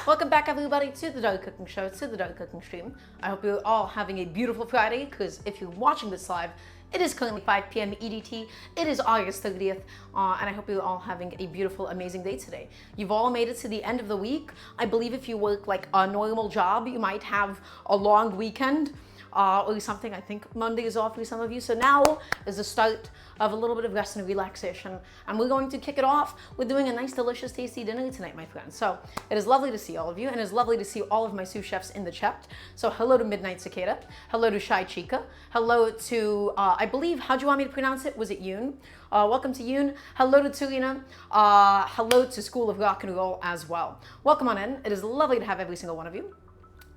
Welcome back everybody to the Daily Cooking Show, to the Daily Cooking Stream. I hope you're all having a beautiful Friday, because if you're watching this live, it is currently 5 p.m. EDT. It is August 30th, and I hope you're all having a beautiful, amazing day today. You've all made it to the end of the week. I believe if you work like a normal job, you might have a long weekend or something. I think Monday is off for some of you. So now is the start of a little bit of rest and relaxation. And we're going to kick it off with doing a nice, delicious, tasty dinner tonight, my friends. So it is lovely to see all of you, and it's lovely to see all of my sous chefs in the chat. So hello to Midnight Cicada. Hello to Shy Chica. Hello to, I believe, how do you want me to pronounce it? Was it Yoon? Welcome to Yoon. Hello to Turina. Hello to School of Rock and Roll as well. Welcome on in. It is lovely to have every single one of you,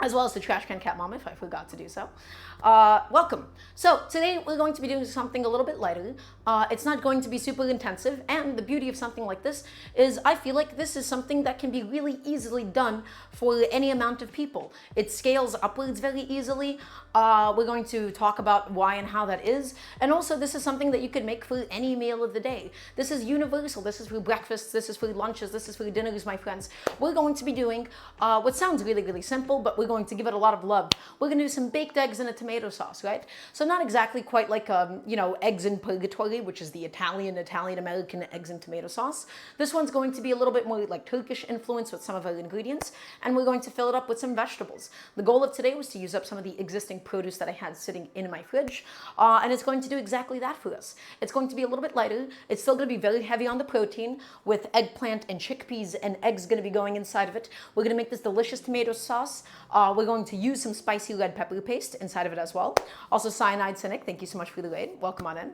as well as the Trash Can Cat Mom, if I forgot to do so. Welcome. So today we're going to be doing something a little bit lighter. It's not going to be super intensive, and the beauty of something like this is I feel like this is something that can be really easily done for any amount of people. It scales upwards very easily. We're going to talk about why and how that is, and also this is something that you could make for any meal of the day. This is universal. This is for breakfasts, this is for lunches, this is for dinners, my friends. We're going to be doing what sounds really, really simple, but we're going to give it a lot of love. We're going to do some baked eggs in a tomato sauce, right? So not exactly quite like, eggs in purgatory, which is the Italian-American eggs and tomato sauce. This one's going to be a little bit more like Turkish influence with some of our ingredients, and we're going to fill it up with some vegetables. The goal of today was to use up some of the existing produce that I had sitting in my fridge, and it's going to do exactly that for us. It's going to be a little bit lighter. It's still going to be very heavy on the protein, with eggplant and chickpeas and eggs going to be going inside of it. We're going to make this delicious tomato sauce. We're going to use some spicy red pepper paste inside of it as well. Also, Cyanide Cynic, thank you so much for the raid. Welcome on in.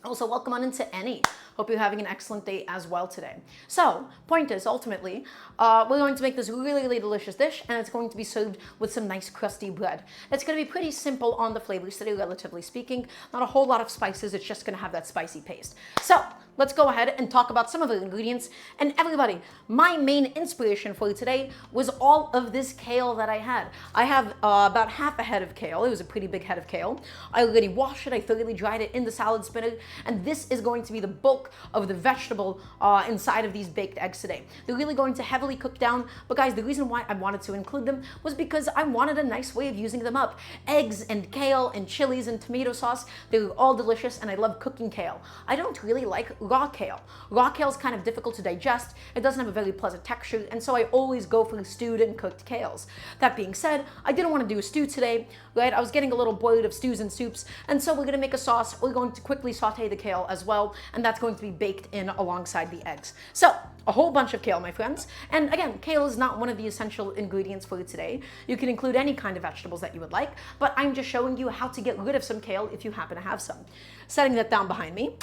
Also, welcome on into Annie. Hope you're having an excellent day as well today. So, point is, ultimately, we're going to make this really, really delicious dish, and it's going to be served with some nice crusty bread. It's going to be pretty simple on the flavors today, relatively speaking. Not a whole lot of spices, it's just going to have that spicy paste. So, let's go ahead and talk about some of the ingredients. And everybody, my main inspiration for today was all of this kale that I had. I have about half a head of kale. It was a pretty big head of kale. I already washed it, I thoroughly dried it in the salad spinner, and this is going to be the bulk of the vegetable inside of these baked eggs today. They're really going to heavily cook down, but guys, the reason why I wanted to include them was because I wanted a nice way of using them up. Eggs and kale and chilies and tomato sauce, they're all delicious, and I love cooking kale. I don't really like raw kale. Raw kale is kind of difficult to digest. It doesn't have a very pleasant texture, and so I always go for stewed and cooked kales. That being said, I didn't want to do a stew today, right? I was getting a little bored of stews and soups, and so we're going to make a sauce. We're going to quickly saute the kale as well, and that's going to be baked in alongside the eggs. So, a whole bunch of kale, my friends. And again, kale is not one of the essential ingredients for today. You can include any kind of vegetables that you would like, but I'm just showing you how to get rid of some kale if you happen to have some. Setting that down behind me.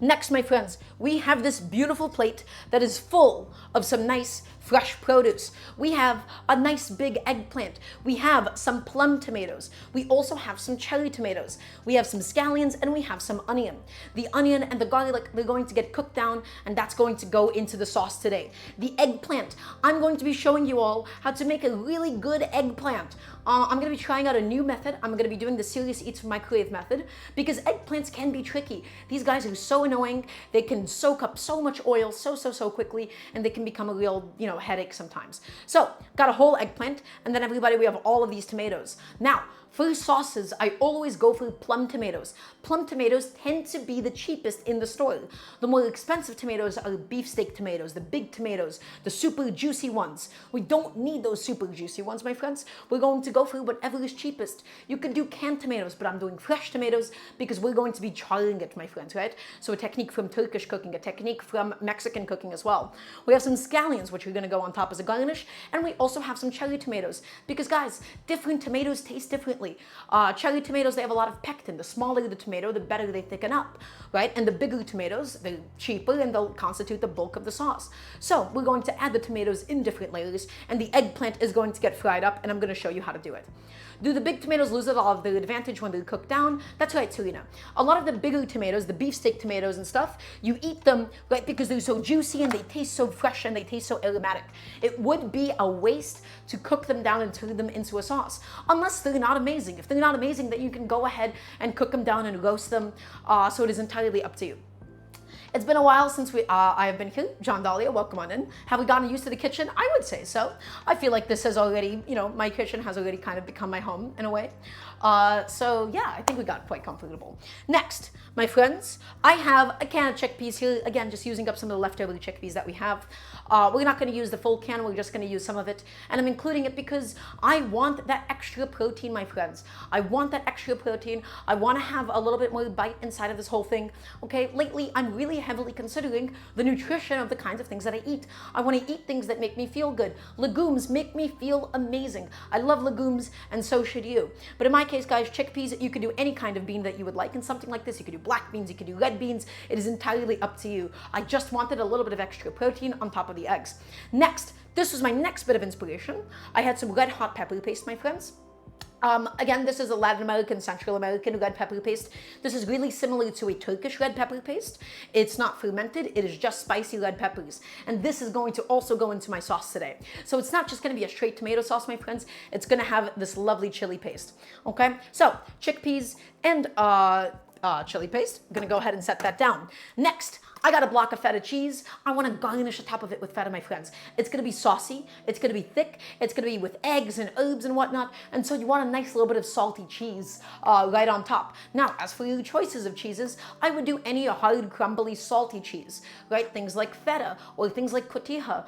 Next, my friends, we have this beautiful plate that is full of some nice fresh produce. We have a nice big eggplant. We have some plum tomatoes. We also have some cherry tomatoes. We have some scallions, and we have some onion. The onion and the garlic, they're going to get cooked down, and that's going to go into the sauce today. The eggplant, I'm going to be showing you all how to make a really good eggplant. I'm going to be trying out a new method. I'm going to be doing the Serious Eats from Microwave method, because eggplants can be tricky. These guys are so annoying. They can soak up so much oil so quickly, and they can become a real, headache sometimes. So, got a whole eggplant, and then everybody, we have all of these tomatoes. Now, for sauces, I always go for plum tomatoes. Plum tomatoes tend to be the cheapest in the store. The more expensive tomatoes are beefsteak tomatoes, the big tomatoes, the super juicy ones. We don't need those super juicy ones, my friends. We're going to go for whatever is cheapest. You could do canned tomatoes, but I'm doing fresh tomatoes because we're going to be charring it, my friends, right? So a technique from Turkish cooking, a technique from Mexican cooking as well. We have some scallions, which are going to go on top as a garnish, and we also have some cherry tomatoes, because guys, different tomatoes taste differently. Cherry tomatoes, they have a lot of pectin. The smaller the tomato, the better they thicken up, right? And the bigger tomatoes, they're cheaper, and they'll constitute the bulk of the sauce. So we're going to add the tomatoes in different layers, and the eggplant is going to get fried up, and I'm going to show you how to do it. Do the big tomatoes lose a lot of their advantage when they're cooked down? That's right, Serena. A lot of the bigger tomatoes, the beefsteak tomatoes and stuff, you eat them, right, because they're so juicy and they taste so fresh and they taste so aromatic. It would be a waste to cook them down and turn them into a sauce, unless they're not amazing. If they're not amazing, then you can go ahead and cook them down and roast them, so it is entirely up to you. It's been a while since I have been here. John Dahlia, welcome on in. Have we gotten used to the kitchen? I would say so. I feel like this has already, my kitchen has already kind of become my home in a way. So yeah, I think we got quite comfortable. Next, my friends, I have a can of chickpeas here. Again, just using up some of the leftover chickpeas that we have. We're not going to use the full can, we're just going to use some of it. And I'm including it because I want that extra protein, my friends. I want that extra protein. I want to have a little bit more bite inside of this whole thing. Okay, lately I'm really heavily considering the nutrition of the kinds of things that I eat. I want to eat things that make me feel good. Legumes make me feel amazing. I love legumes, and so should you. But in my case, guys, chickpeas, you could do any kind of bean that you would like. And something like this, you could do black beans, you could do red beans. It is entirely up to you. I just wanted a little bit of extra protein on top of the eggs. Next, this was my next bit of inspiration. I had some red hot pepper paste, my friends. Again, this is a Latin American, Central American red pepper paste. This is really similar to a Turkish red pepper paste. It's not fermented, it is just spicy red peppers. And this is going to also go into my sauce today. So it's not just gonna be a straight tomato sauce, my friends. It's gonna have this lovely chili paste, okay? So, chickpeas and chili paste. I'm gonna go ahead and set that down. Next, I got a block of feta cheese. I want to garnish the top of it with feta, my friends. It's going to be saucy. It's going to be thick. It's going to be with eggs and herbs and whatnot. And so you want a nice little bit of salty cheese right on top. Now, as for your choices of cheeses, I would do any hard, crumbly, salty cheese, right? Things like feta or things like cotija.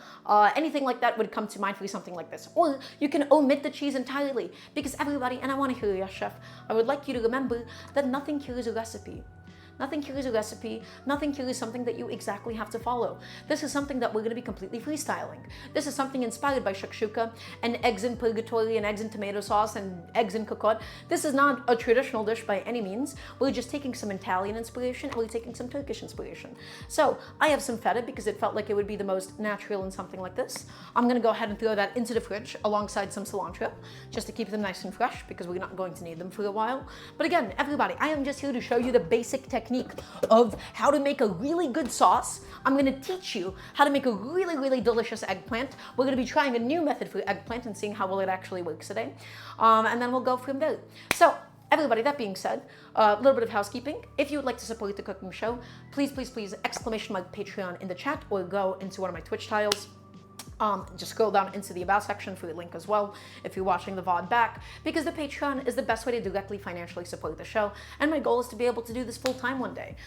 Anything like that would come to mind for something like this. Or you can omit the cheese entirely because everybody, and I want to hear you, chef, I would like you to remember that nothing cures a recipe. Nothing cures a recipe, nothing cures something that you exactly have to follow. This is something that we're going to be completely freestyling. This is something inspired by shakshuka and eggs in purgatory and eggs in tomato sauce and eggs in cocotte. This is not a traditional dish by any means. We're just taking some Italian inspiration and we're taking some Turkish inspiration. So I have some feta because it felt like it would be the most natural in something like this. I'm going to go ahead and throw that into the fridge alongside some cilantro just to keep them nice and fresh because we're not going to need them for a while. But again, everybody, I am just here to show you the basic technique of how to make a really good sauce. I'm going to teach you how to make a really, really delicious eggplant. We're going to be trying a new method for eggplant and seeing how well it actually works today. And then we'll go from there. So, everybody, that being said, a little bit of housekeeping. If you would like to support the cooking show, please, please, please, exclamation mark Patreon in the chat or go into one of my Twitch tiles. Just scroll down into the About section for the link as well if you're watching the VOD back, because the Patreon is the best way to directly financially support the show, and my goal is to be able to do this full time one day.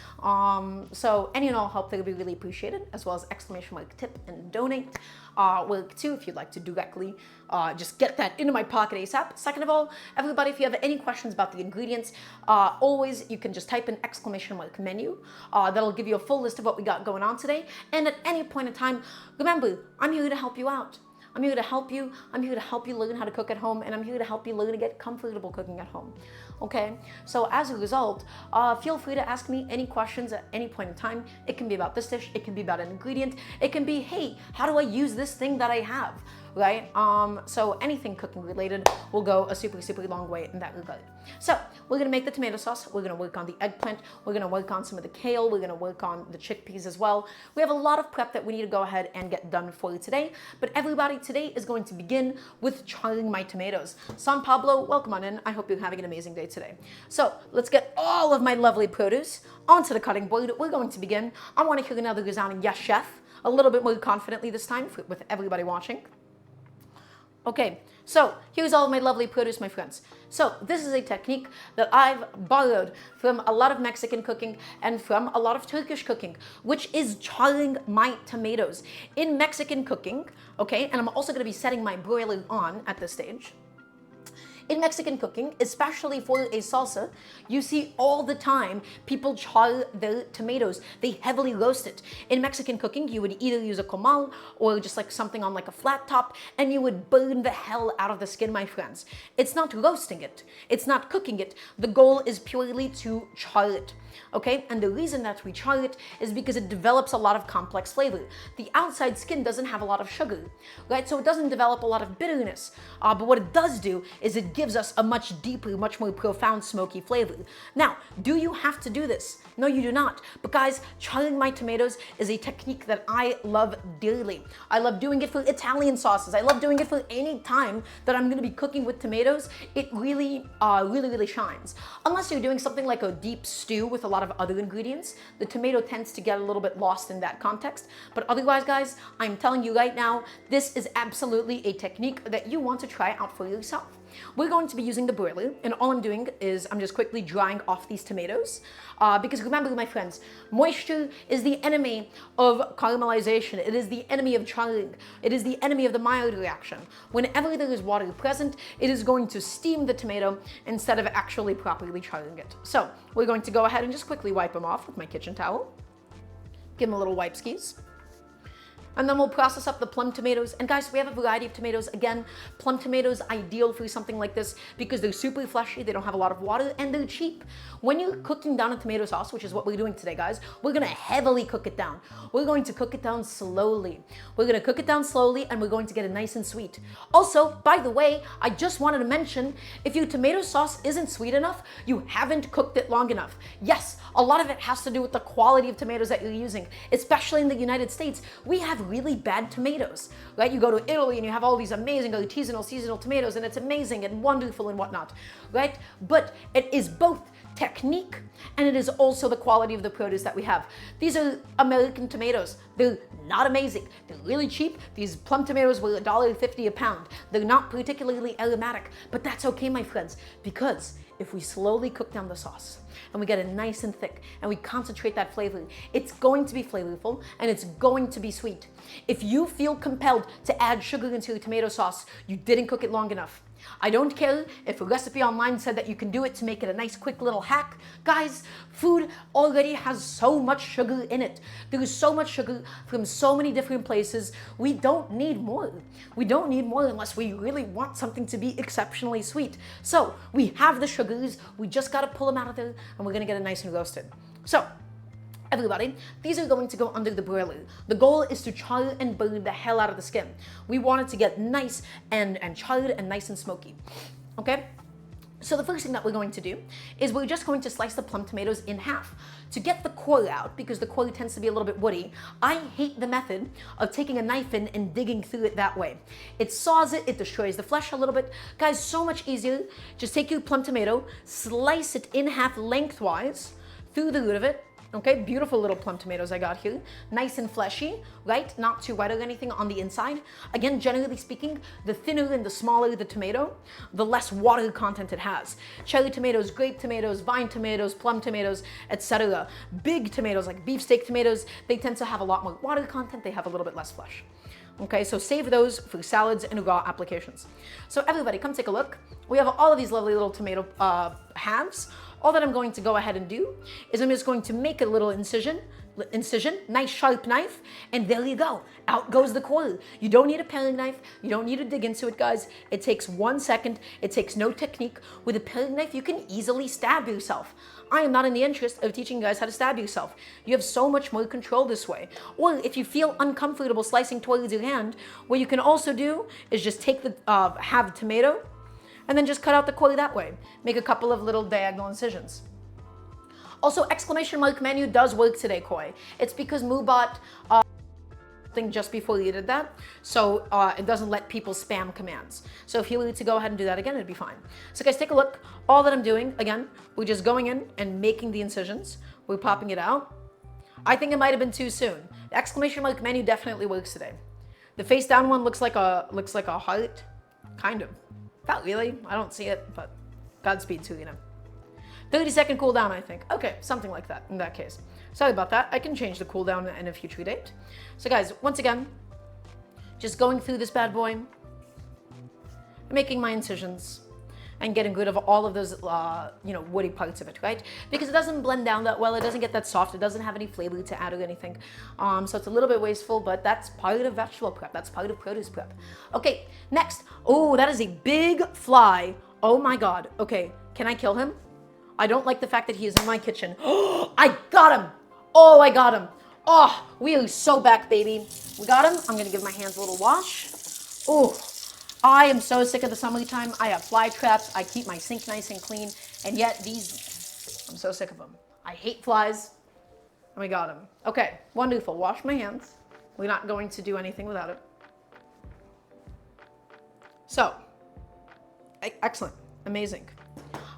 So any and all help that would be really appreciated, as well as exclamation mark tip and donate work too if you'd like to directly just get that into my pocket ASAP. Second of all, everybody, if you have any questions about the ingredients, always you can just type in exclamation mark menu. That'll give you a full list of what we got going on today. And at any point in time, remember, I'm here to help you out. I'm here to help you. I'm here to help you learn how to cook at home, and I'm here to help you learn to get comfortable cooking at home. Okay? So as a result, feel free to ask me any questions at any point in time. It can be about this dish. It can be about an ingredient. It can be, hey, how do I use this thing that I have? Right? So anything cooking related will go a super, super long way in that regard. So we're gonna make the tomato sauce. We're gonna work on the eggplant. We're gonna work on some of the kale. We're gonna work on the chickpeas as well. We have a lot of prep that we need to go ahead and get done for today. But everybody, today is going to begin with charring my tomatoes. San Pablo, welcome on in. I hope you're having an amazing day today. So let's get all of my lovely produce onto the cutting board. We're going to begin. I want to hear another resounding yes, chef, a little bit more confidently this time with everybody watching. Okay, so here's all of my lovely produce, my friends. So this is a technique that I've borrowed from a lot of Mexican cooking and from a lot of Turkish cooking, which is charring my tomatoes. In Mexican cooking, okay, and I'm also going to be setting my broiler on at this stage. In Mexican cooking, especially for a salsa, you see all the time people char their tomatoes. They heavily roast it. In Mexican cooking, you would either use a comal or just like something on like a flat top, and you would burn the hell out of the skin, my friends. It's not roasting it. It's not cooking it. The goal is purely to char it. Okay, and the reason that we char it is because it develops a lot of complex flavor. The outside skin doesn't have a lot of sugar, right? So it doesn't develop a lot of bitterness. But what it does do is it gives us a much deeper, much more profound smoky flavor. Now, do you have to do this? No, you do not. But guys, charring my tomatoes is a technique that I love dearly. I love doing it for Italian sauces. I love doing it for any time that I'm gonna be cooking with tomatoes. It really, really shines. Unless you're doing something like a deep stew with a lot of other ingredients, the tomato tends to get a little bit lost in that context. But otherwise, guys, I'm telling you right now, this is absolutely a technique that you want to try out for yourself. We're going to be using the broiler, and all I'm doing is I'm just quickly drying off these tomatoes. Because remember, my friends, moisture is the enemy of caramelization. It is the enemy of charring. It is the enemy of the Maillard reaction. Whenever there is water present, it is going to steam the tomato instead of actually properly charring it. So we're going to go ahead and just quickly wipe them off with my kitchen towel. Give them a little wipe skis. And then we'll process up the plum tomatoes. And guys, we have a variety of tomatoes. Again, plum tomatoes ideal for something like this because they're super fleshy, they don't have a lot of water, and they're cheap. When you're cooking down a tomato sauce, which is what we're doing today, guys, we're gonna heavily cook it down. We're going to cook it down slowly. We're gonna cook it down slowly, and we're going to get it nice and sweet. Also, by the way, I just wanted to mention, if your tomato sauce isn't sweet enough, you haven't cooked it long enough. Yes, a lot of it has to do with the quality of tomatoes that you're using, especially in the United States. We have really bad tomatoes, right? You go to Italy and you have all these amazing artisanal, seasonal tomatoes, and it's amazing and wonderful and whatnot, right? But it is both technique and it is also the quality of the produce that we have. These are American tomatoes. They're not amazing. They're really cheap. These plum tomatoes were $1.50 a pound. They're not particularly aromatic, but that's okay, my friends, because if we slowly cook down the sauce and we get it nice and thick and we concentrate that flavor, it's going to be flavorful and it's going to be sweet. If you feel compelled to add sugar into your tomato sauce, you didn't cook it long enough. I don't care if a recipe online said that you can do it to make it a nice quick little hack. Guys, food already has so much sugar in it. There is so much sugar from so many different places. We don't need more. We don't need more unless we really want something to be exceptionally sweet. So we have the sugars, we just gotta pull them out of there and we're gonna get it nice and roasted. So, everybody, these are going to go under the broiler. The goal is to char and burn the hell out of the skin. We want it to get nice and charred and nice and smoky, okay? So the first thing that we're going to do is we're just going to slice the plum tomatoes in half. To get the core out, because the core tends to be a little bit woody, I hate the method of taking a knife in and digging through it that way. It saws it, it destroys the flesh a little bit. Guys, so much easier. Just take your plum tomato, slice it in half lengthwise through the root of it. Okay, beautiful little plum tomatoes I got here. Nice and fleshy, right? Not too wet or anything on the inside. Again, generally speaking, the thinner and the smaller the tomato, the less water content it has. Cherry tomatoes, grape tomatoes, vine tomatoes, plum tomatoes, etc. Big tomatoes like beefsteak tomatoes, they tend to have a lot more water content, they have a little bit less flesh. Okay, so save those for salads and raw applications. So everybody, come take a look. We have all of these lovely little tomato halves. All that I'm going to go ahead and do is I'm just going to make a little incision, nice sharp knife, and there you go. Out goes the core. You don't need a paring knife. You don't need to dig into it, guys. It takes 1 second. It takes no technique. With a paring knife, you can easily stab yourself. I am not in the interest of teaching you guys how to stab yourself. You have so much more control this way. Or if you feel uncomfortable slicing towards your hand, what you can also do is just take the halved tomato, and then just cut out the core that way. Make a couple of little diagonal incisions. Also, exclamation mark menu does work today, Koi. It's because Moobot thing just before you did that, so it doesn't let people spam commands. So if you were to go ahead and do that again, it'd be fine. So guys, take a look. All that I'm doing, again, we're just going in and making the incisions. We're popping it out. I think it might have been too soon. The exclamation mark menu definitely works today. The face down one looks like a heart, kind of. Not really, I don't see it, but Godspeed to you know. 30-second cooldown, I think. Okay, something like that in that case. Sorry about that. I can change the cooldown in a future date. So guys, once again, just going through this bad boy, making my incisions, and getting rid of all of those, woody parts of it, right? Because it doesn't blend down that well. It doesn't get that soft. It doesn't have any flavor to add or anything. So it's a little bit wasteful, but that's part of vegetable prep. That's part of produce prep. Okay, next. Oh, that is a big fly. Oh my God. Okay, can I kill him? I don't like the fact that he is in my kitchen. Oh, I got him. Oh, I got him. Oh, we are so back, baby. We got him. I'm gonna give my hands a little wash. Oh, I am so sick of the summertime. I have fly traps. I keep my sink nice and clean. And yet these, I'm so sick of them. I hate flies. And we got them. Okay, wonderful. Wash my hands. We're not going to do anything without it. So, excellent. Amazing.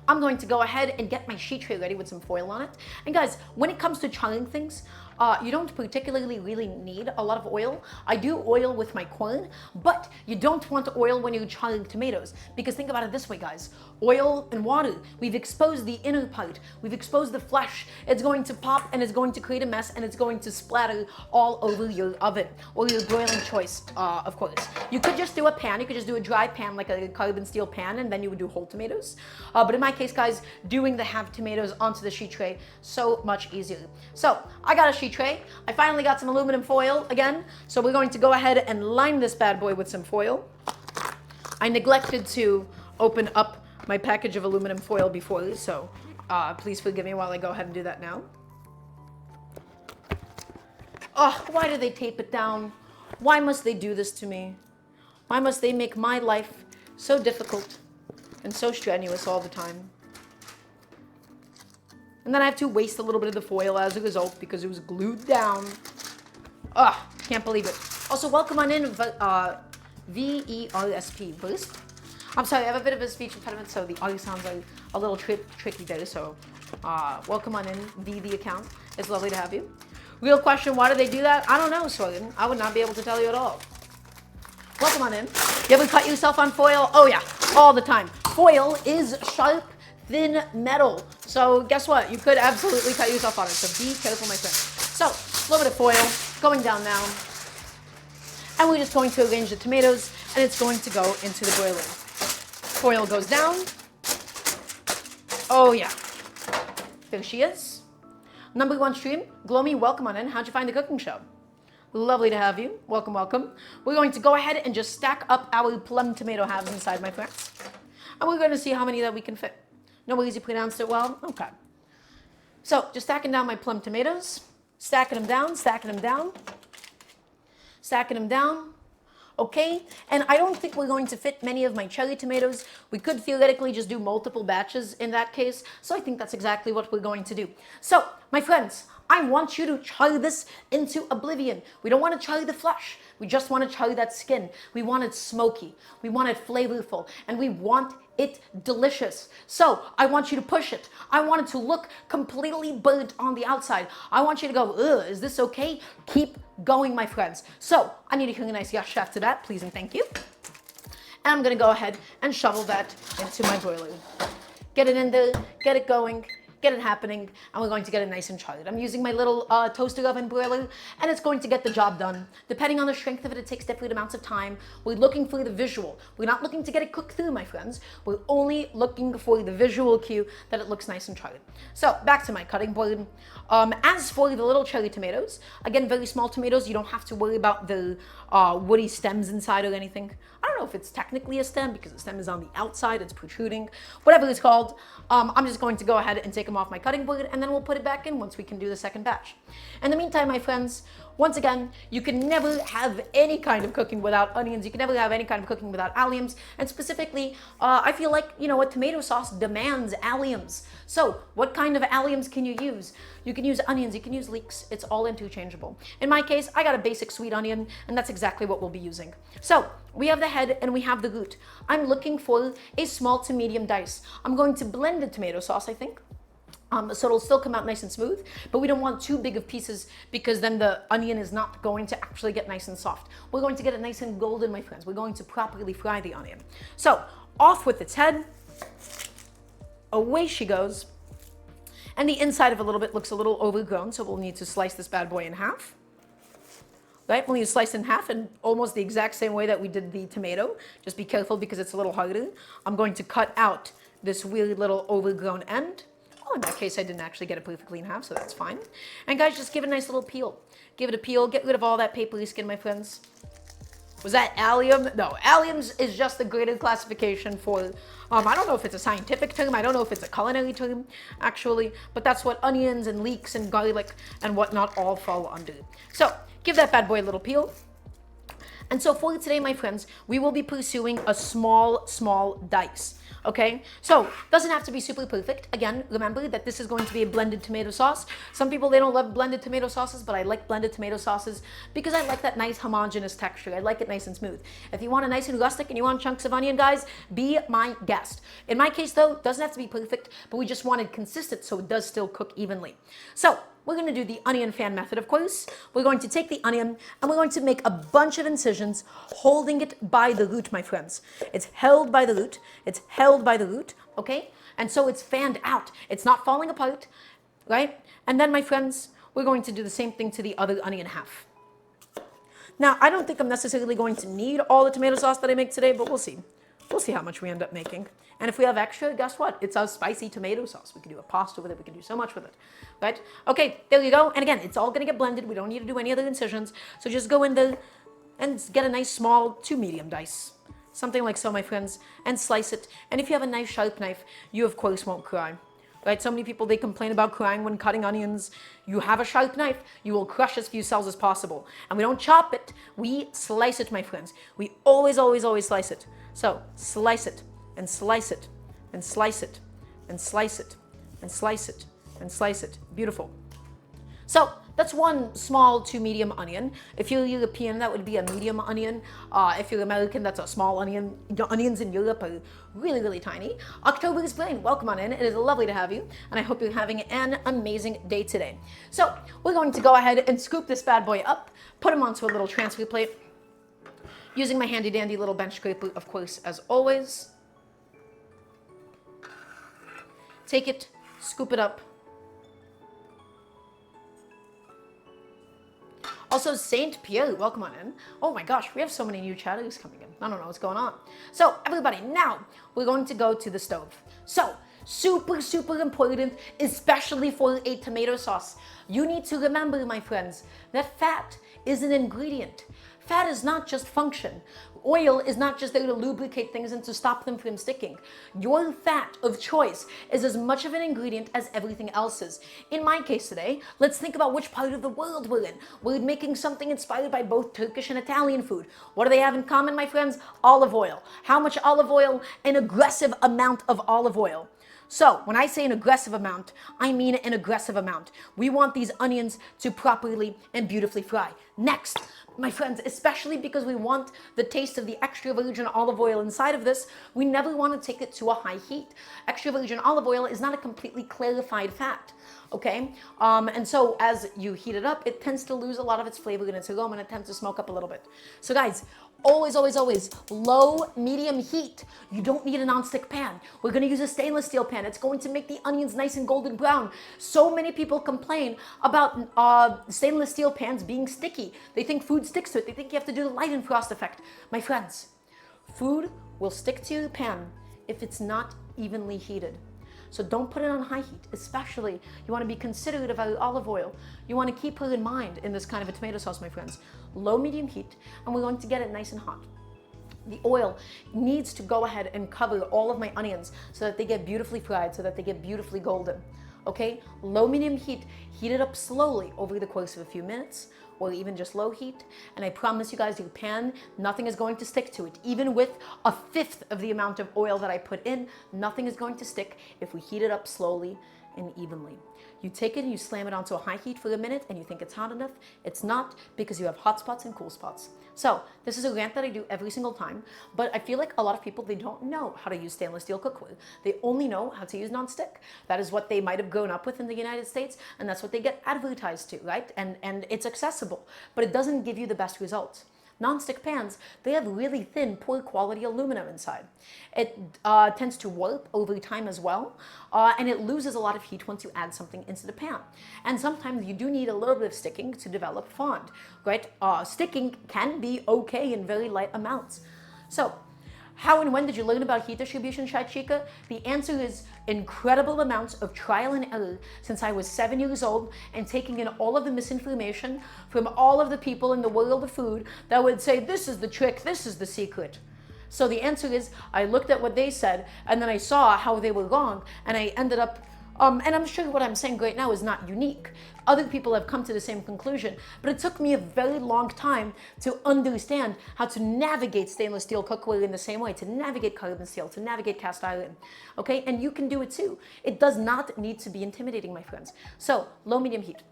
I'm going to go ahead and get my sheet tray ready with some foil on it. And guys, when it comes to charring things, you don't particularly really need a lot of oil. I do oil with my corn, but you don't want oil when you're charring tomatoes, because think about it this way, guys. Oil and water, we've exposed the inner part, we've exposed the flesh. It's going to pop and it's going to create a mess and it's going to splatter all over your oven or your broiling choice, of course. You could just do a pan, you could just do a dry pan like a carbon steel pan, and then you would do whole tomatoes. But in my case, guys, doing the half tomatoes onto the sheet tray, so much easier. So I got a sheet tray. I finally got some aluminum foil again, so we're going to go ahead and line this bad boy with some foil. I neglected to open up my package of aluminum foil before, so please forgive me while I go ahead and do that now. Oh, why do they tape it down? Why must they do this to me? Why must they make my life so difficult and so strenuous all the time? And then I have to waste a little bit of the foil as a result because it was glued down. Ugh, can't believe it. Also, welcome on in, V-E-R-S-P, Wisp. I'm sorry, I have a bit of a speech impediment, so the audio sounds like a little tricky there, so welcome on in, the account. It's lovely to have you. Real question, why do they do that? I don't know, Sorgan. I would not be able to tell you at all. Welcome on in. You ever cut yourself on foil? Oh yeah, all the time. Foil is sharp, thin metal. So guess what? You could absolutely cut yourself on it. So be careful, my friend. So a little bit of foil going down now. And we're just going to arrange the tomatoes and it's going to go into the broiler. Foil goes down. Oh yeah. There she is. Number one stream, Glomy, welcome on in. How'd you find the cooking show? Lovely to have you. Welcome, welcome. We're going to go ahead and just stack up our plum tomato halves inside, my friends. And we're going to see how many that we can fit. Nobody's pronounced it well? Okay. So, just stacking down my plum tomatoes. Stacking them down, stacking them down. Stacking them down. Okay, and I don't think we're going to fit many of my cherry tomatoes. We could theoretically just do multiple batches in that case. So I think that's exactly what we're going to do. So, my friends, I want you to char this into oblivion. We don't want to char the flesh. We just want to char that skin. We want it smoky. We want it flavorful. And we want it delicious. So I want you to push it. I want it to look completely burnt on the outside. I want you to go, ugh, is this okay? Keep going, my friends. So I need to hear a nice yes chef to that, please and thank you. And I'm going to go ahead and shovel that into my broiler. Get it in there, get it going, get it happening, and we're going to get it nice and charred. I'm using my little toaster oven broiler, and it's going to get the job done. Depending on the strength of it, it takes different amounts of time. We're looking for the visual. We're not looking to get it cooked through, my friends. We're only looking for the visual cue that it looks nice and charred. So, back to my cutting board. As for the little cherry tomatoes, again, very small tomatoes, you don't have to worry about the woody stems inside or anything. I don't know if it's technically a stem because the stem is on the outside, it's protruding, whatever it's called. I'm just going to go ahead and take them off my cutting board and then we'll put it back in once we can do the second batch. In the meantime, my friends, once again, you can never have any kind of cooking without onions. You can never have any kind of cooking without alliums. And specifically, I feel like, you know, a tomato sauce demands alliums. So what kind of alliums can you use? You can use onions, you can use leeks. It's all interchangeable. In my case, I got a basic sweet onion, and that's exactly what we'll be using. So we have the head and we have the root. I'm looking for a small to medium dice. I'm going to blend the tomato sauce, I think. So it'll still come out nice and smooth, but we don't want too big of pieces because then the onion is not going to actually get nice and soft. We're going to get it nice and golden, my friends. We're going to properly fry the onion. So off with its head. Away she goes. And the inside of a little bit looks a little overgrown, so we'll need to slice this bad boy in half. Right, we'll need to slice in half in almost the exact same way that we did the tomato. Just be careful because it's a little harder. I'm going to cut out this weird little overgrown end. Oh, in that case, I didn't actually get it perfectly in half, so that's fine. And guys, just give it a nice little peel. Give it a peel, get rid of all that papery skin, my friends. Was that allium? No, alliums is just a graded classification for, I don't know if it's a scientific term, I don't know if it's a culinary term, actually, but that's what onions and leeks and garlic and whatnot all fall under. So, give that bad boy a little peel. And so for today, my friends, we will be pursuing a small dice. Okay, so doesn't have to be super perfect. Again, remember that this is going to be a blended tomato sauce. Some people, they don't love blended tomato sauces, but I like blended tomato sauces because I like that nice homogeneous texture. I like it nice and smooth. If you want a nice and rustic and you want chunks of onion, guys, be my guest. In my case though, doesn't have to be perfect, but we just wanted consistent so it does still cook evenly. So we're going to do the onion fan method, of course. We're going to take the onion and we're going to make a bunch of incisions holding it by the root, my friends. It's held by the root. It's held by the root, okay? And so it's fanned out. It's not falling apart, right? And then, my friends, we're going to do the same thing to the other onion half. Now, I don't think I'm necessarily going to need all the tomato sauce that I make today, but we'll see. We'll see how much we end up making. And if we have extra, guess what? It's our spicy tomato sauce. We can do a pasta with it. We can do so much with it, right? Okay, there you go. And again, it's all going to get blended. We don't need to do any other incisions. So just go in there and get a nice small 2 medium dice. Something like so, my friends, and slice it. And if you have a nice sharp knife, you of course won't cry. Right? So many people, they complain about crying when cutting onions. You have a sharp knife, you will crush as few cells as possible. And we don't chop it, we slice it, my friends. We always slice it. So slice it, and slice it, and slice it, and slice it, and slice it, and slice it. Beautiful. So that's one small 2 medium onion. If you're European, that would be a medium onion. If you're American, that's a small onion. Onions in Europe are really tiny. October is Blaine. Welcome on in. It is lovely to have you, and I hope you're having an amazing day today. So we're going to go ahead and scoop this bad boy up, put him onto a little transfer plate, using my handy dandy little bench scraper, of course, as always. Take it, scoop it up. Also, Saint Pierre, welcome on in. Oh my gosh, we have so many new chatters coming in. I don't know what's going on. So, everybody, now we're going to go to the stove. So, super important, especially for a tomato sauce. You need to remember, my friends, that fat is an ingredient. Fat is not just function. Oil is not just there to lubricate things and to stop them from sticking. Your fat of choice is as much of an ingredient as everything else is. In my case today, let's think about which part of the world we're in. We're making something inspired by both Turkish and Italian food. What do they have in common, my friends? Olive oil. How much olive oil? An aggressive amount of olive oil. So, when I say an aggressive amount, I mean an aggressive amount. We want these onions to properly and beautifully fry. Next, my friends, especially because we want the taste of the extra virgin olive oil inside of this, we never want to take it to a high heat. Extra virgin olive oil is not a completely clarified fat, okay? And so as you heat it up, it tends to lose a lot of its flavor and its aroma, and it tends to smoke up a little bit. So guys, always low, medium heat. You don't need a non-stick pan. We're going to use a stainless steel pan. It's going to make the onions nice and golden brown. So many people complain about stainless steel pans being sticky. They think food sticks to it. They think you have to do the light and frost effect. My friends, food will stick to your pan if it's not evenly heated. So don't put it on high heat, especially you want to be considerate of our olive oil. You want to keep her in mind in this kind of a tomato sauce, my friends. Low, medium heat, and we're going to get it nice and hot. The oil needs to go ahead and cover all of my onions so that they get beautifully fried, so that they get beautifully golden. Okay? Low, medium heat, heat it up slowly over the course of a few minutes, or even just low heat, and I promise you guys, your pan, nothing is going to stick to it. Even with 1/5 of the amount of oil that I put in, nothing is going to stick if we heat it up slowly and evenly. You take it and you slam it onto a high heat for a minute and you think it's hot enough. It's not, because you have hot spots and cool spots. So this is a rant that I do every single time, but I feel like a lot of people, they don't know how to use stainless steel cookware. They only know how to use non-stick. That is what they might have grown up with in the United States, and that's what they get advertised to, right? And it's accessible, but it doesn't give you the best results. Non-stick pans, they have really thin, poor quality aluminum inside. It tends to warp over time as well, and it loses a lot of heat once you add something into the pan. And sometimes you do need a little bit of sticking to develop fond, right? Sticking can be okay in very light amounts. So, how and when did you learn about heat distribution, shakshuka? The answer is incredible amounts of trial and error since I was 7 years old, and taking in all of the misinformation from all of the people in the world of food that would say, this is the trick, this is the secret. So the answer is, I looked at what they said, and then I saw how they were wrong, and I ended up And I'm sure what I'm saying right now is not unique. Other people have come to the same conclusion, but it took me a very long time to understand how to navigate stainless steel cookware in the same way, to navigate carbon steel, to navigate cast iron, okay? And you can do it too. It does not need to be intimidating, my friends. So, low, medium heat.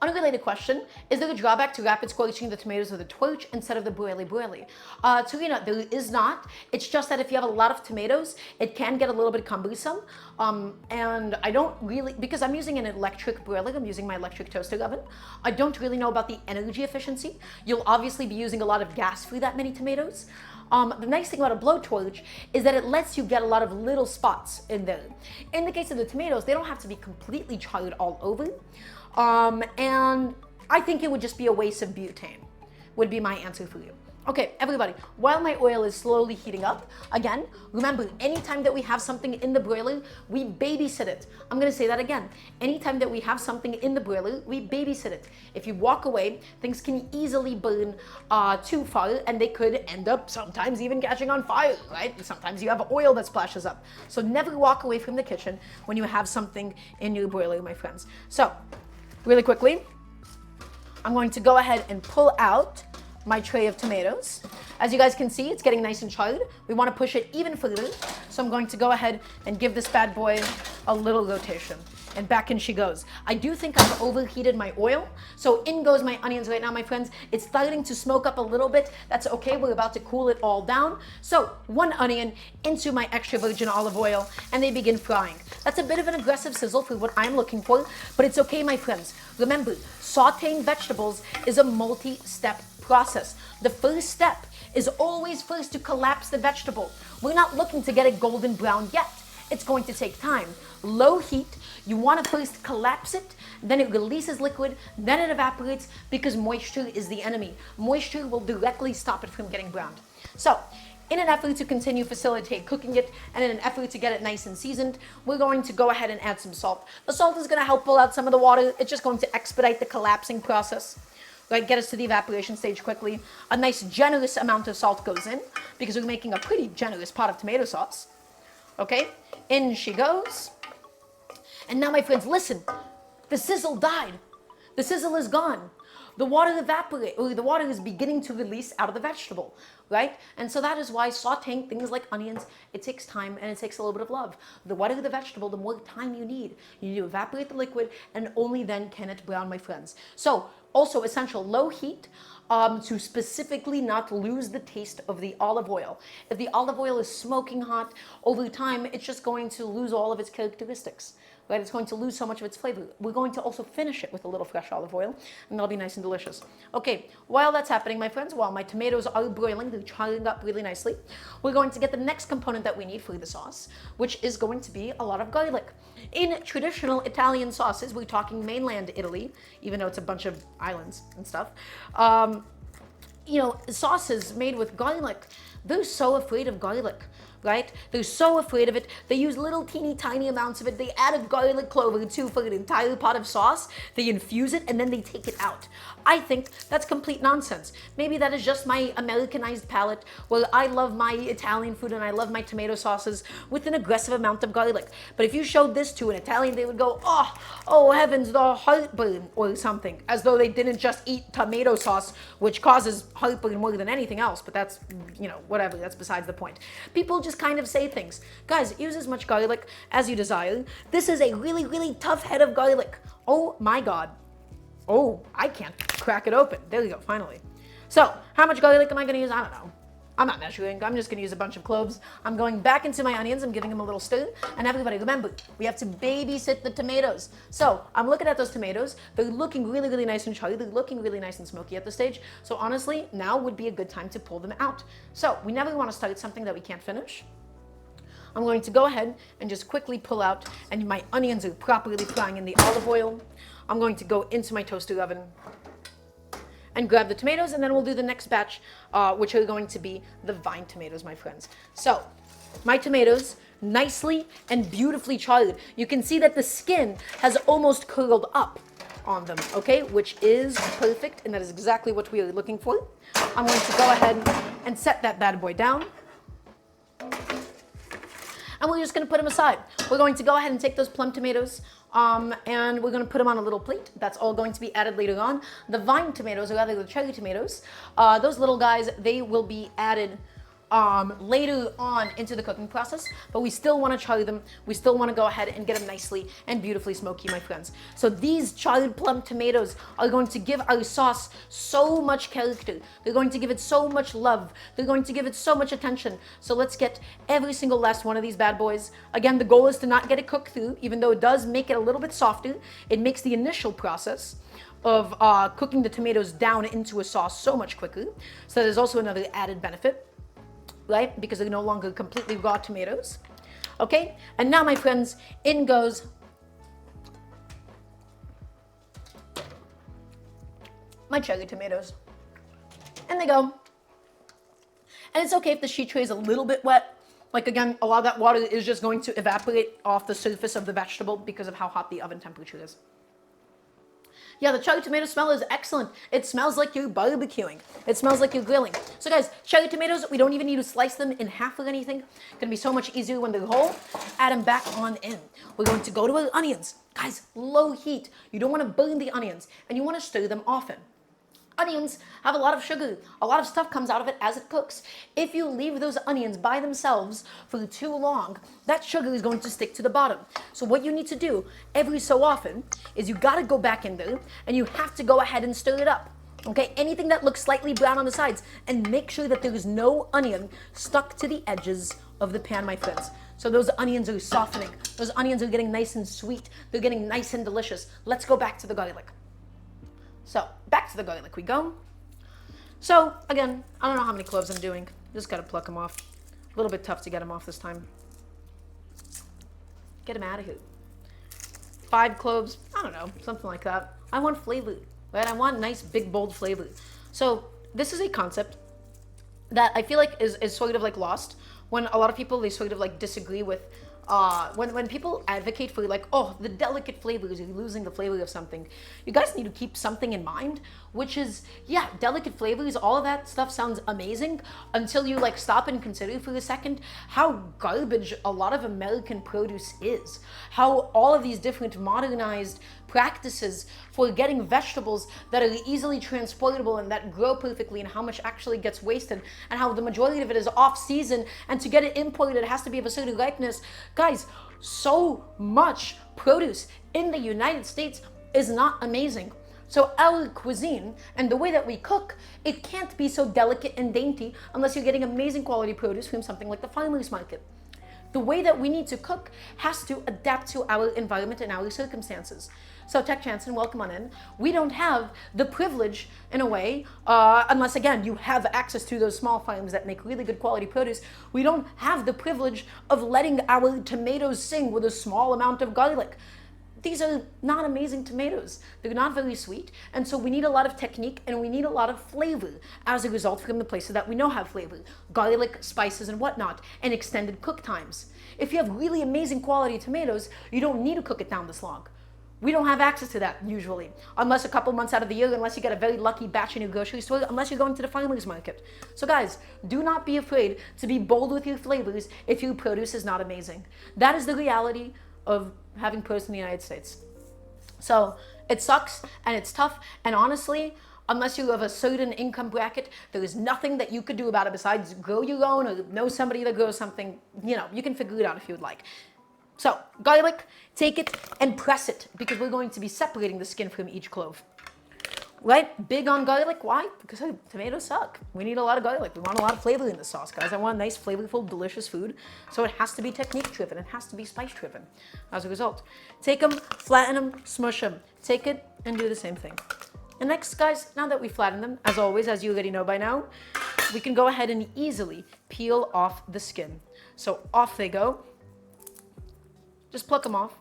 Unrelated question, is there a drawback to rapid scorching the tomatoes with a torch instead of the boilie? Tarina, there is not. It's just that if you have a lot of tomatoes, it can get a little bit cumbersome. And I don't really, because I'm using an electric broiler, I'm using my electric toaster oven, I don't really know about the energy efficiency. You'll obviously be using a lot of gas for that many tomatoes. The nice thing about a blowtorch is that it lets you get a lot of little spots in there. In the case of the tomatoes, they don't have to be completely charred all over. And I think it would just be a waste of butane, would be my answer for you. Okay, everybody, while my oil is slowly heating up, again, remember, anytime that we have something in the broiler, we babysit it. I'm gonna say that again. Anytime that we have something in the broiler, we babysit it. If you walk away, things can easily burn too far, and they could end up sometimes even catching on fire, right? Sometimes you have oil that splashes up. So never walk away from the kitchen when you have something in your broiler, my friends. So, really quickly, I'm going to go ahead and pull out my tray of tomatoes. As you guys can see, it's getting nice and charred. We want to push it even further. So I'm going to go ahead and give this bad boy a little rotation. And back in she goes. I do think I've overheated my oil. So in goes my onions right now, my friends. It's starting to smoke up a little bit. That's okay. We're about to cool it all down. So one onion into my extra virgin olive oil, and they begin frying. That's a bit of an aggressive sizzle for what I'm looking for, but it's okay, my friends. Remember, sautéing vegetables is a multi-step process. The first step is always first to collapse the vegetable. We're not looking to get it golden brown yet. It's going to take time. Low heat, you want to first collapse it, then it releases liquid, then it evaporates, because moisture is the enemy. Moisture will directly stop it from getting browned. So, in an effort to continue facilitate cooking it, and in an effort to get it nice and seasoned, we're going to go ahead and add some salt. The salt is going to help pull out some of the water. It's just going to expedite the collapsing process. Right, get us to the evaporation stage quickly. A nice generous amount of salt goes in, because we're making a pretty generous pot of tomato sauce. Okay, in she goes. And now, my friends, listen, the sizzle died. The sizzle is gone. The water evaporates, or the water is beginning to release out of the vegetable, right? And so that is why sauteing things like onions, it takes time and it takes a little bit of love. The wetter the vegetable, the more time you need. You need to evaporate the liquid, and only then can it brown, my friends. So, also essential, low heat, to specifically not lose the taste of the olive oil. If the olive oil is smoking hot, over time, it's just going to lose all of its characteristics. Right? It's going to lose so much of its flavor. We're going to also finish it with a little fresh olive oil, and that'll be nice and delicious. Okay, while that's happening, my friends, while my tomatoes are broiling, they're charring up really nicely, we're going to get the next component that we need for the sauce, which is going to be a lot of garlic. In traditional Italian sauces, we're talking mainland Italy, even though it's a bunch of islands and stuff, you know, sauces made with garlic, they're so afraid of garlic. Right? They're so afraid of it. They use little teeny tiny amounts of it. They add a garlic clove or two for an entire pot of sauce. They infuse it and then they take it out. I think that's complete nonsense. Maybe that is just my Americanized palate, where I love my Italian food and I love my tomato sauces with an aggressive amount of garlic. But if you showed this to an Italian, they would go, oh heavens, the heartburn or something, as though they didn't just eat tomato sauce, which causes heartburn more than anything else. But that's, you know, whatever, that's besides the point. People just kind of say things. Guys, use as much garlic as you desire. This is a really, really tough head of garlic. Oh my God. Oh, I can't crack it open. There we go, finally. So, how much garlic am I going to use? I don't know. I'm not measuring. I'm just going to use a bunch of cloves. I'm going back into my onions. I'm giving them a little stir. And everybody, remember, we have to babysit the tomatoes. So, I'm looking at those tomatoes. They're looking really, really nice and charred. They're looking really nice and smoky at this stage. So, honestly, now would be a good time to pull them out. So, we never want to start something that we can't finish. I'm going to go ahead and just quickly pull out, and my onions are properly frying in the olive oil. I'm going to go into my toaster oven and grab the tomatoes, and then we'll do the next batch, which are going to be the vine tomatoes, my friends. So, my tomatoes, nicely and beautifully charred. You can see that the skin has almost curled up on them, okay? Which is perfect, and that is exactly what we are looking for. I'm going to go ahead and set that bad boy down. and we're just gonna put them aside. We're going to go ahead and take those plum tomatoes and we're gonna put them on a little plate. That's all going to be added later on. The vine tomatoes, or rather the cherry tomatoes, those little guys, they will be added later on into the cooking process, but we still want to char them. We still want to go ahead and get them nicely and beautifully smoky, my friends. So these charred plum tomatoes are going to give our sauce so much character. They're going to give it so much love. They're going to give it so much attention. So let's get every single last one of these bad boys. Again, the goal is to not get it cooked through, even though it does make it a little bit softer. It makes the initial process of cooking the tomatoes down into a sauce so much quicker. So there's also another added benefit, right? Because they're no longer completely raw tomatoes. Okay, and now, my friends, in goes my cherry tomatoes. And they go. And it's okay if the sheet tray is a little bit wet. Like, again, a lot of that water is just going to evaporate off the surface of the vegetable because of how hot the oven temperature is. Yeah, the cherry tomato smell is excellent. It smells like you're barbecuing. It smells like you're grilling. So guys, cherry tomatoes, we don't even need to slice them in half or anything. It's gonna be so much easier when they're whole. Add them back on in. We're going to go to our onions. Guys, low heat. You don't wanna burn the onions, and you wanna stir them often. Onions have a lot of sugar. A lot of stuff comes out of it as it cooks. If you leave those onions by themselves for too long, that sugar is going to stick to the bottom. So what you need to do every so often is you gotta go back in there and you have to go ahead and stir it up. Okay, anything that looks slightly brown on the sides, and make sure that there is no onion stuck to the edges of the pan, my friends. So those onions are softening. Those onions are getting nice and sweet. They're getting nice and delicious. Let's go back to the garlic. So, back to the garlic we go. So, again, I don't know how many cloves I'm doing. Just gotta pluck them off. A little bit tough to get them off this time. Get them out of here. 5 cloves, I don't know, something like that. I want flavor, right? I want nice, big, bold flavor. So, this is a concept that I feel like is sort of like lost when a lot of people, they sort of like disagree with when people advocate for like, oh, the delicate flavors, you're losing the flavor of something. You guys need to keep something in mind, which is, yeah, delicate flavors, all of that stuff sounds amazing until you like stop and consider for a second how garbage a lot of American produce is. How all of these different modernized practices for getting vegetables that are easily transportable and that grow perfectly, and how much actually gets wasted, and how the majority of it is off season, and to get it imported it has to be of a certain ripeness. Guys, so much produce in the United States is not amazing. So our cuisine and the way that we cook, it can't be so delicate and dainty unless you're getting amazing quality produce from something like the farmer's market. The way that we need to cook has to adapt to our environment and our circumstances. So Tech Jansen, welcome on in. We don't have the privilege, in a way, unless again you have access to those small farms that make really good quality produce. We don't have the privilege of letting our tomatoes sing with a small amount of garlic. These are not amazing tomatoes. They're not very sweet. And so we need a lot of technique and we need a lot of flavor as a result from the places that we know have flavor. Garlic, spices, and whatnot, and extended cook times. If you have really amazing quality tomatoes, you don't need to cook it down this long. We don't have access to that usually, unless a couple months out of the year, unless you get a very lucky batch in your grocery store, unless you're going to the farmer's market. So guys, do not be afraid to be bold with your flavors if your produce is not amazing. That is the reality of having produce in the United States. So it sucks and it's tough, and honestly, unless you have a certain income bracket, there is nothing that you could do about it besides grow your own or know somebody that grows something. You know, you can figure it out if you would like. So garlic, take it and press it, because we're going to be separating the skin from each clove. Right? Big on garlic. Why? Because hey, tomatoes suck. We need a lot of garlic. We want a lot of flavor in the sauce, guys. I want nice, flavorful, delicious food. So it has to be technique driven. It has to be spice driven as a result. Take them, flatten them, smush them. Take it and do the same thing. And next, guys, now that we flatten them, as always, as you already know by now, we can go ahead and easily peel off the skin. So off they go. Just pluck them off.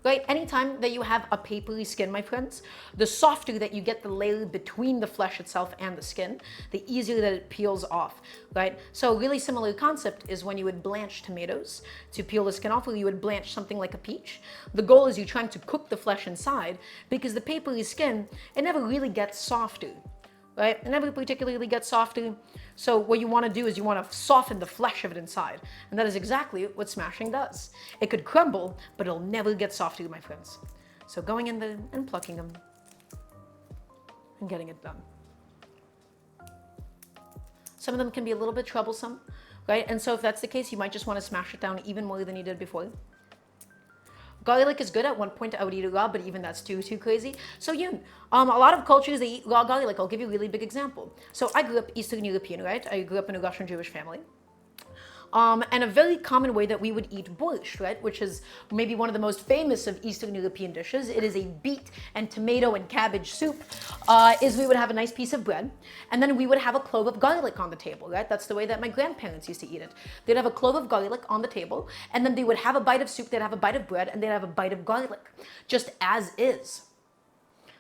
Right? Anytime that you have a papery skin, my friends, the softer that you get the layer between the flesh itself and the skin, the easier that it peels off, right? So a really similar concept is when you would blanch tomatoes to peel the skin off, or you would blanch something like a peach. The goal is you're trying to cook the flesh inside, because the papery skin, it never really gets softer, right? It never particularly gets softer. So what you want to do is you want to soften the flesh of it inside. And that is exactly what smashing does. It could crumble, but it'll never get softer, my friends. So going in there and plucking them and getting it done. Some of them can be a little bit troublesome, right? And so if that's the case, you might just want to smash it down even more than you did before. Garlic is good. At one point I would eat it raw, but even that's too crazy. So a lot of cultures, they eat raw garlic. I'll give you a really big example. So I grew up Eastern European, right? I grew up in a Russian Jewish family. And a very common way that we would eat borscht, right, which is maybe one of the most famous of Eastern European dishes. It is a beet and tomato and cabbage soup. Is we would have a nice piece of bread, and then we would have a clove of garlic on the table, right? That's the way that my grandparents used to eat it. They'd have a clove of garlic on the table, and then they would have a bite of soup, they'd have a bite of bread, and they'd have a bite of garlic, just as is.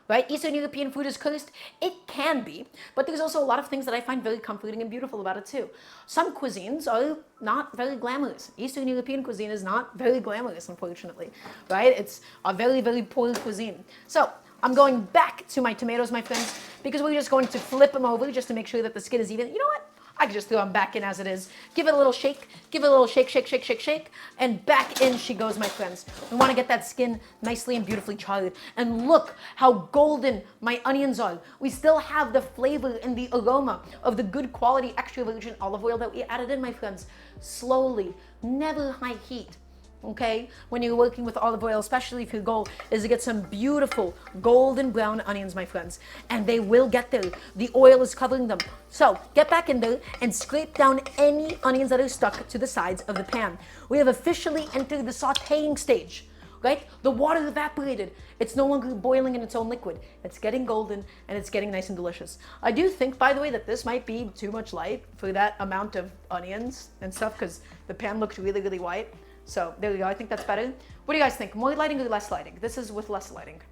Right? Eastern European food is cursed? It can be, but there's also a lot of things that I find very comforting and beautiful about it too. Some cuisines are not very glamorous. Eastern European cuisine is not very glamorous, unfortunately, right? It's a very, very poor cuisine. So I'm going back to my tomatoes, my friends, because we're just going to flip them over just to make sure that the skin is even. You know what? I can just throw them back in as it is. Give it a little shake. Give it a little shake, shake, shake, shake, shake. And back in she goes, my friends. We want to get that skin nicely and beautifully charred. And look how golden my onions are. We still have the flavor and the aroma of the good quality extra virgin olive oil that we added in, my friends. Slowly, never high heat. Okay, when you're working with olive oil, especially if your goal is to get some beautiful golden brown onions, my friends, and they will get there. The oil is covering them. So get back in there and scrape down any onions that are stuck to the sides of the pan. We have officially entered the sautéing stage, right? The water evaporated. It's no longer boiling in its own liquid. It's getting golden and it's getting nice and delicious. I do think, by the way, that this might be too much light for that amount of onions and stuff because the pan looked really, really white. So there we go, I think that's better. What do you guys think? More lighting or less lighting? This is with less lighting.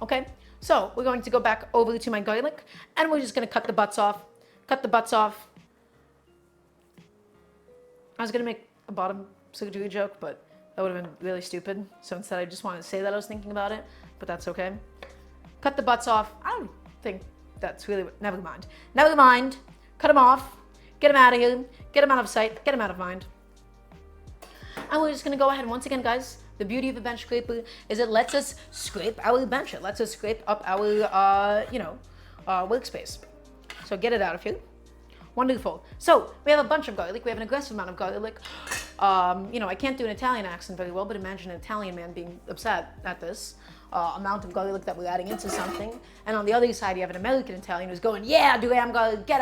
Okay, so we're going to go back over to my garlic and we're just gonna cut the butts off. Cut the butts off. I was gonna make a bottom surgery joke, but that would have been really stupid. So instead I just wanted to say that I was thinking about it, but that's okay. Cut the butts off. I don't think that's really, never mind. Never mind, cut them off. Get them out of here. Get them out of sight, get them out of mind. And we're just gonna go ahead, once again, guys, the beauty of a bench scraper is it lets us scrape our bench. It lets us scrape up our, workspace. So get it out of here. Wonderful. So we have a bunch of garlic. We have an aggressive amount of garlic. I can't do an Italian accent very well, but imagine an Italian man being upset at this amount of garlic that we're adding into something. And on the other side, you have an American Italian who's going, yeah, Daramgar, get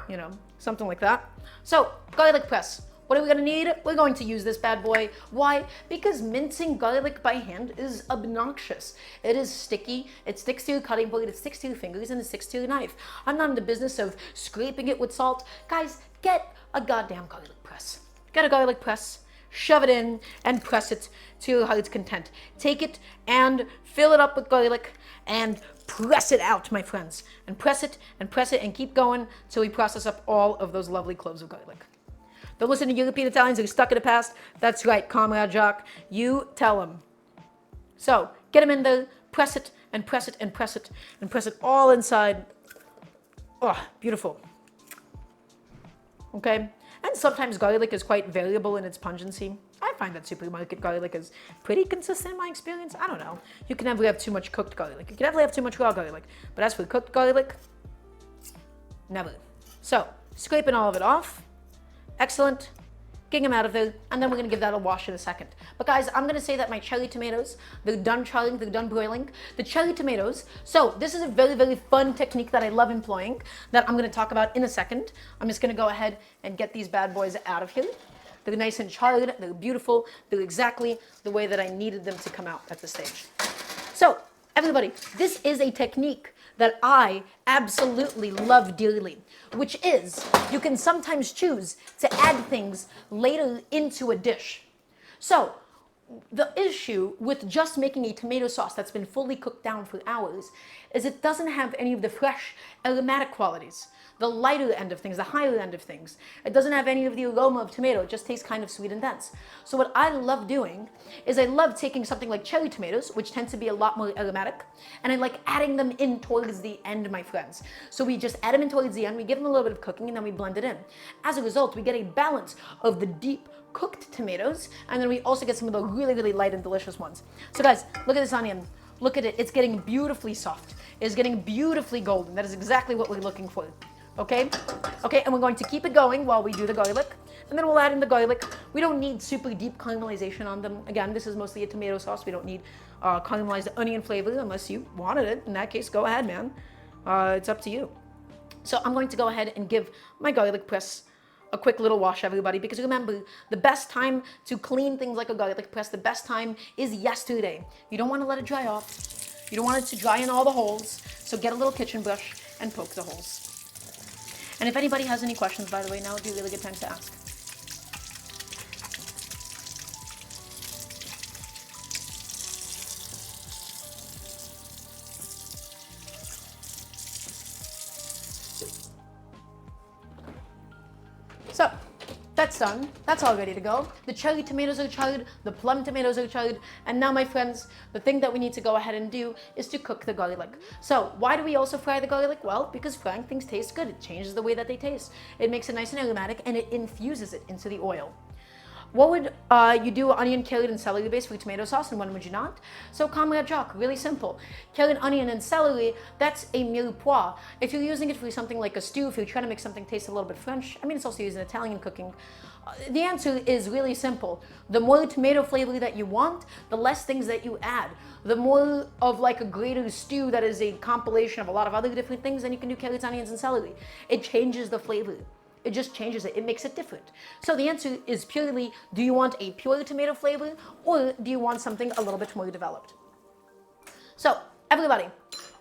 him. Something like that. So garlic press. What are we gonna need? We're going to use this bad boy. Why? Because mincing garlic by hand is obnoxious. It is sticky, it sticks to your cutting board, it sticks to your fingers, and it sticks to your knife. I'm not in the business of scraping it with salt. Guys, get a goddamn garlic press. Get a garlic press, shove it in, and press it to your heart's content. Take it and fill it up with garlic and press it out, my friends. And press it, and keep going till we process up all of those lovely cloves of garlic. Don't listen to European Italians who are stuck in the past. That's right, Comrade Jacques. You tell them. So get them in there, press it, and press it, and press it, and press it all inside. Oh, beautiful. Okay? And sometimes garlic is quite variable in its pungency. I find that supermarket garlic is pretty consistent in my experience. I don't know. You can never have too much cooked garlic. You can never have too much raw garlic. But as for cooked garlic, never. So, scraping all of it off. Excellent. Getting them out of there, and then we're going to give that a wash in a second. But guys, I'm going to say that my cherry tomatoes, they're done charring, they're done broiling. The cherry tomatoes, so this is a very, very fun technique that I love employing that I'm going to talk about in a second. I'm just going to go ahead and get these bad boys out of here. They're nice and charred, they're beautiful, they're exactly the way that I needed them to come out at this stage. So, everybody, this is a technique that I absolutely love dearly, which is you can sometimes choose to add things later into a dish. So the issue with just making a tomato sauce that's been fully cooked down for hours is it doesn't have any of the fresh aromatic qualities, the lighter end of things, the higher end of things. It doesn't have any of the aroma of tomato. It just tastes kind of sweet and dense. So what I love doing is I love taking something like cherry tomatoes, which tend to be a lot more aromatic, and I like adding them in towards the end, my friends. So we just add them in towards the end, we give them a little bit of cooking, and then we blend it in. As a result, we get a balance of the deep cooked tomatoes, and then we also get some of the really, really light and delicious ones. So guys, look at this onion. Look at it. It's getting beautifully soft. It's getting beautifully golden. That is exactly what we're looking for. Okay? Okay, and we're going to keep it going while we do the garlic. And then we'll add in the garlic. We don't need super deep caramelization on them. Again, this is mostly a tomato sauce. We don't need caramelized onion flavor unless you wanted it. In that case, go ahead, man. It's up to you. So I'm going to go ahead and give my garlic press a quick little wash, everybody, because remember, the best time to clean things like a garlic press, the best time is yesterday. You don't want to let it dry off. You don't want it to dry in all the holes. So get a little kitchen brush and poke the holes. And if anybody has any questions, by the way, now would be a really good time to ask. So, that's done. That's all ready to go. The cherry tomatoes are charred, the plum tomatoes are charred, and now, my friends, the thing that we need to go ahead and do is to cook the garlic. So, why do we also fry the garlic? Well, because frying things taste good. It changes the way that they taste. It makes it nice and aromatic, and it infuses it into the oil. What would you do onion, carrot, and celery base for tomato sauce, and when would you not? So, Comrade Jacques, really simple. Carrot, onion, and celery, that's a mirepoix. If you're using it for something like a stew, if you're trying to make something taste a little bit French, I mean, it's also used in Italian cooking. The answer is really simple. The more tomato flavor that you want, the less things that you add. The more of like a greater stew that is a compilation of a lot of other different things, then you can do carrots, onions, and celery. It changes the flavor. It just changes it. It makes it different. So the answer is purely, do you want a pure tomato flavor or do you want something a little bit more developed? So everybody,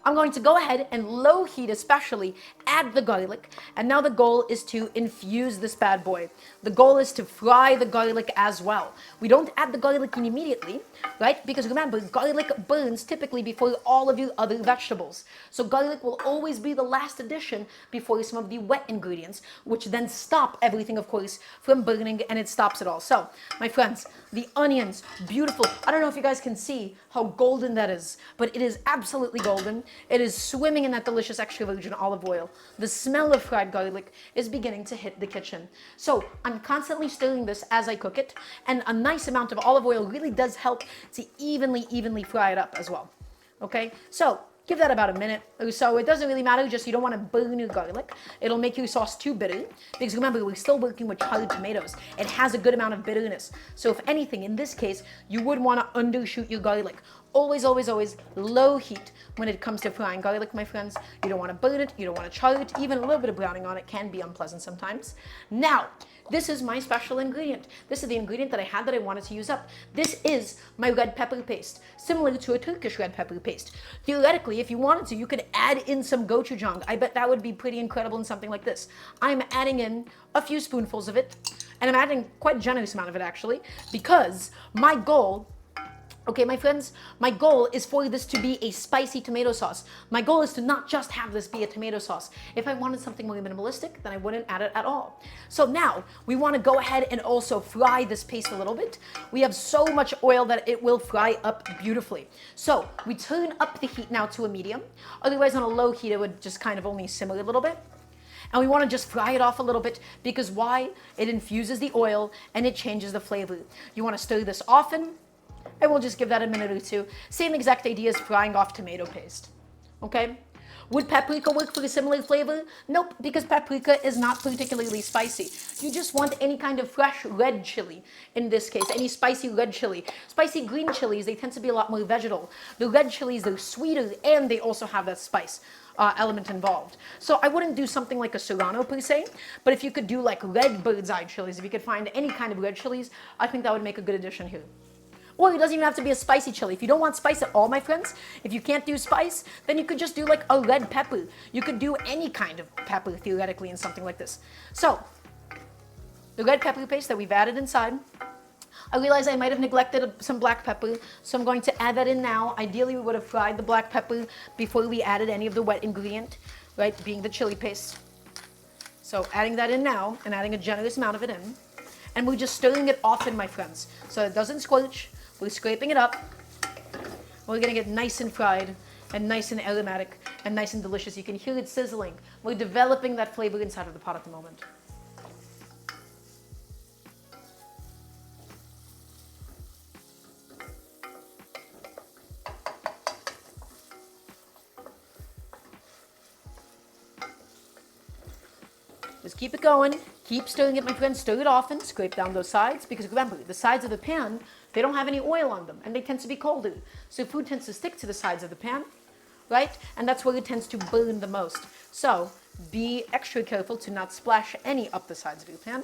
I'm going to go ahead and low heat especially, add the garlic, and now the goal is to infuse this bad boy. The goal is to fry the garlic as well. We don't add the garlic in immediately, right? Because remember, garlic burns typically before all of your other vegetables. So garlic will always be the last addition before some of the wet ingredients, which then stop everything, of course, from burning, and it stops it all. So, my friends, the onions, beautiful. I don't know if you guys can see how golden that is, but it is absolutely golden. It is swimming in that delicious extra virgin olive oil. The smell of fried garlic is beginning to hit the kitchen. So I'm constantly stirring this as I cook it, and a nice amount of olive oil really does help to evenly fry it up as well. Okay, so give that about a minute or so. It doesn't really matter, just you don't want to burn your garlic. It'll make your sauce too bitter, because remember, we're still working with charred tomatoes. It has a good amount of bitterness. So if anything, in this case, you would want to undershoot your garlic. Always, always, always low heat when it comes to frying garlic, my friends. You don't want to burn it, you don't want to char it. Even a little bit of browning on it can be unpleasant sometimes. Now, this is my special ingredient. This is the ingredient that I had that I wanted to use up. This is my red pepper paste, similar to a Turkish red pepper paste. Theoretically, if you wanted to, you could add in some gochujang. I bet that would be pretty incredible in something like this. I'm adding in a few spoonfuls of it, and I'm adding quite a generous amount of it actually, because my goal, okay, my friends, my goal is for this to be a spicy tomato sauce. My goal is to not just have this be a tomato sauce. If I wanted something more minimalistic, then I wouldn't add it at all. So now we want to go ahead and also fry this paste a little bit. We have so much oil that it will fry up beautifully. So we turn up the heat now to a medium. Otherwise, on a low heat, it would just kind of only simmer a little bit. And we want to just fry it off a little bit, because why? It infuses the oil and it changes the flavor. You want to stir this often, and we'll just give that a minute or two. Same exact idea as frying off tomato paste. Okay? Would paprika work for a similar flavor? Nope, because paprika is not particularly spicy. You just want any kind of fresh red chili, in this case, any spicy red chili. Spicy green chilies, they tend to be a lot more vegetal. The red chilies, they're sweeter, and they also have that spice element involved. So I wouldn't do something like a serrano per se, but if you could do like red bird's eye chilies, if you could find any kind of red chilies, I think that would make a good addition here. Or it doesn't even have to be a spicy chili. If you don't want spice at all, my friends, if you can't do spice, then you could just do like a red pepper. You could do any kind of pepper, theoretically, in something like this. So, the red pepper paste that we've added inside, I realize I might have neglected some black pepper, so I'm going to add that in now. Ideally, we would have fried the black pepper before we added any of the wet ingredient, right, being the chili paste. So adding that in now and adding a generous amount of it in. And we're just stirring it often, my friends, so it doesn't squelch. We're scraping it up. We're getting it nice and fried and nice and aromatic and nice and delicious. You can hear it sizzling. We're developing that flavor inside of the pot at the moment. Just keep it going. Keep stirring it, my friends. Stir it often. Scrape down those sides, because remember, the sides of the pan, they don't have any oil on them, and they tend to be colder. So food tends to stick to the sides of the pan, right? And that's where it tends to burn the most. So be extra careful to not splash any up the sides of your pan.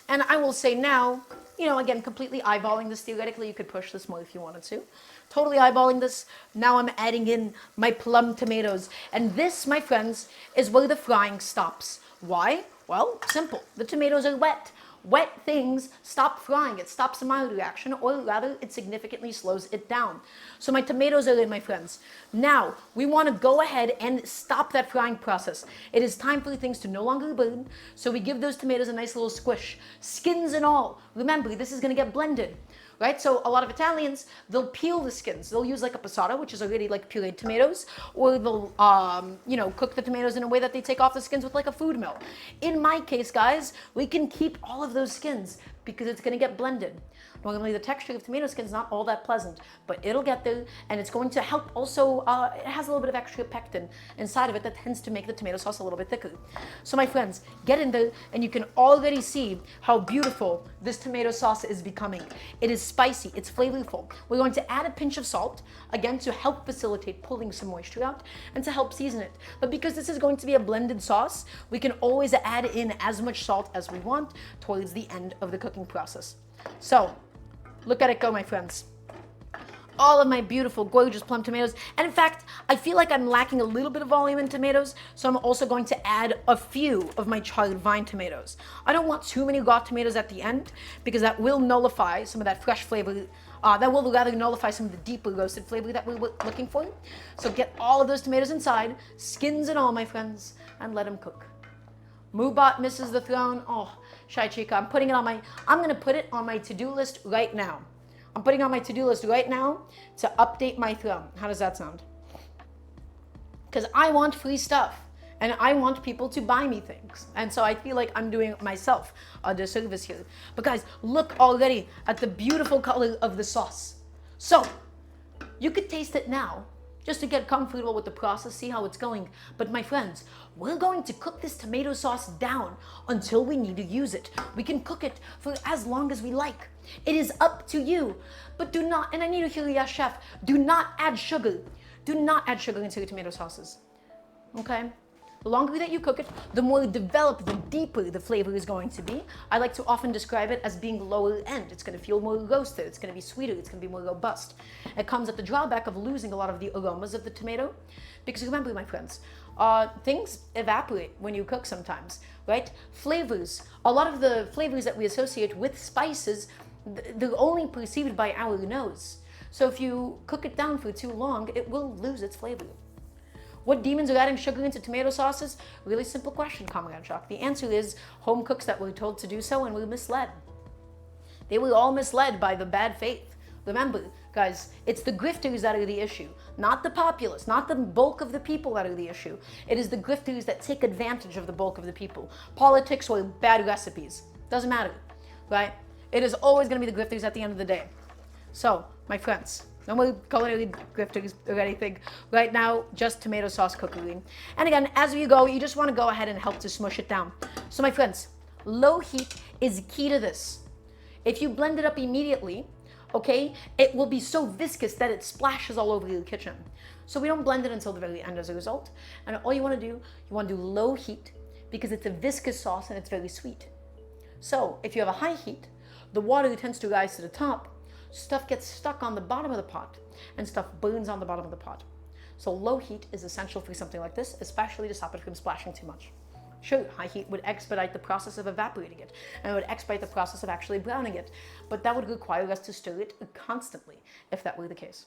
And I will say now, you know, again, completely eyeballing this. Theoretically, you could push this more if you wanted to. Totally eyeballing this. Now I'm adding in my plum tomatoes. And this, my friends, is where the frying stops. Why? Well, simple. The tomatoes are wet. Wet things stop frying. It stops the mild reaction, or rather, it significantly slows it down. So my tomatoes are in, my friends. Now, we want to go ahead and stop that frying process. It is time for things to no longer burn, so we give those tomatoes a nice little squish. Skins and all. Remember, this is going to get blended. Right? So a lot of Italians, they'll peel the skins. They'll use like a passata, which is already like pureed tomatoes, or they'll, you know, cook the tomatoes in a way that they take off the skins with like a food mill. In my case, guys, we can keep all of those skins because it's going to get blended. Normally, the texture of tomato skin is not all that pleasant, but it'll get there, and it's going to help also, it has a little bit of extra pectin inside of it that tends to make the tomato sauce a little bit thicker. So my friends, get in there, and you can already see how beautiful this tomato sauce is becoming. It is spicy, it's flavorful. We're going to add a pinch of salt, again, to help facilitate pulling some moisture out, and to help season it. But because this is going to be a blended sauce, we can always add in as much salt as we want towards the end of the cooking process. So, look at it go, my friends. All of my beautiful, gorgeous plum tomatoes. And in fact, I feel like I'm lacking a little bit of volume in tomatoes, so I'm also going to add a few of my charred vine tomatoes. I don't want too many raw tomatoes at the end, because that will nullify some of that fresh flavor. That will rather nullify some of the deeper roasted flavor that we were looking for. So get all of those tomatoes inside, skins and all, my friends, and let them cook. Mubot misses the throne. Oh, shakshuka. I'm going to put it on my to-do list right now. I'm putting on my to-do list right now to update my throne. How does that sound? Because I want free stuff, and I want people to buy me things. And so I feel like I'm doing myself a disservice here. But guys, look already at the beautiful color of the sauce. So, you could taste it now, just to get comfortable with the process, see how it's going. But my friends, we're going to cook this tomato sauce down until we need to use it. We can cook it for as long as we like. It is up to you. But do not, and I need to hear you, chef, do not add sugar. Do not add sugar into your tomato sauces. Okay? The longer that you cook it, the more developed, the deeper the flavor is going to be. I like to often describe it as being lower end. It's going to feel more roasted. It's going to be sweeter. It's going to be more robust. It comes at the drawback of losing a lot of the aromas of the tomato. Because remember, my friends, things evaporate when you cook sometimes, right? Flavors, a lot of the flavors that we associate with spices, they're only perceived by our nose. So if you cook it down for too long, it will lose its flavor. What demons are adding sugar into tomato sauces? Really simple question, Comrade Jacques. The answer is home cooks that were told to do so and were misled. They were all misled by the bad faith. Remember, guys, it's the grifters that are the issue, not the populace, not the bulk of the people that are the issue. It is the grifters that take advantage of the bulk of the people. Politics or bad recipes. Doesn't matter, right? It is always going to be the grifters at the end of the day. So, my friends, no more culinary grifters or anything. Right now, just tomato sauce cookery. And again, as you go, you just want to go ahead and help to smush it down. So my friends, low heat is key to this. If you blend it up immediately, okay, it will be so viscous that it splashes all over your kitchen. So we don't blend it until the very end as a result. And all you want to do, you want to do low heat because it's a viscous sauce and it's very sweet. So if you have a high heat, the water tends to rise to the top. Stuff gets stuck on the bottom of the pot, and stuff burns on the bottom of the pot. So low heat is essential for something like this, especially to stop it from splashing too much. Sure, high heat would expedite the process of evaporating it, and it would expedite the process of actually browning it, but that would require us to stir it constantly if that were the case.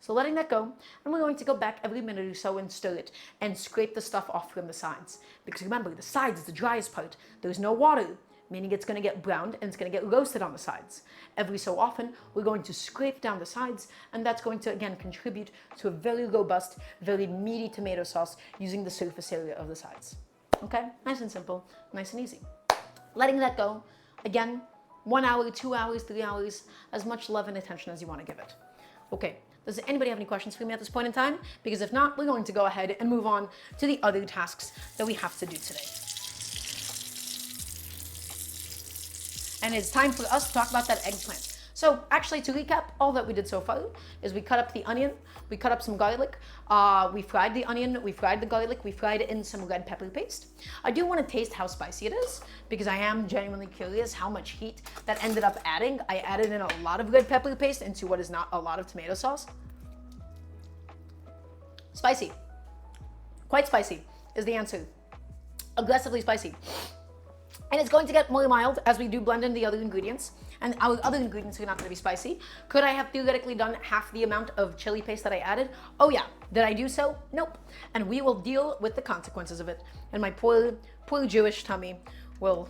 So letting that go, and we're going to go back every minute or so and stir it and scrape the stuff off from the sides. Because remember, the sides is the driest part. There's no water, meaning it's going to get browned and it's going to get roasted on the sides. Every so often, we're going to scrape down the sides, and that's going to, again, contribute to a very robust, very meaty tomato sauce using the surface area of the sides. Okay? Nice and simple, nice and easy. Letting that go, again, 1 hour, 2 hours, 3 hours, as much love and attention as you want to give it. Okay, does anybody have any questions for me at this point in time? Because if not, we're going to go ahead and move on to the other tasks that we have to do today. And it's time for us to talk about that eggplant. So actually, to recap, all that we did so far is we cut up the onion, we cut up some garlic, we fried the onion, we fried the garlic, we fried it in some red pepper paste. I do want to taste how spicy it is, because I am genuinely curious how much heat that ended up adding. I added in a lot of red pepper paste into what is not a lot of tomato sauce. Spicy. Quite spicy is the answer. Aggressively spicy. And it's going to get more mild as we do blend in the other ingredients. And our other ingredients are not going to be spicy. Could I have theoretically done half the amount of chili paste that I added? Oh yeah. Did I do so? Nope. And we will deal with the consequences of it. And my poor Jewish tummy will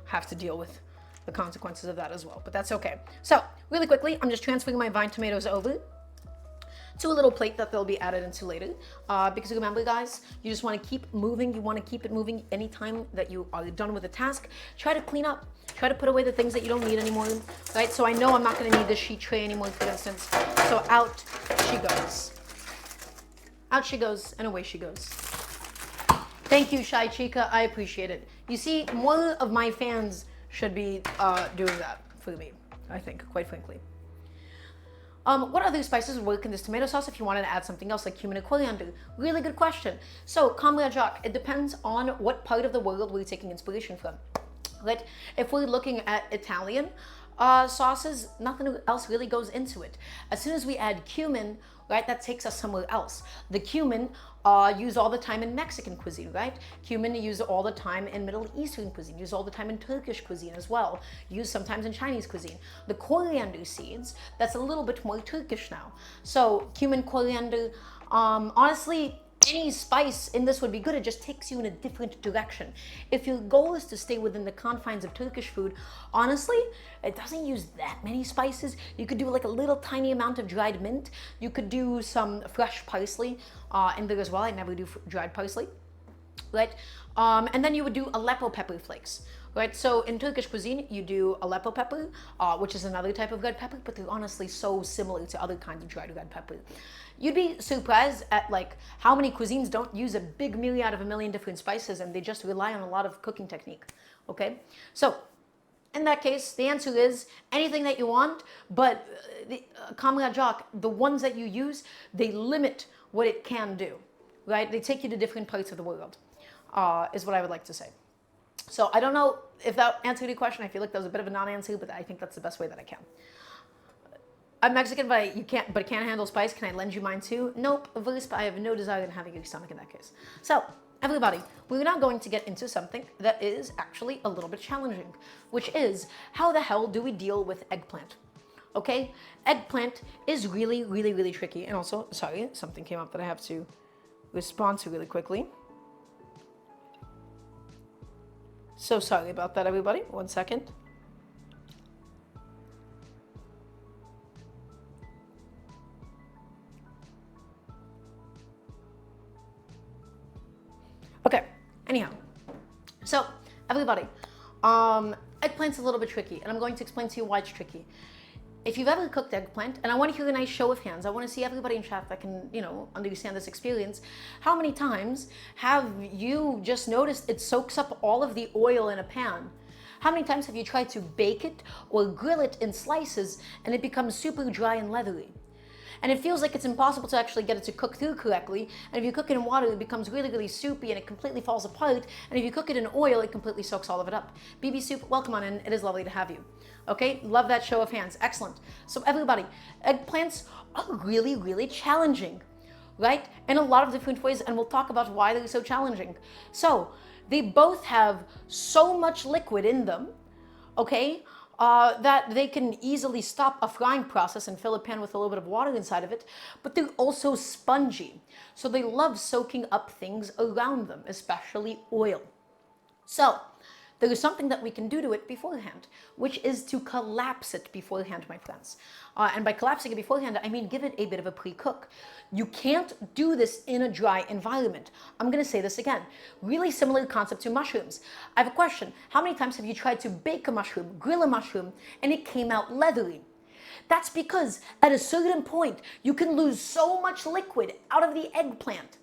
have to deal with the consequences of that as well. But that's okay. So, really quickly, I'm just transferring my vine tomatoes over to a little plate that they'll be added into later. Because remember, guys, you just want to keep moving. You want to keep it moving anytime that you are done with a task. Try to clean up. Try to put away the things that you don't need anymore, right? So I know I'm not going to need this sheet tray anymore, for instance. So out she goes. Out she goes, and away she goes. Thank you, shakshuka. I appreciate it. You see, more of my fans should be doing that for me, I think, quite frankly. What other spices would work in this tomato sauce if you wanted to add something else like cumin or coriander? Really good question. So, Comrade Jacques, it depends on what part of the world we're taking inspiration from. Right? If we're looking at Italian sauces, nothing else really goes into it. As soon as we add cumin, right, that takes us somewhere else. The cumin used all the time in Mexican cuisine, right? Cumin used all the time in Middle Eastern cuisine, used all the time in Turkish cuisine as well, used sometimes in Chinese cuisine. The coriander seeds, that's a little bit more Turkish now. So cumin, coriander, honestly, any spice in this would be good. It just takes you in a different direction. If your goal is to stay within the confines of Turkish food, honestly, it doesn't use that many spices. You could do like a little tiny amount of dried mint. You could do some fresh parsley in there as well. I never do dried parsley, right? And then you would do Aleppo pepper flakes. Right, so in Turkish cuisine, you do Aleppo pepper, which is another type of red pepper, but they're honestly so similar to other kinds of dried red pepper. You'd be surprised at like how many cuisines don't use a big myriad of a million different spices, and they just rely on a lot of cooking technique. Okay, so in that case, the answer is anything that you want, but Comrade Jacques, the ones that you use, they limit what it can do. Right, they take you to different parts of the world, is what I would like to say. So I don't know if that answered your question. I feel like that was a bit of a non-answer, but I think that's the best way that I can. I'm Mexican, but can't handle spice. Can I lend you mine too? Nope. Averse, but I have no desire in having your stomach in that case. So, everybody, we're now going to get into something that is actually a little bit challenging, which is how the hell do we deal with eggplant? Okay? Eggplant is really, really, really tricky. And also, sorry, something came up that I have to respond to really quickly. So sorry about that, everybody. 1 second. Okay, anyhow. So, everybody, eggplant's a little bit tricky, and I'm going to explain to you why it's tricky. If you've ever cooked eggplant, and I want to hear a nice show of hands, I want to see everybody in chat that can, understand this experience. How many times have you just noticed it soaks up all of the oil in a pan? How many times have you tried to bake it or grill it in slices and it becomes super dry and leathery? And it feels like it's impossible to actually get it to cook through correctly. And if you cook it in water, it becomes really, really soupy and it completely falls apart. And if you cook it in oil, it completely soaks all of it up. BB Soup, welcome on in. It is lovely to have you. Okay, love that show of hands. Excellent. So everybody, eggplants are really, really challenging, right? In a lot of different ways, and we'll talk about why they're so challenging. So they both have so much liquid in them, okay, that they can easily stop a frying process and fill a pan with a little bit of water inside of it, but they're also spongy. So they love soaking up things around them, especially oil. So there is something that we can do to it beforehand, which is to collapse it beforehand, my friends. And by collapsing it beforehand, I mean give it a bit of a pre-cook. You can't do this in a dry environment. I'm going to say this again. Really similar concept to mushrooms. I have a question. How many times have you tried to bake a mushroom, grill a mushroom, and it came out leathery? That's because at a certain point, you can lose so much liquid out of the eggplant,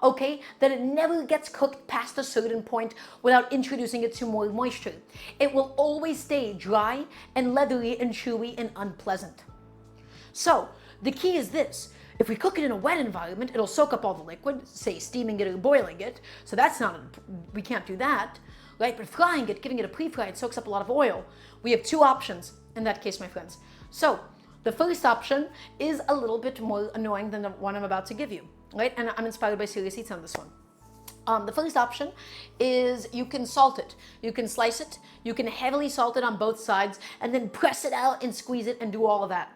okay, that it never gets cooked past a certain point without introducing it to more moisture. It will always stay dry and leathery and chewy and unpleasant. So the key is this. If we cook it in a wet environment, it'll soak up all the liquid, say steaming it or boiling it. So that's not, we can't do that, right? But frying it, giving it a pre-fry, it soaks up a lot of oil. We have two options in that case, my friends. So the first option is a little bit more annoying than the one I'm about to give you. Right, and I'm inspired by Serious Eats on this one. The first option is you can salt it. You can slice it. You can heavily salt it on both sides and then press it out and squeeze it and do all of that.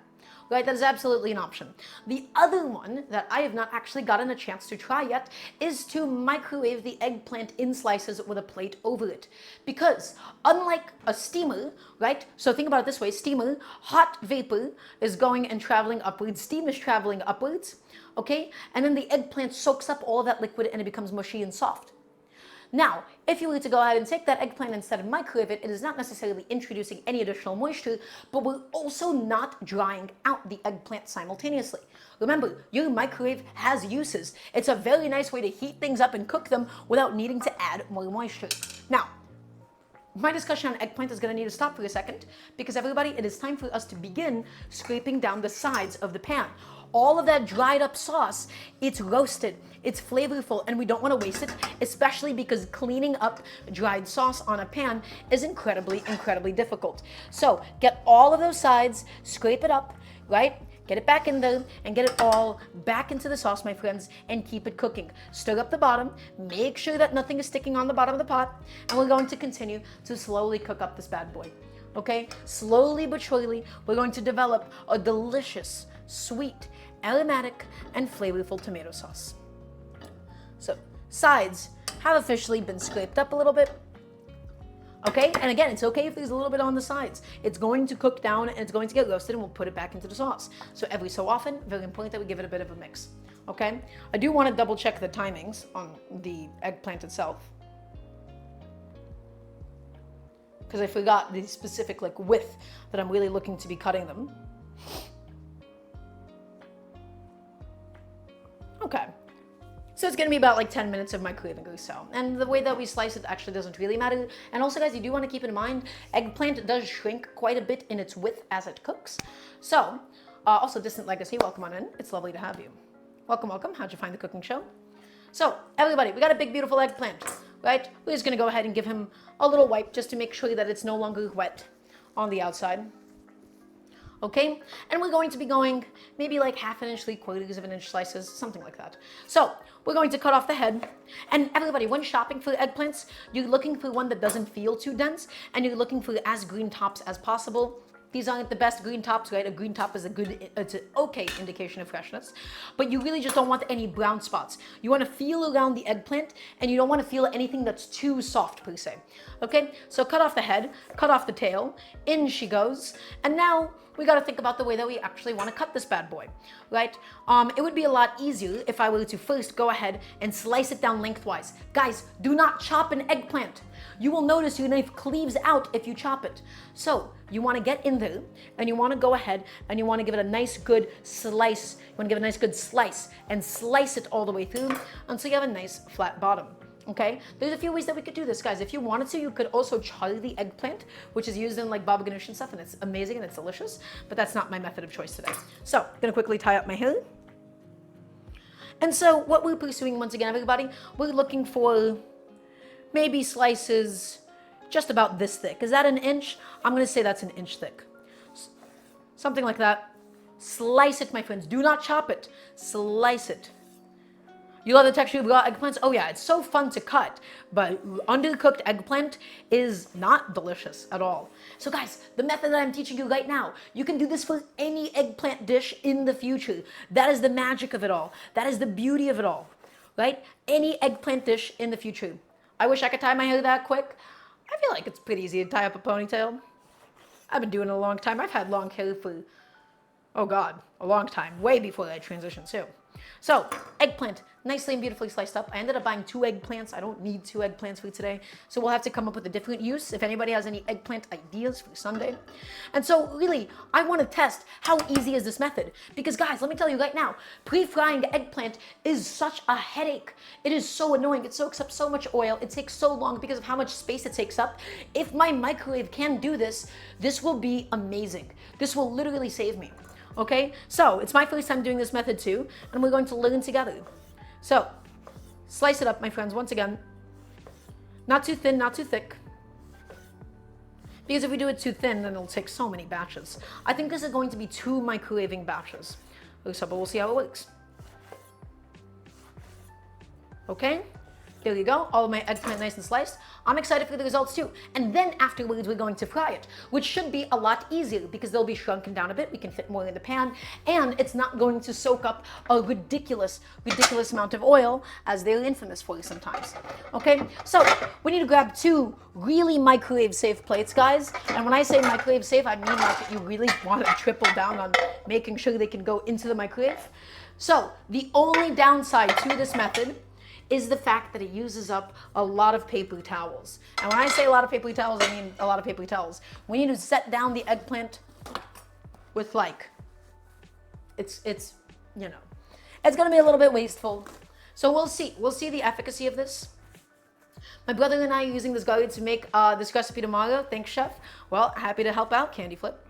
Right, that is absolutely an option. The other one that I have not actually gotten a chance to try yet is to microwave the eggplant in slices with a plate over it. Because unlike a steamer, right, so think about it this way, steamer, hot vapor is going and traveling upwards, steam is traveling upwards, okay, and then the eggplant soaks up all that liquid and it becomes mushy and soft. Now, if you were to go ahead and take that eggplant instead of microwave it, it is not necessarily introducing any additional moisture, but we're also not drying out the eggplant simultaneously. Remember, your microwave has uses. It's a very nice way to heat things up and cook them without needing to add more moisture. Now, my discussion on eggplant is going to need to stop for a second because everybody, it is time for us to begin scraping down the sides of the pan. All of that dried up sauce, it's roasted, it's flavorful, and we don't want to waste it, especially because cleaning up dried sauce on a pan is incredibly, incredibly difficult. So get all of those sides, scrape it up, right? Get it back in there and get it all back into the sauce, my friends, and keep it cooking. Stir up the bottom, make sure that nothing is sticking on the bottom of the pot, and we're going to continue to slowly cook up this bad boy. Okay? Slowly but surely, we're going to develop a delicious, sweet, aromatic, and flavorful tomato sauce. So, sides have officially been scraped up a little bit. Okay, and again, it's okay if there's a little bit on the sides. It's going to cook down and it's going to get roasted and we'll put it back into the sauce. So every so often, very important that we give it a bit of a mix. Okay, I do want to double check the timings on the eggplant itself, because I forgot the specific width that I'm really looking to be cutting them. Okay. So it's going to be about 10 minutes of microwaving or so. And the way that we slice it actually doesn't really matter. And also, guys, you do want to keep in mind, eggplant does shrink quite a bit in its width as it cooks. So, also Distant Legacy, welcome on in. It's lovely to have you. Welcome, welcome. How'd you find the cooking show? So, everybody, we got a big, beautiful eggplant, right? We're just going to go ahead and give him a little wipe just to make sure that it's no longer wet on the outside. Okay, and we're going to be going maybe half an inch, 3/4 of an inch slices, something like that. So we're going to cut off the head. And everybody, when shopping for eggplants, you're looking for one that doesn't feel too dense, and you're looking for as green tops as possible. These aren't the best green tops, right? A green top is it's an okay indication of freshness, but you really just don't want any brown spots. You want to feel around the eggplant, and you don't want to feel anything that's too soft per se. Okay, so cut off the head, cut off the tail, in she goes, and now we got to think about the way that we actually want to cut this bad boy, right? It would be a lot easier if I were to first go ahead and slice it down lengthwise. Guys, do not chop an eggplant. You will notice your knife cleaves out if you chop it. So you want to get in there and you want to go ahead and you want to give it a nice good slice. You want to give it a nice good slice and slice it all the way through until you have a nice flat bottom. Okay, there's a few ways that we could do this, guys. If you wanted to, you could also char the eggplant, which is used in baba ganoush and stuff, and it's amazing and it's delicious, but that's not my method of choice today. So I'm gonna quickly tie up my hair. And so what we're pursuing, once again, everybody, we're looking for maybe slices just about this thick. Is that an inch? I'm gonna say that's an inch thick. Something like that. Slice it, my friends. Do not chop it. Slice it. You love the texture of raw eggplants? Oh yeah, it's so fun to cut, but undercooked eggplant is not delicious at all. So guys, the method that I'm teaching you right now, you can do this for any eggplant dish in the future. That is the magic of it all. That is the beauty of it all, right? Any eggplant dish in the future. I wish I could tie my hair that quick. I feel like it's pretty easy to tie up a ponytail. I've been doing it a long time. I've had long hair for, oh God, a long time, way before I transitioned too. So, eggplant, nicely and beautifully sliced up. I ended up buying 2 eggplants. I don't need 2 eggplants for today, so we'll have to come up with a different use if anybody has any eggplant ideas for Sunday. And so, really, I want to test how easy is this method. Because guys, let me tell you right now, pre-frying eggplant is such a headache. It is so annoying. It soaks up so much oil. It takes so long because of how much space it takes up. If my microwave can do this, this will be amazing. This will literally save me. Okay, so it's my first time doing this method too, and we're going to learn together. So, slice it up, my friends, once again. Not too thin, not too thick. Because if we do it too thin, then it'll take so many batches. I think this is going to be 2 microwaving batches. So, but we'll see how it works. Okay? There you go, all of my eggplant nice and sliced. I'm excited for the results too. And then afterwards, we're going to fry it, which should be a lot easier because they'll be shrunken down a bit. We can fit more in the pan, and it's not going to soak up a ridiculous amount of oil as they're infamous for sometimes. Okay, so we need to grab 2 really microwave safe plates, guys. And when I say microwave safe, I mean like you really want to triple down on making sure they can go into the microwave. So the only downside to this method is the fact that it uses up a lot of paper towels. And when I say a lot of paper towels, I mean a lot of paper towels. We need to set down the eggplant with like, it's you know, it's gonna be a little bit wasteful. So we'll see the efficacy of this. My brother and I are using this guide to make this recipe tomorrow. Thanks, chef. Well, happy to help out, Candy Flip.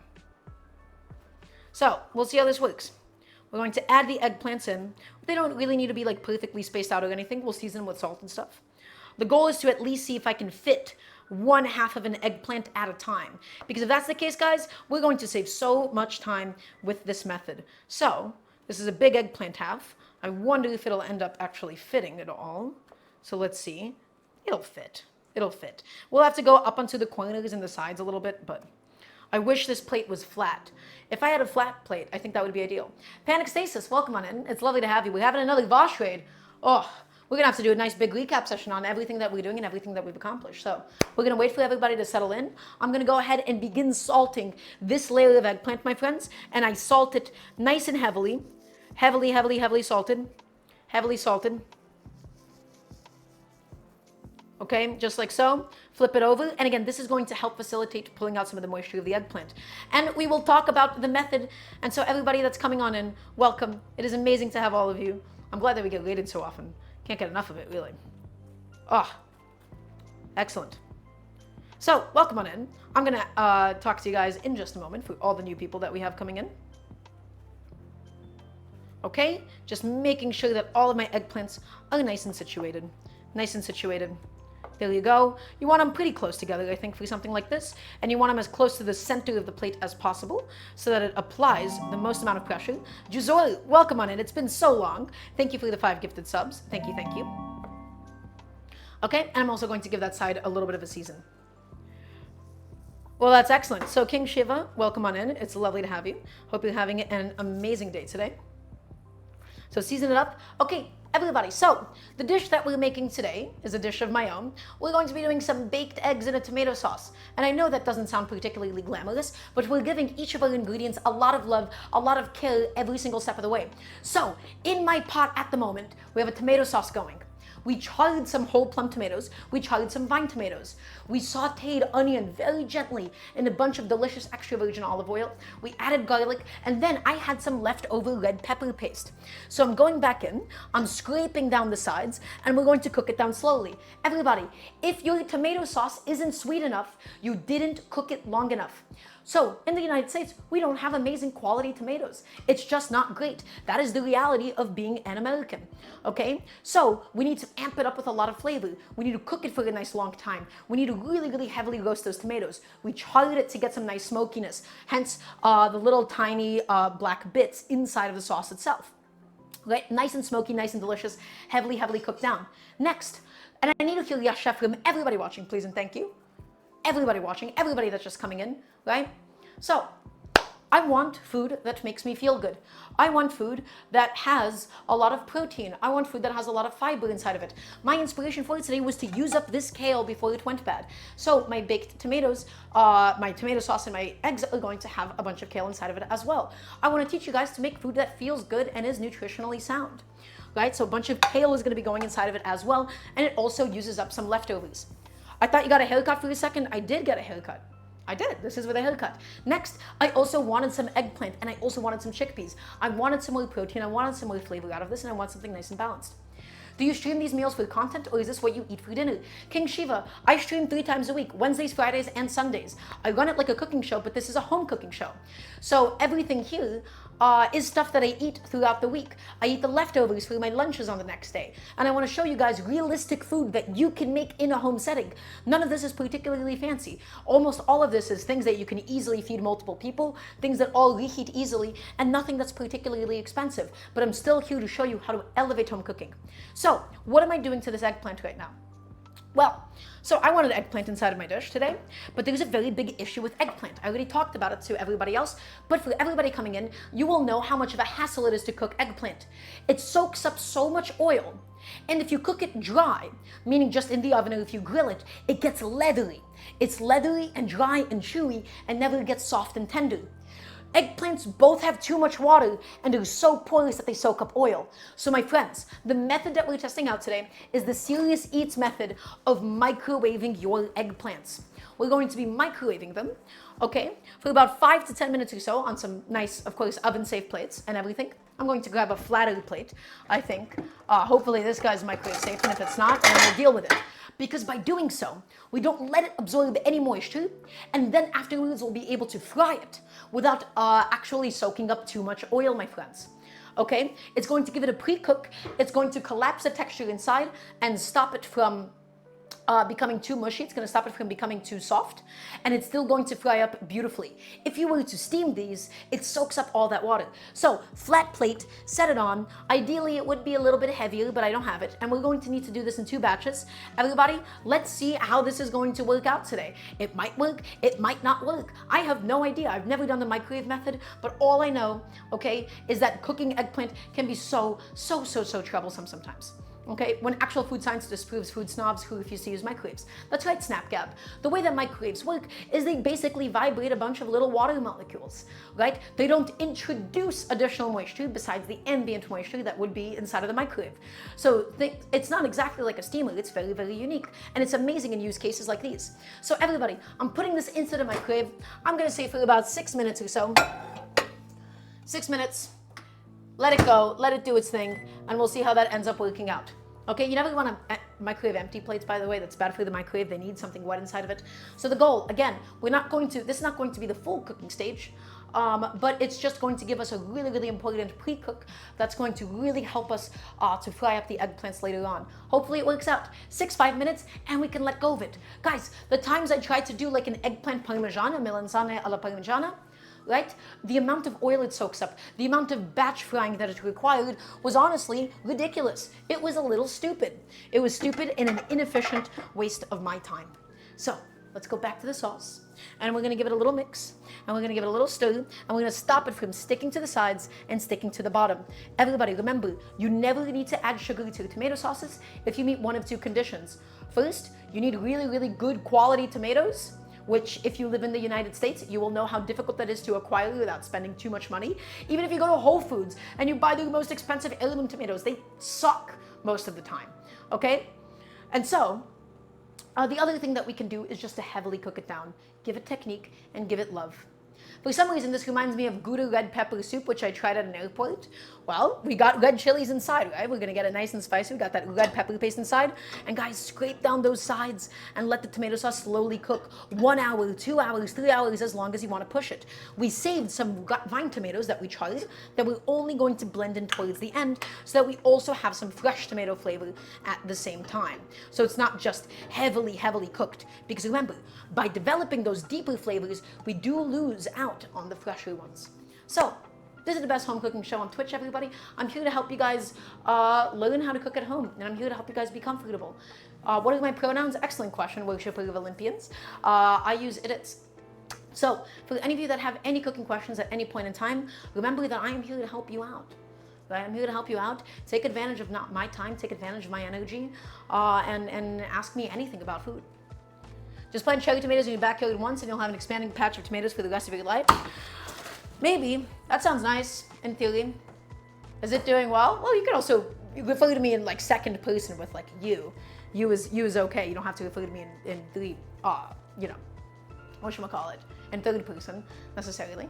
So we'll see how this works. We're going to add the eggplants in. They don't really need to be like perfectly spaced out or anything. We'll season them with salt and stuff. The goal is to at least see if I can fit 1/2 of an eggplant at a time. Because if that's the case, guys, we're going to save so much time with this method. So this is a big eggplant half. I wonder if it'll end up actually fitting at all. So let's see. It'll fit. It'll fit. We'll have to go up onto the corners and the sides a little bit, but I wish this plate was flat. If I had a flat plate, I think that would be ideal. Panic Stasis, welcome on in. It's lovely to have you. We're having another Vosh raid. Oh, we're gonna have to do a nice big recap session on everything that we're doing and everything that we've accomplished. So we're gonna wait for everybody to settle in. I'm gonna go ahead and begin salting this layer of eggplant, my friends. And I salt it nice and heavily. Heavily salted. Heavily salted. Okay, just like so. Flip it over, and again, this is going to help facilitate pulling out some of the moisture of the eggplant. And we will talk about the method, and so everybody that's coming on in, welcome. It is amazing to have all of you. I'm glad that we get rated so often. Can't get enough of it, really. Oh, excellent. So, welcome on in. I'm gonna talk to you guys in just a moment for all the new people that we have coming in. Okay, just making sure that all of my eggplants are nice and situated. Nice and situated. There you go. You want them pretty close together, I think, for something like this. And you want them as close to the center of the plate as possible so that it applies the most amount of pressure. Juzor, welcome on in. It's been so long. Thank you for the 5 gifted subs. Thank you, thank you. Okay, and I'm also going to give that side a little bit of a season. Well, that's excellent. So King Shiva, welcome on in. It's lovely to have you. Hope you're having an amazing day today. So season it up. Okay, everybody, so the dish that we're making today is a dish of my own. We're going to be doing some baked eggs in a tomato sauce. And I know that doesn't sound particularly glamorous, but we're giving each of our ingredients a lot of love, a lot of care every single step of the way. So in my pot at the moment, we have a tomato sauce going. We charred some whole plum tomatoes. We charred some vine tomatoes. We sauteed onion very gently in a bunch of delicious extra virgin olive oil. We added garlic, and then I had some leftover red pepper paste. So I'm going back in, I'm scraping down the sides, and we're going to cook it down slowly. Everybody, if your tomato sauce isn't sweet enough, you didn't cook it long enough. So in the United States, we don't have amazing quality tomatoes. It's just not great. That is the reality of being an American, okay? So we need to amp it up with a lot of flavor. We need to cook it for a nice long time. We need to really, really heavily roast those tomatoes. We charred it to get some nice smokiness, hence the little tiny black bits inside of the sauce itself. right? Nice and smoky, nice and delicious, heavily, heavily cooked down. Next, and I need to hear yes, chef, from everybody watching, please and thank you. Everybody watching, everybody that's just coming in, right? So, I want food that makes me feel good. I want food that has a lot of protein. I want food that has a lot of fiber inside of it. My inspiration for today was to use up this kale before it went bad. So my baked tomatoes, my tomato sauce and my eggs are going to have a bunch of kale inside of it as well. I want to teach you guys to make food that feels good and is nutritionally sound. Right? So a bunch of kale is going to be going inside of it as well, and it also uses up some leftovers. I thought you got a haircut for a second. I did get a haircut. I did. This is with a haircut. Next, I also wanted some eggplant and I also wanted some chickpeas. I wanted some more protein. I wanted some more flavor out of this, and I want something nice and balanced. Do you stream these meals for content, or is this what you eat for dinner? King Shiva, I stream 3 times a week, Wednesdays, Fridays, and Sundays. I run it like a cooking show, but this is a home cooking show. So everything here is stuff that I eat throughout the week. I eat the leftovers for my lunches on the next day. And I want to show you guys realistic food that you can make in a home setting. None of this is particularly fancy. Almost all of this is things that you can easily feed multiple people, things that all reheat easily, and nothing that's particularly expensive. But I'm still here to show you how to elevate home cooking. So, what am I doing to this eggplant right now? Well, so I wanted eggplant inside of my dish today, but there's a very big issue with eggplant. I already talked about it to everybody else, but for everybody coming in, you will know how much of a hassle it is to cook eggplant. It soaks up so much oil, and if you cook it dry, meaning just in the oven or if you grill it, it gets leathery. It's leathery and dry and chewy and never gets soft and tender. Eggplants both have too much water and they're so porous that they soak up oil. So my friends, the method that we're testing out today is the Serious Eats method of microwaving your eggplants. We're going to be microwaving them, okay, for about 5 to 10 minutes or so on some nice, of course, oven-safe plates and everything. I'm going to grab a flatter plate, I think. Hopefully this guy's microwave safe, and if it's not, then we'll deal with it. Because by doing so, we don't let it absorb any moisture, and then afterwards we'll be able to fry it without actually soaking up too much oil, my friends. Okay? It's going to give it a pre-cook, it's going to collapse the texture inside and stop it from becoming too mushy. It's going to stop it from becoming too soft, and it's still going to fry up beautifully. If you were to steam these, it soaks up all that water. So flat plate, set it on. Ideally it would be a little bit heavier, but I don't have it, and we're going to need to do this in 2 batches. Everybody, let's see how this is going to work out today. It might work, it might not work. I have no idea. I've never done the microwave method, but all I know, okay, is that cooking eggplant can be so troublesome sometimes. Okay, when actual food science disproves food snobs who refuse to use microwaves. That's right, Snapgap. The way that microwaves work is they basically vibrate a bunch of little water molecules, right? They don't introduce additional moisture besides the ambient moisture that would be inside of the microwave. So it's not exactly like a steamer. It's very unique, and it's amazing in use cases like these. So everybody, I'm putting this into the microwave. I'm gonna say for about 6 minutes or so. 6 minutes. Let it go, let it do its thing, and we'll see how that ends up working out. Okay, you never want to microwave empty plates, by the way. That's bad for the microwave. They need something wet inside of it. So the goal, again, this is not going to be the full cooking stage, but it's just going to give us a really important pre-cook that's going to really help us to fry up the eggplants later on. Hopefully it works out. 5 minutes, and we can let go of it. Guys, the times I tried to do like an eggplant parmigiana, melanzane alla parmigiana, right? The amount of oil it soaks up, the amount of batch frying that it required was honestly ridiculous. It was a little stupid. It was stupid and an inefficient waste of my time. So let's go back to the sauce, and we're gonna give it a little mix, and we're gonna give it a little stir, and we're gonna stop it from sticking to the sides and sticking to the bottom. Everybody, remember, you never need to add sugar to tomato sauces if you meet one of 2 conditions. First, you need really good quality tomatoes, which if you live in the United States, you will know how difficult that is to acquire without spending too much money. Even if you go to Whole Foods and you buy the most expensive heirloom tomatoes, they suck most of the time, okay? And so, the other thing that we can do is just to heavily cook it down, give it technique, and give it love. For some reason, this reminds me of Gouda red pepper soup, which I tried at an airport. Well, we got red chilies inside, right? We're gonna get it nice and spicy. We got that red pepper paste inside. And guys, scrape down those sides and let the tomato sauce slowly cook. 1 hour, 2 hours, 3 hours, as long as you wanna push it. We saved some vine tomatoes that we tried that we're only going to blend in towards the end so that we also have some fresh tomato flavor at the same time. So it's not just heavily cooked. Because remember, by developing those deeper flavors, we do lose out on the fresher ones. So, This is the best home cooking show on Twitch, everybody. I'm here to help you guys learn how to cook at home, and I'm here to help you guys be comfortable. What are my pronouns? Excellent question, worshipper of Olympians. I use it. So, for any of you that have any cooking questions at any point in time, remember that I am here to help you out. Right? I'm here to help you out. Take advantage of not my time, take advantage of my energy, and ask me anything about food. Just plant cherry tomatoes in your backyard once and you'll have an expanding patch of tomatoes for the rest of your life. Maybe. That sounds nice, in theory. Is it doing well? Well, you can also refer to me in like second person with like you. You is okay. You don't have to refer to me in three, whatchamacallit, in third person necessarily.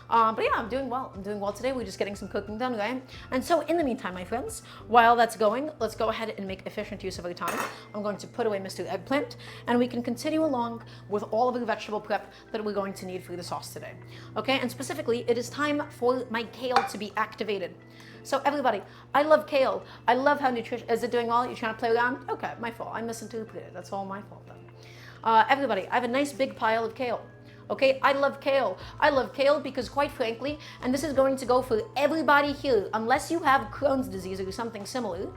But yeah, I'm doing well. I'm doing well today. We're just getting some cooking done, right? And so in the meantime, my friends, while that's going, let's go ahead and make efficient use of our time. I'm going to put away Mr. Eggplant, and we can continue along with all of the vegetable prep that we're going to need for the sauce today. Okay, and specifically, it is time for my kale to be activated. So everybody, I love kale. I love how nutritious. Is it doing well? You're trying to play around? Okay, my fault. I misinterpreted. That's all my fault then. Everybody, I have a nice big pile of kale. Okay, I love kale. I love kale because quite frankly, and this is going to go for everybody here, unless you have Crohn's disease or something similar,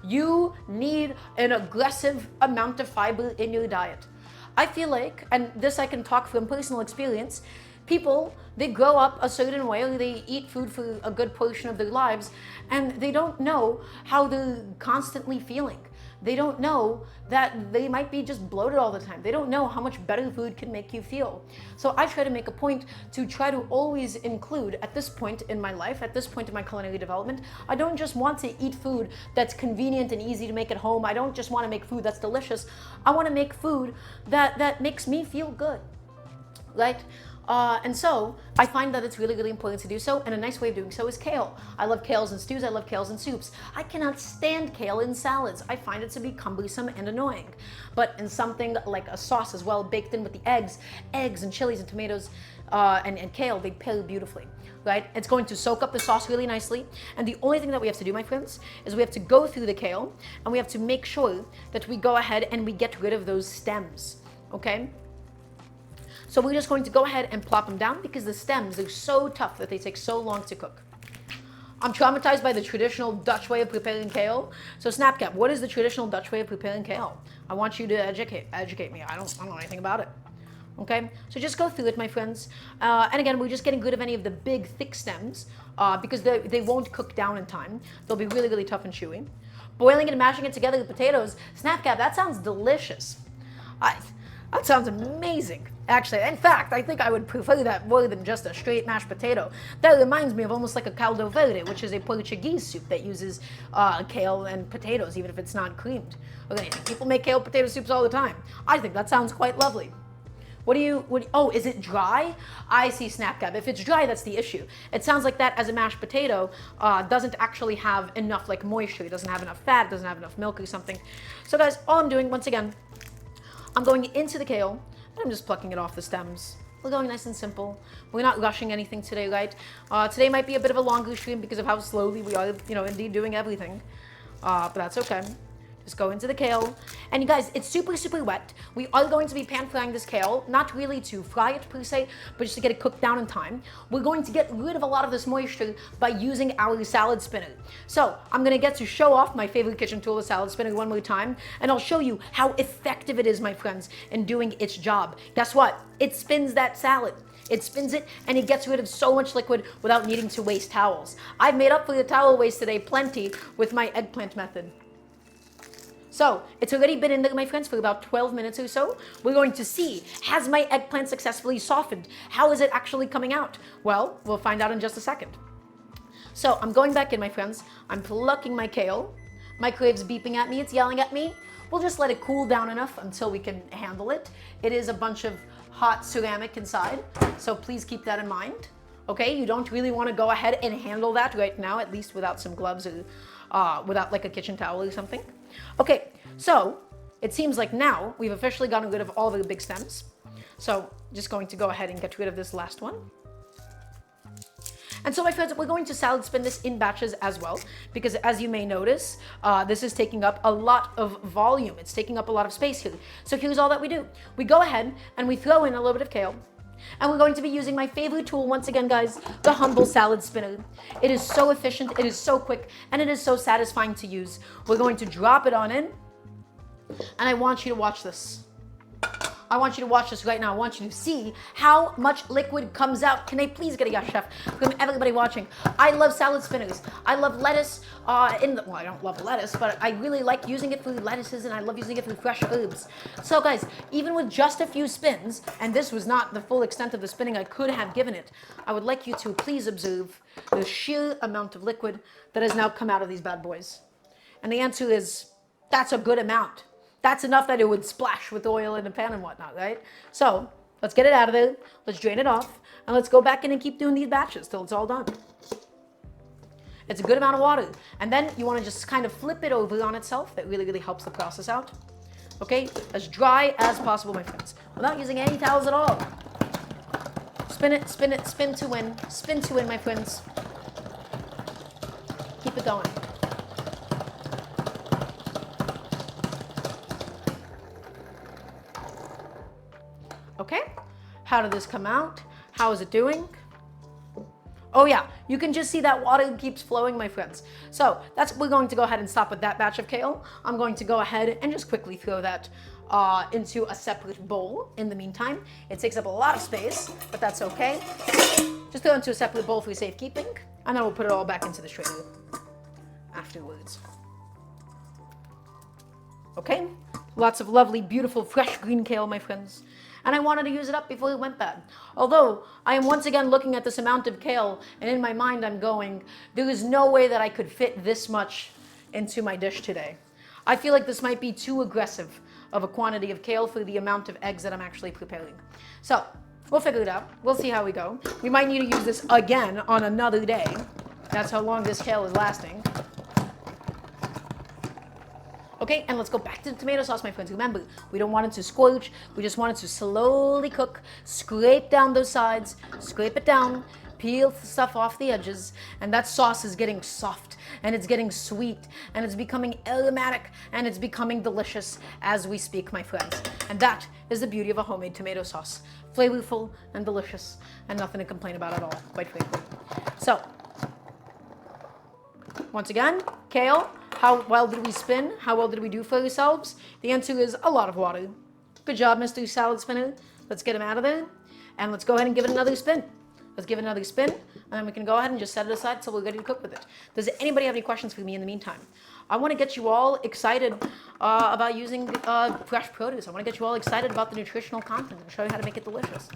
you need an aggressive amount of fiber in your diet. I feel like, and this I can talk from personal experience, people, they grow up a certain way, or they eat food for a good portion of their lives, and they don't know how they're constantly feeling. They don't know that they might be just bloated all the time. They don't know how much better food can make you feel. So I try to make a point to try to always include, at this point in my life, at this point in my culinary development, I don't just want to eat food that's convenient and easy to make at home. I don't just want to make food that's delicious. I want to make food that makes me feel good, right? And so I find that it's really, really important to do so, and a nice way of doing so is kale. I love kales in stews, I love kales in soups. I cannot stand kale in salads. I find it to be cumbersome and annoying. But in something like a sauce as well, baked in with the eggs and chilies and tomatoes and kale, they pair beautifully, right? It's going to soak up the sauce really nicely, and the only thing that we have to do, my friends, is we have to go through the kale, and we have to make sure that we go ahead and we get rid of those stems, okay? So we're just going to go ahead and plop them down because the stems are so tough that they take so long to cook. I'm traumatized by the traditional Dutch way of preparing kale. So Snapcap, what is the traditional Dutch way of preparing kale? I want you to educate me. I don't know anything about it. Okay, so just go through it, my friends. And again, we're just getting rid of any of the big, thick stems because they won't cook down in time. They'll be really, really tough and chewy. Boiling it and mashing it together with potatoes. Snapcap, that sounds delicious. That sounds amazing. Actually, in fact, I think I would prefer that more than just a straight mashed potato. That reminds me of almost like a caldo verde, which is a Portuguese soup that uses kale and potatoes, even if it's not creamed. Okay, people make kale potato soups all the time. I think that sounds quite lovely. Oh, is it dry? I see, Snapcap. If it's dry, that's the issue. It sounds like that as a mashed potato doesn't actually have enough like moisture. It doesn't have enough fat, it doesn't have enough milk or something. So guys, all I'm doing, once again, I'm going into the kale, and I'm just plucking it off the stems. We're going nice and simple. We're not rushing anything today, right? Today might be a bit of a longer stream because of how slowly we are, indeed doing everything. But that's okay. Just go into the kale. And you guys, it's super, super wet. We are going to be pan frying this kale, not really to fry it per se, but just to get it cooked down in time. We're going to get rid of a lot of this moisture by using our salad spinner. So I'm gonna get to show off my favorite kitchen tool, the salad spinner, one more time, and I'll show you how effective it is, my friends, in doing its job. Guess what? It spins that salad. It spins it and it gets rid of so much liquid without needing to waste towels. I've made up for the towel waste today plenty with my eggplant method. So it's already been in there, my friends, for about 12 minutes or so. We're going to see, has my eggplant successfully softened? How is it actually coming out? Well, we'll find out in just a second. So I'm going back in, my friends. I'm plucking my kale. My crave's beeping at me, it's yelling at me. We'll just let it cool down enough until we can handle it. It is a bunch of hot ceramic inside, so please keep that in mind. Okay, you don't really want to go ahead and handle that right now, at least without some gloves or without like a kitchen towel or something. Okay, so it seems like now we've officially gotten rid of all the big stems. So just going to go ahead and get rid of this last one. And so my friends, we're going to salad spin this in batches as well, because as you may notice, this is taking up a lot of volume. It's taking up a lot of space here. So here's all that we do. We go ahead and we throw in a little bit of kale, And we're going to be using my favorite tool once again, guys, the humble salad spinner. It is so efficient, it is so quick, and it is so satisfying to use. We're going to drop it on in, and I want you to watch this. I want you to watch this right now. I want you to see how much liquid comes out. Can I please get a yes, chef, from everybody watching? I love salad spinners. I love lettuce. Well, I don't love lettuce, but I really like using it for lettuces, and I love using it for fresh herbs. So, guys, even with just a few spins, and this was not the full extent of the spinning I could have given it, I would like you to please observe the sheer amount of liquid that has now come out of these bad boys. And the answer is, that's a good amount. That's enough that it would splash with oil in the pan and whatnot, right? So let's get it out of there. Let's drain it off. And let's go back in and keep doing these batches till it's all done. It's a good amount of water. And then you want to just kind of flip it over on itself. That really, really helps the process out. Okay? As dry as possible, my friends. Without using any towels at all. Spin it, spin to win. Spin to win, my friends. Keep it going. Okay, how did this come out? How is it doing? Oh yeah, you can just see that water keeps flowing, my friends. So we're going to go ahead and stop with that batch of kale. I'm going to go ahead and just quickly throw that into a separate bowl in the meantime. It takes up a lot of space, but that's okay. Just throw it into a separate bowl for safekeeping, and then we'll put it all back into the strainer afterwards. Okay, lots of lovely, beautiful, fresh green kale, my friends. And I wanted to use it up before it went bad. Although, I am once again looking at this amount of kale, and in my mind I'm going, there is no way that I could fit this much into my dish today. I feel like this might be too aggressive of a quantity of kale for the amount of eggs that I'm actually preparing. So, we'll figure it out. We'll see how we go. We might need to use this again on another day. That's how long this kale is lasting. Okay, and let's go back to the tomato sauce, my friends. Remember, we don't want it to scorch. We just want it to slowly cook. Scrape down those sides. Scrape it down. Peel the stuff off the edges. And that sauce is getting soft. And it's getting sweet. And it's becoming aromatic. And it's becoming delicious as we speak, my friends. And that is the beauty of a homemade tomato sauce. Flavorful and delicious. And nothing to complain about at all, quite frankly. So, once again, kale. How well did we spin? How well did we do for ourselves? The answer is a lot of water. Good job, Mr. Salad Spinner. Let's get him out of there. And let's go ahead and give it another spin. Let's give it another spin. And then we can go ahead and just set it aside until we're ready to cook with it. Does anybody have any questions for me in the meantime? I want to get you all excited about using fresh produce. I want to get you all excited about the nutritional content and show you how to make it delicious.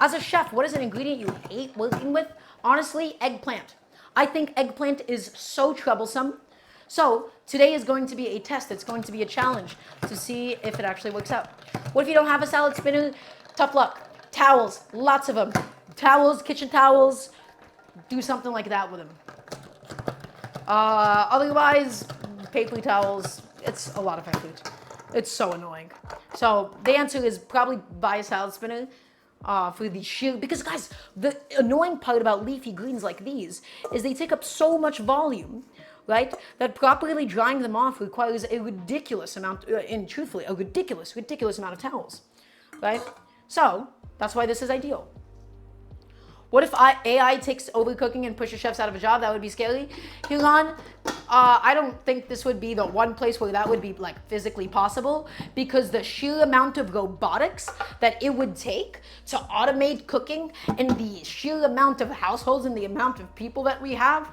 As a chef, what is an ingredient you hate working with? Honestly, eggplant. I think eggplant is so troublesome. So today is going to be a test. It's going to be a challenge to see if it actually works out. What if you don't have a salad spinner? Tough luck. Towels, lots of them. Towels, kitchen towels. Do something like that with them. Otherwise, paper towels. It's a lot of effort. It's so annoying. So the answer is probably buy a salad spinner. For the sheer, because guys, the annoying part about leafy greens like these is they take up so much volume, right, that properly drying them off requires a ridiculous amount, and truthfully, a ridiculous amount of towels, right? So that's why this is ideal. What if AI takes over cooking and pushes chefs out of a job? That would be scary. Hulan, I don't think this would be the one place where that would be like physically possible, because the sheer amount of robotics that it would take to automate cooking and the sheer amount of households and the amount of people that we have.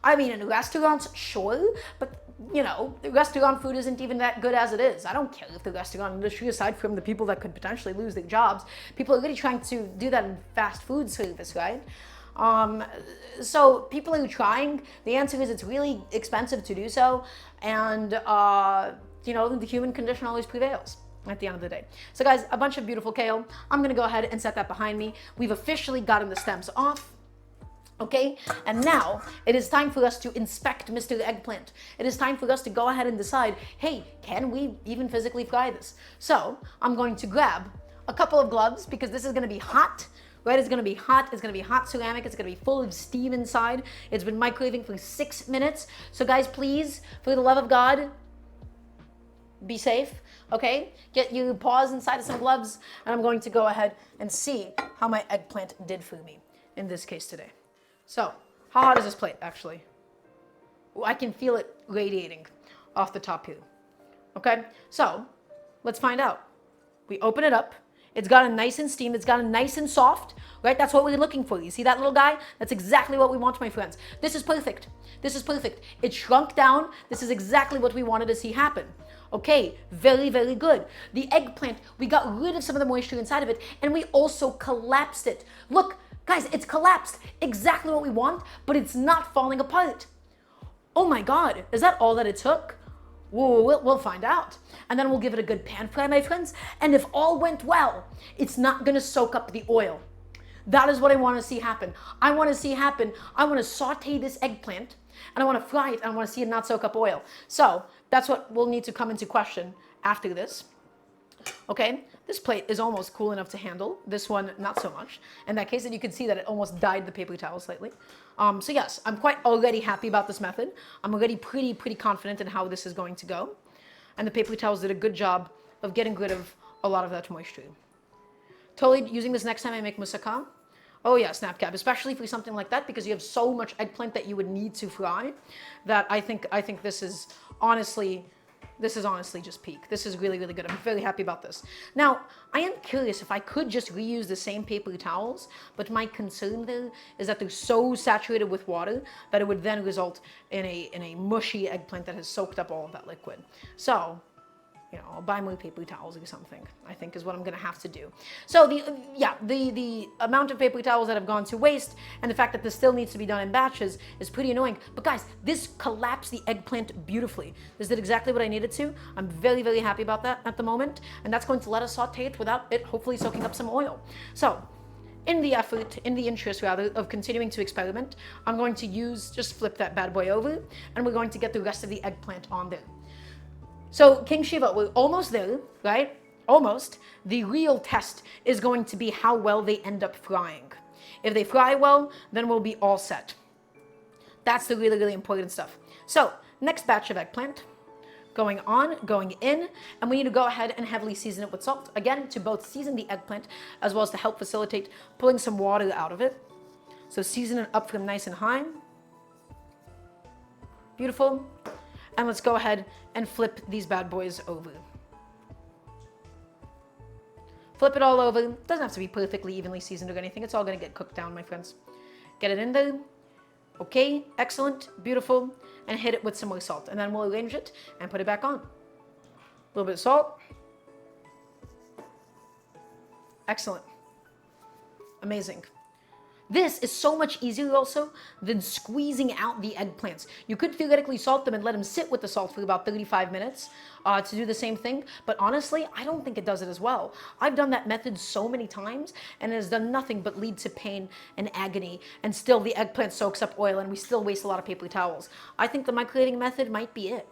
I mean, in restaurants, sure, but you know, the restaurant food isn't even that good as it is. I don't care if the restaurant industry, aside from the people that could potentially lose their jobs, people are really trying to do that in fast food service, right? So people are trying. The answer is it's really expensive to do so, and you know, the human condition always prevails at the end of the day. So guys, a bunch of beautiful kale. I'm gonna go ahead and set that behind me. We've officially gotten the stems off. Okay, and now it is time for us to inspect Mr. Eggplant. It is time for us to go ahead and decide, hey, can we even physically fry this? So I'm going to grab a couple of gloves, because this is going to be hot, right? It's going to be hot. It's going to be hot ceramic. It's going to be full of steam inside. It's been microwaving for 6 minutes. So guys, please, for the love of God, be safe. Okay, get your paws inside of some gloves, and I'm going to go ahead and see how my eggplant did for me in this case today. So, how hot is this plate actually? Ooh, I can feel it radiating off the top here. Okay, so let's find out. We open it up. It's gotten nice and steamed. It's gotten nice and soft, right? That's what we're looking for. You see that little guy? That's exactly what we want, my friends. This is perfect. This is perfect. It shrunk down. This is exactly what we wanted to see happen. Okay, very, very good. The eggplant, we got rid of some of the moisture inside of it, and we also collapsed it. Look, guys, it's collapsed. Exactly what we want, but it's not falling apart. Oh my God, is that all that it took? We'll find out. And then we'll give it a good pan fry, my friends. And if all went well, it's not gonna soak up the oil. That is what I wanna see happen. I wanna saute this eggplant, and I wanna fry it, and I wanna see it not soak up oil. So that's what will need to come into question after this. Okay, this plate is almost cool enough to handle. This one, not so much. In that case, and you can see that it almost dyed the paper towel slightly. So yes, I'm quite already happy about this method. I'm already pretty confident in how this is going to go. And the paper towels did a good job of getting rid of a lot of that moisture. Totally using this next time I make moussaka. Oh yeah, snap cap, especially for something like that, because you have so much eggplant that you would need to fry, that I think this is honestly just peak. This is really, really good. I'm very happy about this. Now, I am curious if I could just reuse the same paper towels, but my concern there is that they're so saturated with water that it would then result in a mushy eggplant that has soaked up all of that liquid. So, you know, I'll buy more paper towels or something, I think is what I'm gonna have to do. So the amount of paper towels that have gone to waste, and the fact that this still needs to be done in batches, is pretty annoying. But guys, this collapsed the eggplant beautifully. This did exactly what I needed to. I'm very, very happy about that at the moment, and that's going to let us saute it without it hopefully soaking up some oil. So, in the interest rather, of continuing to experiment, I'm going to just flip that bad boy over, and we're going to get the rest of the eggplant on there. So, King Shiva, we're almost there, right? Almost. The real test is going to be how well they end up frying. If they fry well, then we'll be all set. That's the really, really important stuff. So, next batch of eggplant. Going in, and we need to go ahead and heavily season it with salt. Again, to both season the eggplant, as well as to help facilitate pulling some water out of it. So, season it up from nice and high. Beautiful. And let's go ahead and flip these bad boys over. Flip it all over. Doesn't have to be perfectly evenly seasoned or anything. It's all gonna get cooked down, my friends. Get it in there. Okay, excellent, beautiful. And hit it with some more salt. And then we'll arrange it and put it back on. A little bit of salt. Excellent. Amazing. This is so much easier also than squeezing out the eggplants. You could theoretically salt them and let them sit with the salt for about 35 minutes to do the same thing. But honestly, I don't think it does it as well. I've done that method so many times, and it has done nothing but lead to pain and agony. And still the eggplant soaks up oil, and we still waste a lot of paper towels. I think the microwaving method might be it.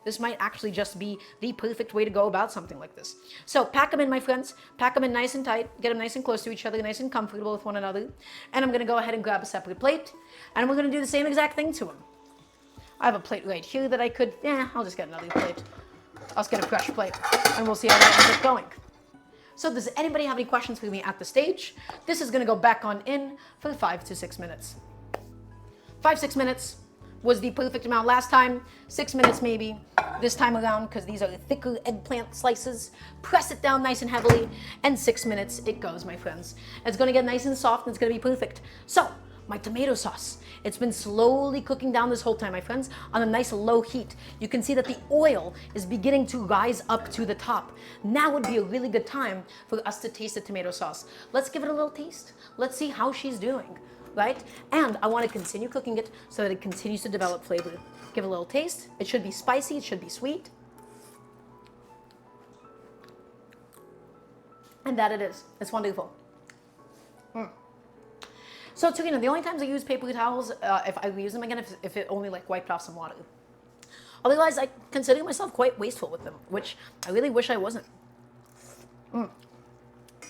This might actually just be the perfect way to go about something like this. So pack them in, my friends. Pack them in nice and tight. Get them nice and close to each other, nice and comfortable with one another. And I'm going to go ahead and grab a separate plate. And we're going to do the same exact thing to them. I have a plate right here that I could... I'll just get another plate. I'll just get a fresh plate. And we'll see how that ends up going. So does anybody have any questions for me at the stage? This is going to go back on in for 5 to 6 minutes. 5-6 minutes was the perfect amount last time. 6 minutes maybe this time around, because these are thicker eggplant slices. Press it down nice and heavily, and 6 minutes it goes, my friends. It's gonna get nice and soft, and it's gonna be perfect. So, my tomato sauce. It's been slowly cooking down this whole time, my friends, on a nice low heat. You can see that the oil is beginning to rise up to the top. Now would be a really good time for us to taste the tomato sauce. Let's give it a little taste. Let's see how she's doing. Right? And I want to continue cooking it so that it continues to develop flavor. Give it a little taste. It should be spicy. It should be sweet. And that it is. It's wonderful. So, Tarina, the only times I use paper towels, if I reuse them again, if it only like wiped off some water. Otherwise, I consider myself quite wasteful with them, which I really wish I wasn't.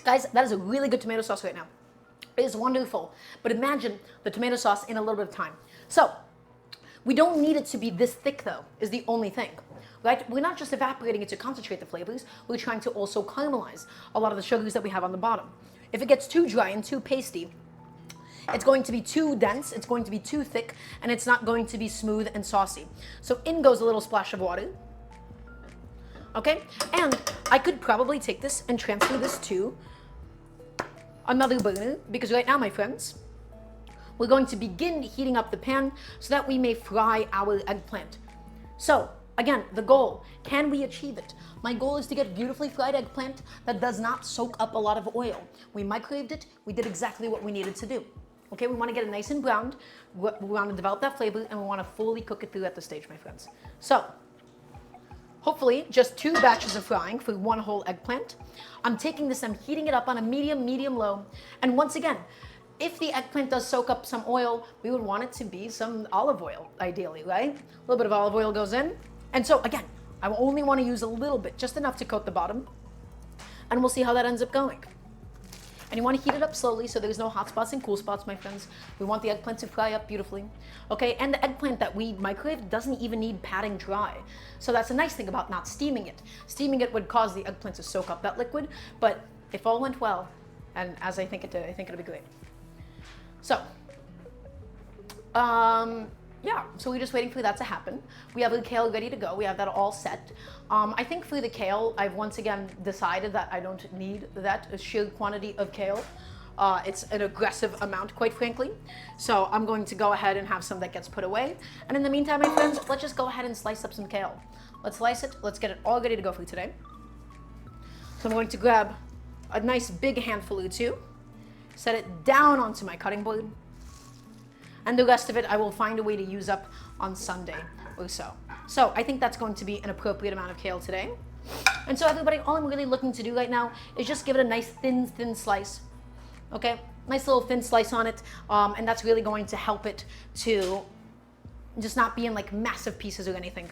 Guys, that is a really good tomato sauce right now. It is wonderful, but imagine the tomato sauce in a little bit of time. So, we don't need it to be this thick though, is the only thing. right? We're not just evaporating it to concentrate the flavors, we're trying to also caramelize a lot of the sugars that we have on the bottom. If it gets too dry and too pasty, it's going to be too dense, it's going to be too thick, and it's not going to be smooth and saucy. So in goes a little splash of water. Okay, and I could probably take this and transfer this to another burner, because right now, my friends, we're going to begin heating up the pan so that we may fry our eggplant. So again, the goal, can we achieve it? My goal is to get beautifully fried eggplant that does not soak up a lot of oil. We microwaved it, we did exactly what we needed to do. Okay, we want to get it nice and browned, we want to develop that flavor, and we want to fully cook it through at this stage, my friends. So, hopefully, just 2 batches of frying for 1 whole eggplant. I'm taking this, I'm heating it up on a medium-low, and once again, if the eggplant does soak up some oil, we would want it to be some olive oil, ideally, right? A little bit of olive oil goes in, and so again, I will only want to use a little bit, just enough to coat the bottom, and we'll see how that ends up going. And you want to heat it up slowly so there's no hot spots and cool spots, my friends. We want the eggplant to fry up beautifully. Okay, and the eggplant that we microwave doesn't even need patting dry. So that's a nice thing about not steaming it. Steaming it would cause the eggplant to soak up that liquid, but if all went well, and as I think it did, I think it'll be great. So, yeah, so we're just waiting for that to happen. We have the kale ready to go. We have that all set. I think for the kale, I've once again decided that I don't need that sheer quantity of kale. It's an aggressive amount, quite frankly. So I'm going to go ahead and have some that gets put away. And in the meantime, my friends, let's just go ahead and slice up some kale. Let's slice it. Let's get it all ready to go for today. So I'm going to grab a nice big handful or two, set it down onto my cutting board, and the rest of it I will find a way to use up on Sunday or so. So I think that's going to be an appropriate amount of kale today. And so everybody, all I'm really looking to do right now is just give it a nice thin slice. Okay, nice little thin slice on it, and that's really going to help it to just not be in like massive pieces or anything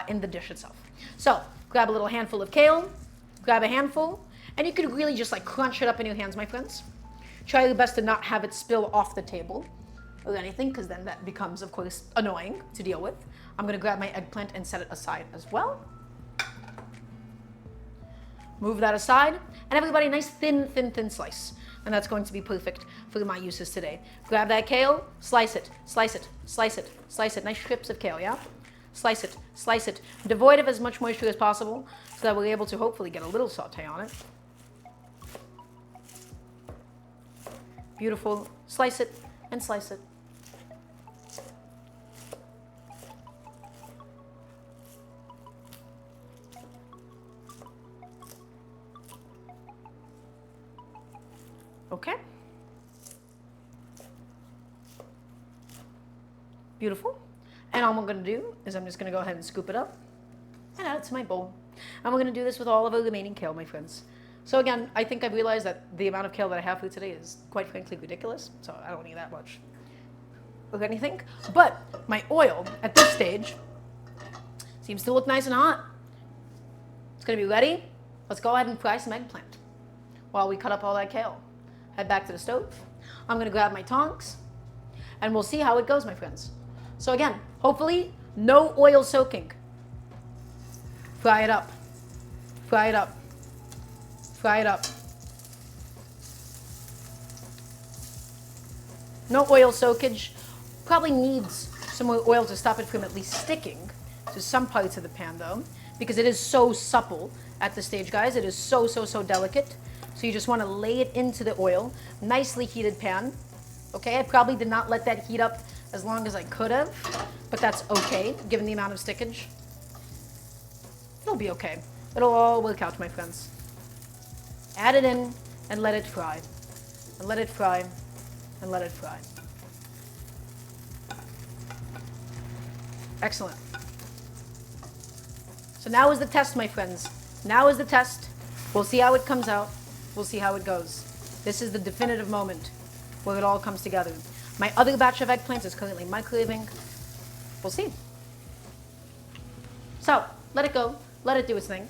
in the dish itself. So grab a little handful of kale, grab a handful, and you could really just like crunch it up in your hands, my friends. Try your best to not have it spill off the table or anything, because then that becomes, of course, annoying to deal with. I'm gonna grab my eggplant and set it aside as well. Move that aside, and everybody, nice thin slice. And that's going to be perfect for my uses today. Grab that kale, slice it, slice it, slice it, slice it. Nice strips of kale, yeah? Slice it, slice it. Devoid of as much moisture as possible so that we're able to hopefully get a little saute on it. Beautiful. Slice it and slice it. Okay. Beautiful. And all I'm going to do is I'm just going to go ahead and scoop it up and add it to my bowl. And we're going to do this with all of our remaining kale, my friends. So again, I think I've realized that the amount of kale that I have for today is quite frankly ridiculous. So I don't need that much of anything. But my oil at this stage seems to look nice and hot. It's going to be ready. Let's go ahead and fry some eggplant while we cut up all that kale. Head back to the stove. I'm going to grab my tongs and we'll see how it goes, my friends. So again, hopefully no oil soaking. Fry it up. Fry it up. Fry it up. No oil soakage. Probably needs some more oil to stop it from at least sticking to some parts of the pan though, because it is so supple at this stage, guys. It is so delicate. So you just want to lay it into the oil. Nicely heated pan. Okay, I probably did not let that heat up as long as I could have, but that's okay, given the amount of stickage. It'll be okay. It'll all work out, my friends. Add it in and let it fry. And let it fry. And let it fry. Excellent. So now is the test, my friends. Now is the test. We'll see how it comes out. We'll see how it goes. This is the definitive moment where it all comes together. My other batch of eggplants is currently microwaving. We'll see. So, let it go. Let it do its thing.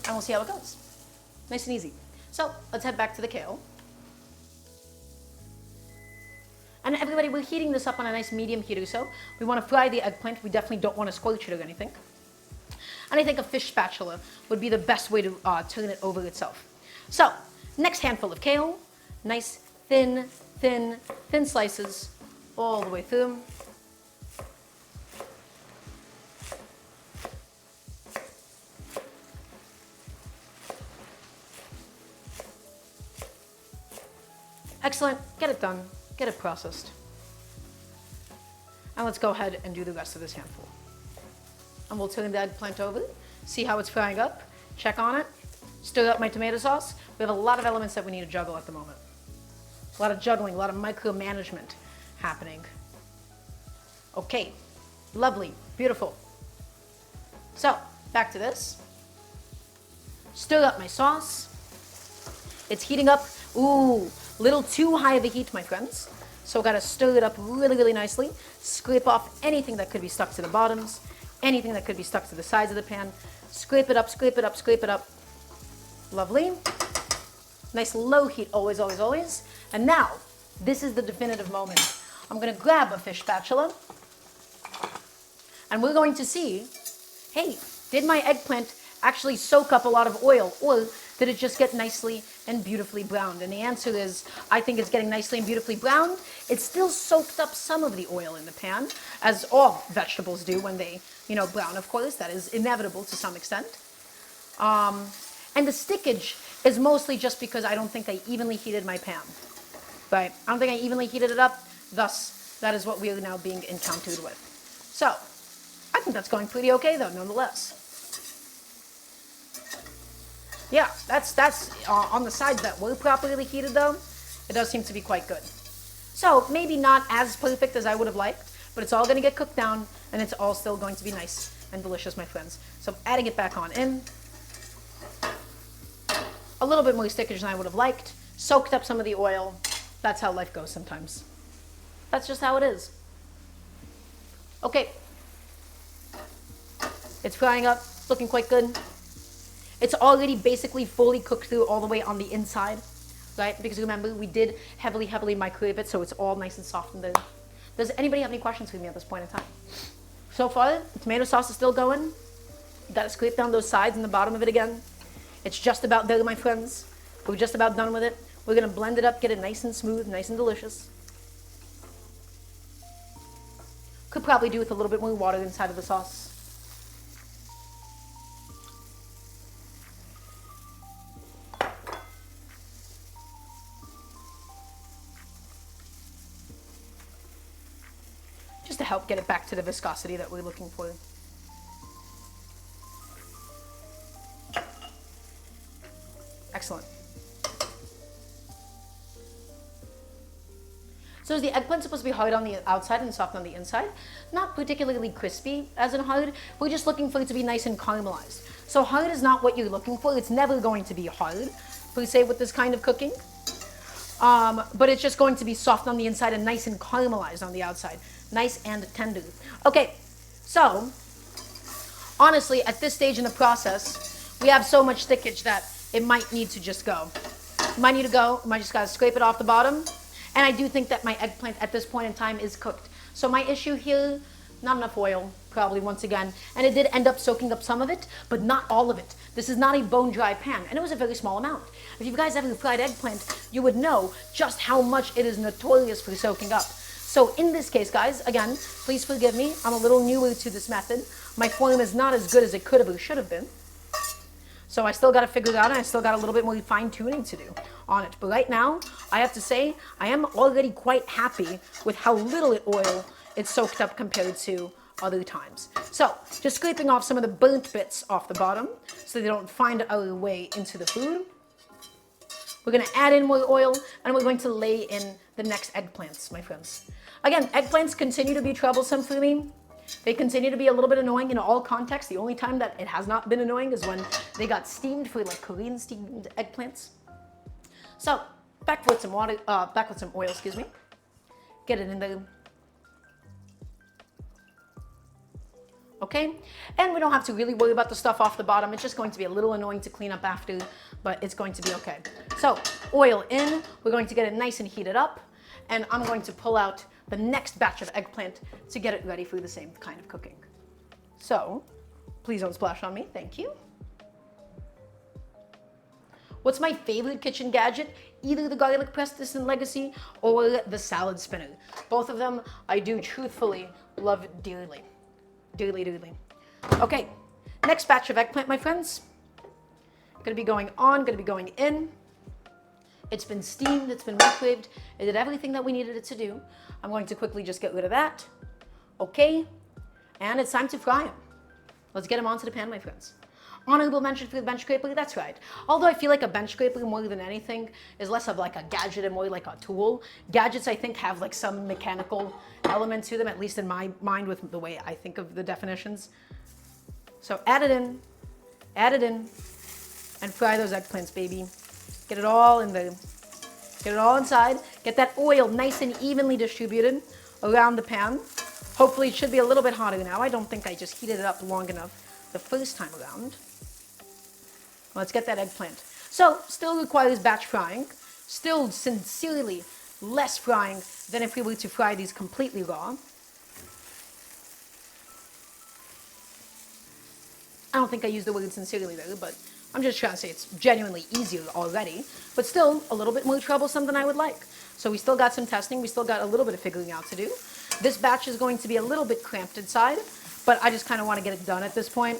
And we'll see how it goes. Nice and easy. So let's head back to the kale. And everybody, we're heating this up on a nice medium heat or so. We want to fry the eggplant. We definitely don't want to scorch it or anything. And I think a fish spatula would be the best way to turn it over itself. So, next handful of kale. Nice, thin slices all the way through. Excellent. Get it done. Get it processed. And let's go ahead and do the rest of this handful. And we'll turn the eggplant over, see how it's frying up, check on it, stir up my tomato sauce. We have a lot of elements that we need to juggle at the moment. A lot of juggling, a lot of micromanagement happening. Okay, lovely, beautiful. So, back to this. Stir up my sauce. It's heating up. Ooh, little too high of a heat, my friends. So gotta stir it up really nicely. Scrape off anything that could be stuck to the bottoms, anything that could be stuck to the sides of the pan. Scrape it up, scrape it up, scrape it up. Lovely. Nice low heat, always. And now, this is the definitive moment. I'm gonna grab a fish spatula, and we're going to see, hey, did my eggplant actually soak up a lot of oil, or did it just get nicely and beautifully browned? And the answer is, I think it's getting nicely and beautifully browned. It still soaked up some of the oil in the pan, as all vegetables do when they, brown, of course. That is inevitable to some extent. And the stickage is mostly just because I don't think I evenly heated my pan. Right? I don't think I evenly heated it up, thus, that is what we are now being encountered with. So, I think that's going pretty okay, though, nonetheless. Yeah, that's on the sides that were properly heated, though, it does seem to be quite good. So, maybe not as perfect as I would have liked, but it's all going to get cooked down, and it's all still going to be nice and delicious, my friends. So, I'm adding it back on in. A little bit more stickage than I would have liked. Soaked up some of the oil. That's how life goes sometimes. That's just how it is. Okay. It's frying up, looking quite good. It's already basically fully cooked through all the way on the inside, right? Because remember, we did heavily microwave it, so it's all nice and soft in there. Does anybody have any questions for me at this point in time? So far, the tomato sauce is still going. You gotta scrape down those sides and the bottom of it again. It's just about there, my friends. We're just about done with it. We're gonna blend it up, get it nice and smooth, nice and delicious. Could probably do with a little bit more water inside of the sauce. Just to help get it back to the viscosity that we're looking for. Excellent. So is the eggplant supposed to be hard on the outside and soft on the inside? Not particularly crispy, as in hard. We're just looking for it to be nice and caramelized. So hard is not what you're looking for. It's never going to be hard, per se, with this kind of cooking. But it's just going to be soft on the inside and nice and caramelized on the outside. Nice and tender. Okay, so honestly, at this stage in the process, we have so much stickage that it might need to just go. It might need to go. I might just gotta scrape it off the bottom. And I do think that my eggplant at this point in time is cooked. So my issue here, not enough oil, probably once again. And it did end up soaking up some of it, but not all of it. This is not a bone dry pan, and it was a very small amount. If you guys ever fried eggplant, you would know just how much it is notorious for soaking up. So in this case, guys, again, please forgive me. I'm a little newer to this method. My form is not as good as it could have or should have been. So I still got to figure it out, and I still got a little bit more fine tuning to do on it. But right now, I have to say, I am already quite happy with how little oil it soaked up compared to other times. So just scraping off some of the burnt bits off the bottom so they don't find our way into the food. We're going to add in more oil, and we're going to lay in the next eggplants, my friends. Again, eggplants continue to be troublesome for me. They continue to be a little bit annoying in all contexts. The only time that it has not been annoying is when they got steamed for like Korean steamed eggplants. So back with some water, back with some oil, excuse me. Get it in there. Okay, and we don't have to really worry about the stuff off the bottom. It's just going to be a little annoying to clean up after, but it's going to be okay. So oil in, we're going to get it nice and heated up, and I'm going to pull out the next batch of eggplant to get it ready for the same kind of cooking. So please don't splash on me, thank you. What's my favorite kitchen gadget? Either the garlic press distant legacy or the salad spinner. Both of them I do truthfully love dearly. Dearly, dearly. Okay, next batch of eggplant, my friends. Gonna be going on, gonna be going in. It's been steamed, it's been microwaved. It did everything that we needed it to do. I'm going to quickly just get rid of that. Okay, and it's time to fry them. Let's get them onto the pan, my friends. Honorable mention for the bench scraper, that's right. Although I feel like a bench scraper more than anything is less of like a gadget and more like a tool. Gadgets I think have like some mechanical element to them, at least in my mind with the way I think of the definitions. So add it in, and fry those eggplants, baby. Get it all in there. Get it all inside. Get that oil nice and evenly distributed around the pan. Hopefully it should be a little bit hotter now. I don't think I just heated it up long enough the first time around. Let's get that eggplant. So, still requires batch frying. Still sincerely less frying than if we were to fry these completely raw. I don't think I used the word sincerely there, but I'm just trying to say it's genuinely easier already, but still a little bit more troublesome than I would like. So we still got some testing. We still got a little bit of figuring out to do. This batch is going to be a little bit cramped inside, but I just kind of want to get it done at this point.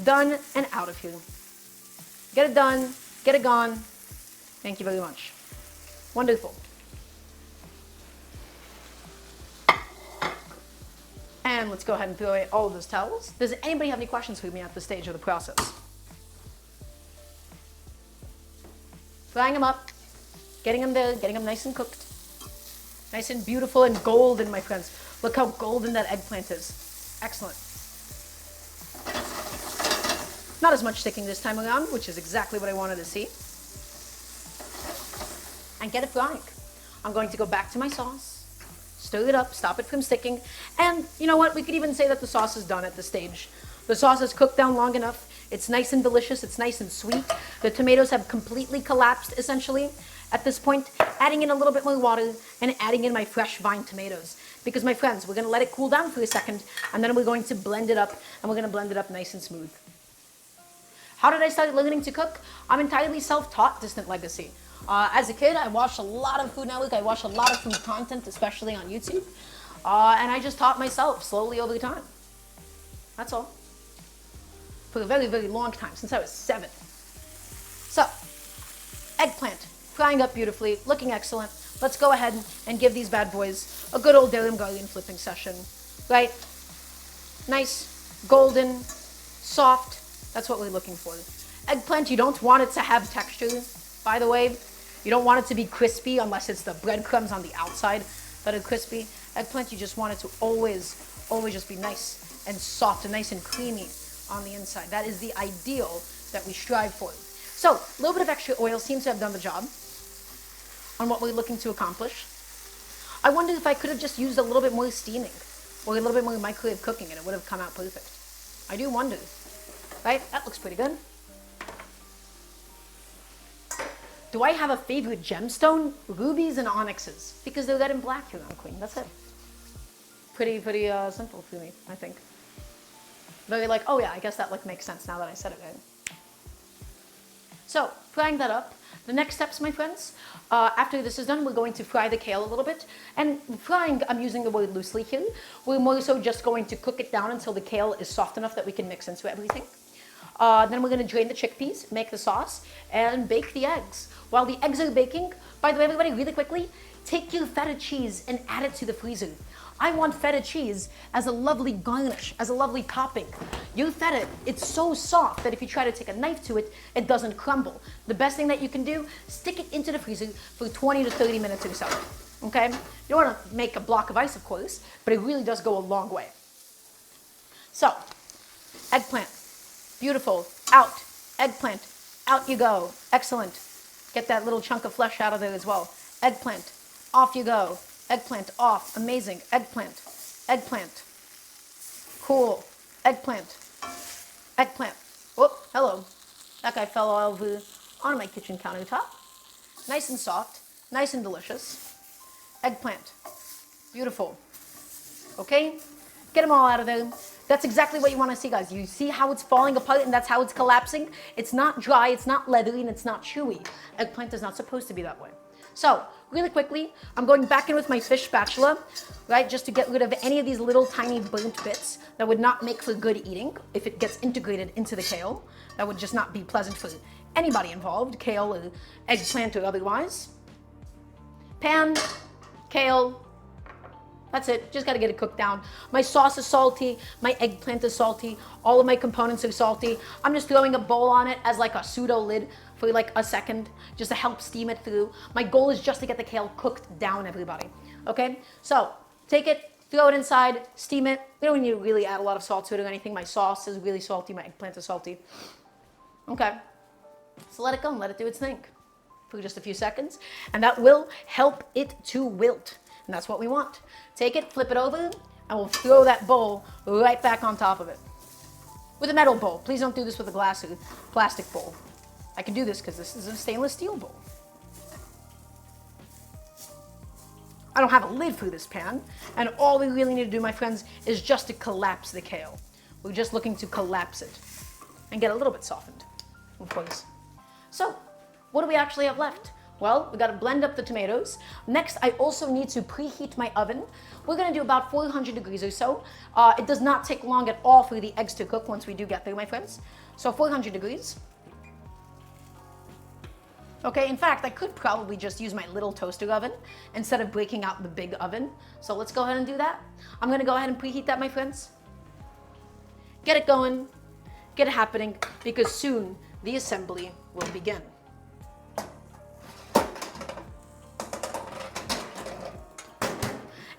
Done and out of here. Get it done, get it gone. Thank you very much. Wonderful. And let's go ahead and throw away all of those towels. Does anybody have any questions for me at this stage of the process? Frying them up, getting them there, getting them nice and cooked. Nice and beautiful and golden, my friends. Look how golden that eggplant is. Excellent. Not as much sticking this time around, which is exactly what I wanted to see. And get it frying. I'm going to go back to my sauce, stir it up, stop it from sticking, and you know what? We could even say that the sauce is done at this stage. The sauce is cooked down long enough. It's nice and delicious. It's nice and sweet. The tomatoes have completely collapsed, essentially, at this point. Adding in a little bit more water and adding in my fresh vine tomatoes. Because, my friends, we're going to let it cool down for a second, and then we're going to blend it up, and we're going to blend it up nice and smooth. How did I start learning to cook? I'm entirely self-taught, distant legacy. As a kid, I watched a lot of Food Network. I watched a lot of food content, especially on YouTube. And I just taught myself slowly over time. That's all. For a very, very long time, since I was 7. So, eggplant, frying up beautifully, looking excellent. Let's go ahead and give these bad boys a good old Daramgar flipping session. Right? Nice, golden, soft. That's what we're looking for. Eggplant, you don't want it to have texture, by the way. You don't want it to be crispy unless it's the breadcrumbs on the outside that are crispy. Eggplant, you just want it to always just be nice and soft and nice and creamy on the inside. That is the ideal that we strive for. So, a little bit of extra oil seems to have done the job on what we're looking to accomplish. I wonder if I could have just used a little bit more steaming or a little bit more microwave cooking and it would have come out perfect. I do wonder. Right? That looks pretty good. Do I have a favorite gemstone? Rubies and onyxes. Because they're red and black here on Queen. That's it. Pretty simple for me, I think. Very like, oh yeah, I guess that like makes sense now that I said it right. So, frying that up. The next steps, my friends, after this is done, we're going to fry the kale a little bit. And frying, I'm using the word loosely here. We're more so just going to cook it down until the kale is soft enough that we can mix into everything. Then we're going to drain the chickpeas, make the sauce, and bake the eggs. While the eggs are baking, by the way, everybody, really quickly, take your feta cheese and add it to the freezer. I want feta cheese as a lovely garnish, as a lovely topping. Your feta, it's so soft that if you try to take a knife to it, it doesn't crumble. The best thing that you can do, stick it into the freezer for 20 to 30 minutes or so. Okay? You don't want to make a block of ice, of course, but it really does go a long way. So, eggplant. Beautiful. Out. Eggplant. Out you go. Excellent. Get that little chunk of flesh out of there as well. Eggplant. Off you go. Eggplant off. Amazing. Eggplant. Eggplant. Cool. Eggplant. Eggplant. Whoop. Hello. That guy fell all over on my kitchen countertop. Nice and soft, nice and delicious. Eggplant, beautiful. Okay, get them all out of there. That's exactly what you want to see, guys. You see how it's falling apart and that's how it's collapsing? It's not dry, it's not leathery, and it's not chewy. Eggplant is not supposed to be that way. So, really quickly, I'm going back in with my fish spatula, right, just to get rid of any of these little tiny burnt bits that would not make for good eating if it gets integrated into the kale. That would just not be pleasant for anybody involved, kale or eggplant or otherwise. Pan, kale, that's it. Just gotta get it cooked down. My sauce is salty, my eggplant is salty, all of my components are salty. I'm just throwing a bowl on it as like a pseudo lid for like a second, just to help steam it through. My goal is just to get the kale cooked down, everybody. Okay, so take it, throw it inside, steam it. We don't need to really add a lot of salt to it or anything. My sauce is really salty, my eggplant is salty. Okay, so let it go and let it do its thing for just a few seconds, and that will help it to wilt. And that's what we want. Take it, flip it over, and we'll throw that bowl right back on top of it. With a metal bowl. Please don't do this with a glass or plastic bowl. I can do this because this is a stainless steel bowl. I don't have a lid for this pan, and all we really need to do, my friends, is just to collapse the kale. We're just looking to collapse it and get a little bit softened, of course. So, what do we actually have left? Well, we got to blend up the tomatoes. Next, I also need to preheat my oven. We're going to do about 400 degrees or so. It does not take long at all for the eggs to cook once we do get there, my friends. So 400 degrees. Okay, in fact, I could probably just use my little toaster oven instead of breaking out the big oven. So let's go ahead and do that. I'm going to go ahead and preheat that, my friends. Get it going, get it happening, because soon the assembly will begin.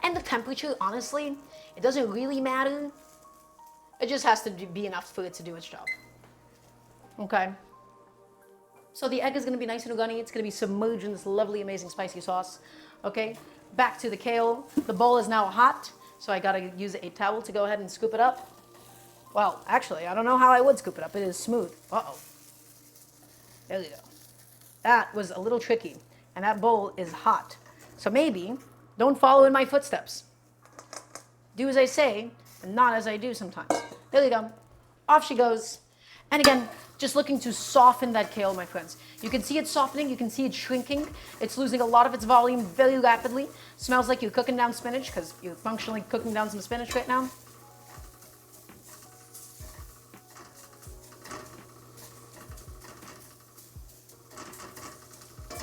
And the temperature, honestly, it doesn't really matter. It just has to be enough for it to do its job. Okay? So the egg is going to be nice and runny. It's going to be submerged in this lovely, amazing spicy sauce. Okay? Back to the kale. The bowl is now hot, so I got to use a towel to go ahead and scoop it up. Well, actually, I don't know how I would scoop it up. It is smooth. Uh-oh. There we go. That was a little tricky, and that bowl is hot. So maybe don't follow in my footsteps. Do as I say, and not as I do sometimes. There we go. Off she goes. And again, just looking to soften that kale, my friends. You can see it softening. You can see it shrinking. It's losing a lot of its volume very rapidly. Smells like you're cooking down spinach, because you're functionally cooking down some spinach right now.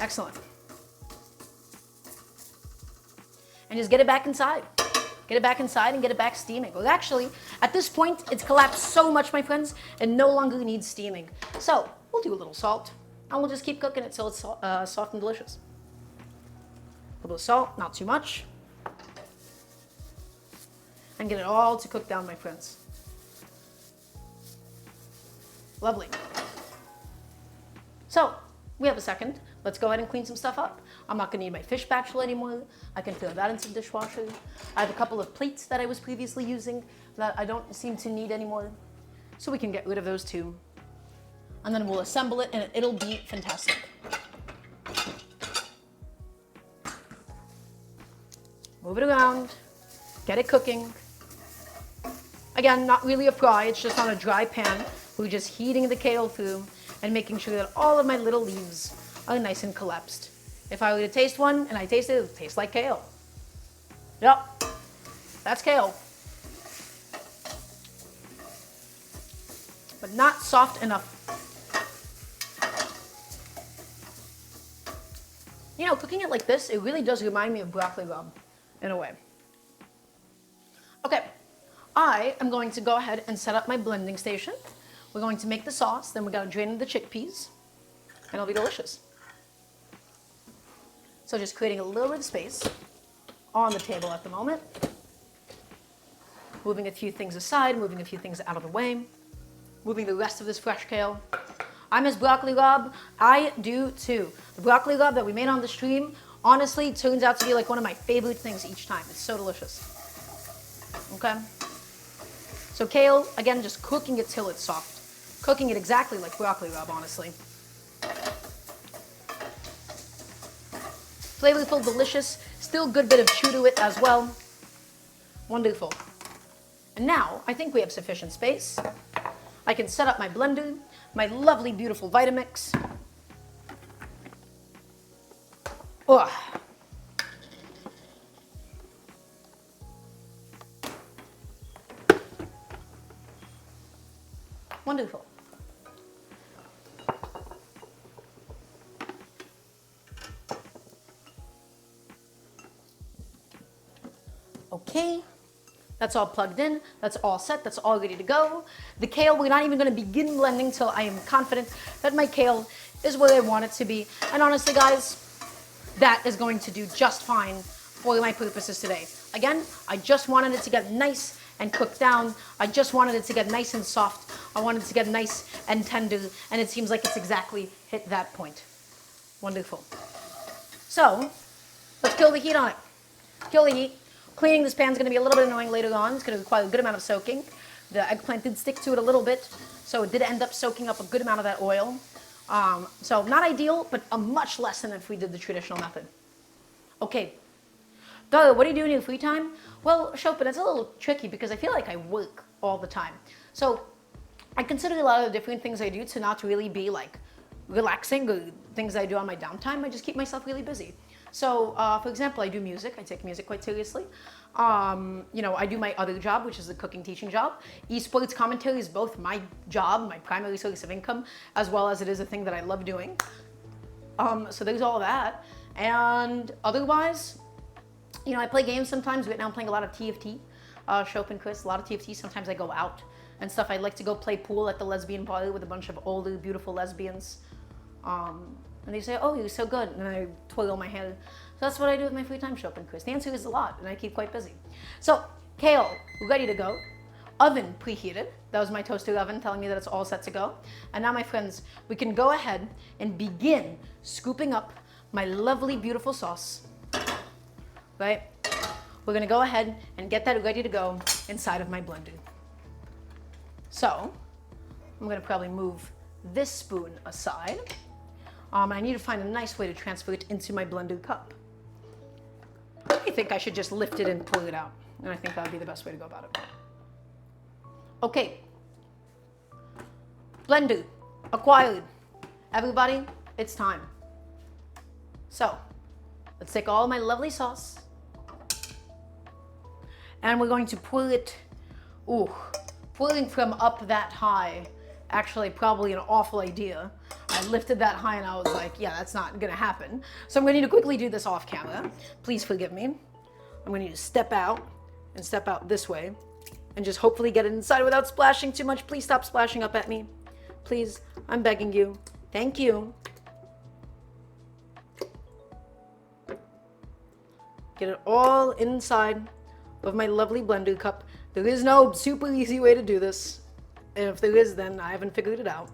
Excellent. And just get it back inside. Get it back inside and get it back steaming. Well, actually, at this point, it's collapsed so much, my friends, it no longer needs steaming. So, we'll do a little salt, and we'll just keep cooking it till it's soft and delicious. A little salt, not too much. And get it all to cook down, my friends. Lovely. So, we have a second. Let's go ahead and clean some stuff up. I'm not gonna need my fish spatula anymore. I can throw that into the dishwasher. I have a couple of plates that I was previously using that I don't seem to need anymore. So we can get rid of those too. And then we'll assemble it and it'll be fantastic. Move it around, get it cooking. Again, not really a fry, it's just on a dry pan. We're just heating the kale through and making sure that all of my little leaves are nice and collapsed. If I were to taste one and I taste it, it would taste like kale. Yep, that's kale. But not soft enough. You know, cooking it like this, it really does remind me of broccoli rabe in a way. Okay, I am going to go ahead and set up my blending station. We're going to make the sauce, then we're going to drain the chickpeas, and it'll be delicious. So just creating a little bit of space on the table at the moment. Moving a few things aside, moving a few things out of the way. Moving the rest of this fresh kale. I miss broccoli rabe. I do too. The broccoli rabe that we made on the stream, honestly, turns out to be like one of my favorite things each time. It's so delicious. Okay? So kale, again, just cooking it till it's soft. cooking it exactly like broccoli rabe, honestly. Flavorful, delicious, still good bit of chew to it as well. Wonderful. And now, I think we have sufficient space. I can set up my blender, my lovely, beautiful Vitamix. Ugh. Wonderful. Okay, that's all plugged in, that's all set, that's all ready to go. The kale, we're not even gonna begin blending till I am confident that my kale is where I want it to be. And honestly, guys, that is going to do just fine for my purposes today. Again, I just wanted it to get nice and cooked down. I just wanted it to get nice and soft. I wanted it to get nice and tender, and it seems like it's exactly hit that point. Wonderful. So, let's kill the heat on it. Kill the heat. Cleaning this pan is going to be a little bit annoying later on. It's going to require a good amount of soaking. The eggplant did stick to it a little bit, so it did end up soaking up a good amount of that oil. So not ideal, but a much less than if we did the traditional method. Okay. Dara, what do you do in your free time? Well, Chopin, it's a little tricky because I feel like I work all the time. So I consider a lot of the different things I do to not really be like relaxing or things I do on my downtime. I just keep myself really busy. So, for example, I do music. I take music quite seriously. I do my other job, which is the cooking teaching job. Esports commentary is both my job, my primary source of income, as well as it is a thing that I love doing. So there's all of that. And otherwise, I play games sometimes. Right now I'm playing a lot of TFT. Chopin, Chris, a lot of TFT. Sometimes I go out and stuff. I like to go play pool at the lesbian party with a bunch of older, beautiful lesbians. And they say, oh, you're so good. And I twirl my hair. So that's what I do with my free time, Chopin, Chris. The answer is a lot, and I keep quite busy. So, kale, ready to go. Oven preheated. That was my toaster oven telling me that it's all set to go. And now, my friends, we can go ahead and begin scooping up my lovely, beautiful sauce. Right? We're going to go ahead and get that ready to go inside of my blender. So, I'm going to probably move this spoon aside. I need to find a nice way to transfer it into my blender cup. I think I should just lift it and pull it out. And I think that would be the best way to go about it. Okay. Blender acquired. Everybody, it's time. So, let's take all my lovely sauce. And we're going to pull it, pulling from up that high, actually probably an awful idea. I lifted that high and I was like, yeah, that's not gonna happen. So I'm gonna need to quickly do this off camera. Please forgive me. I'm gonna need to step out this way and just hopefully get it inside without splashing too much. Please stop splashing up at me. Please, I'm begging you. Thank you. Get it all inside of my lovely blender cup. There is no super easy way to do this. And if there is, then I haven't figured it out.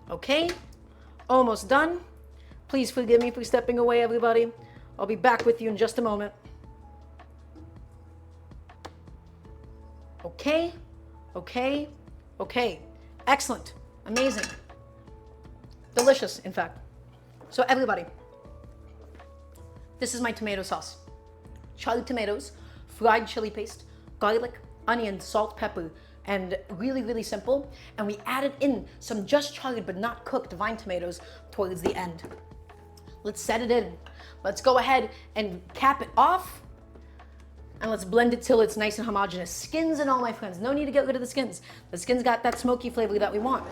Okay, almost done. Please forgive me for stepping away, everybody. I'll be back with you in just a moment. Okay. Excellent, amazing, delicious, in fact. So everybody, this is my tomato sauce. Charred tomatoes, fried chili paste, garlic, onion, salt, pepper, and really, really simple. And we added in some just charred but not cooked vine tomatoes towards the end. Let's set it in. Let's go ahead and cap it off. And let's blend it till it's nice and homogeneous. Skins and all, my friends. No need to get rid of the skins. The skins got that smoky flavor that we want.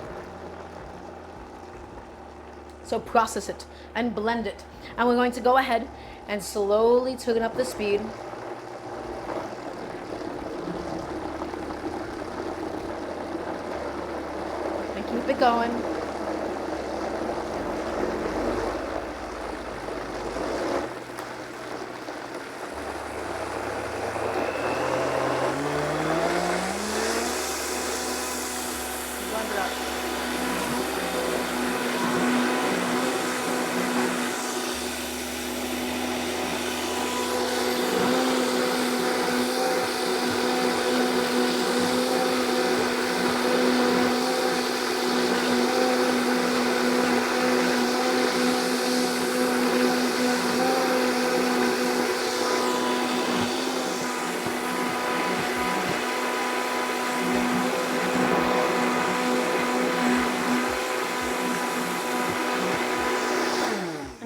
So process it and blend it. And we're going to go ahead and slowly turn up the speed. And keep it going. Blend it up.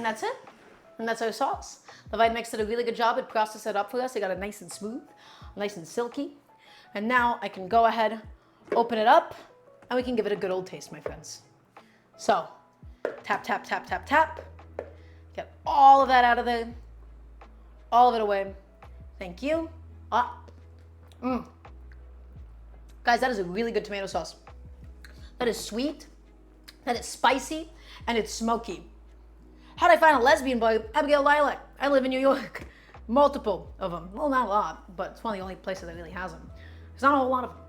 that's it. And that's our sauce. The Vitamix did a really good job. It processed it up for us. It got it nice and smooth, nice and silky. And now I can go ahead, open it up, and we can give it a good old taste, my friends. So, tap, tap, tap, tap, tap. Get all of that out of there. All of it away. Thank you. Guys, that is a really good tomato sauce. That is sweet, that is spicy, and it's smoky. How'd I find a lesbian boy? Abigail Lilac. I live in New York. Multiple of them. Well, not a lot, but it's one of the only places that really has them. There's not a whole lot of them.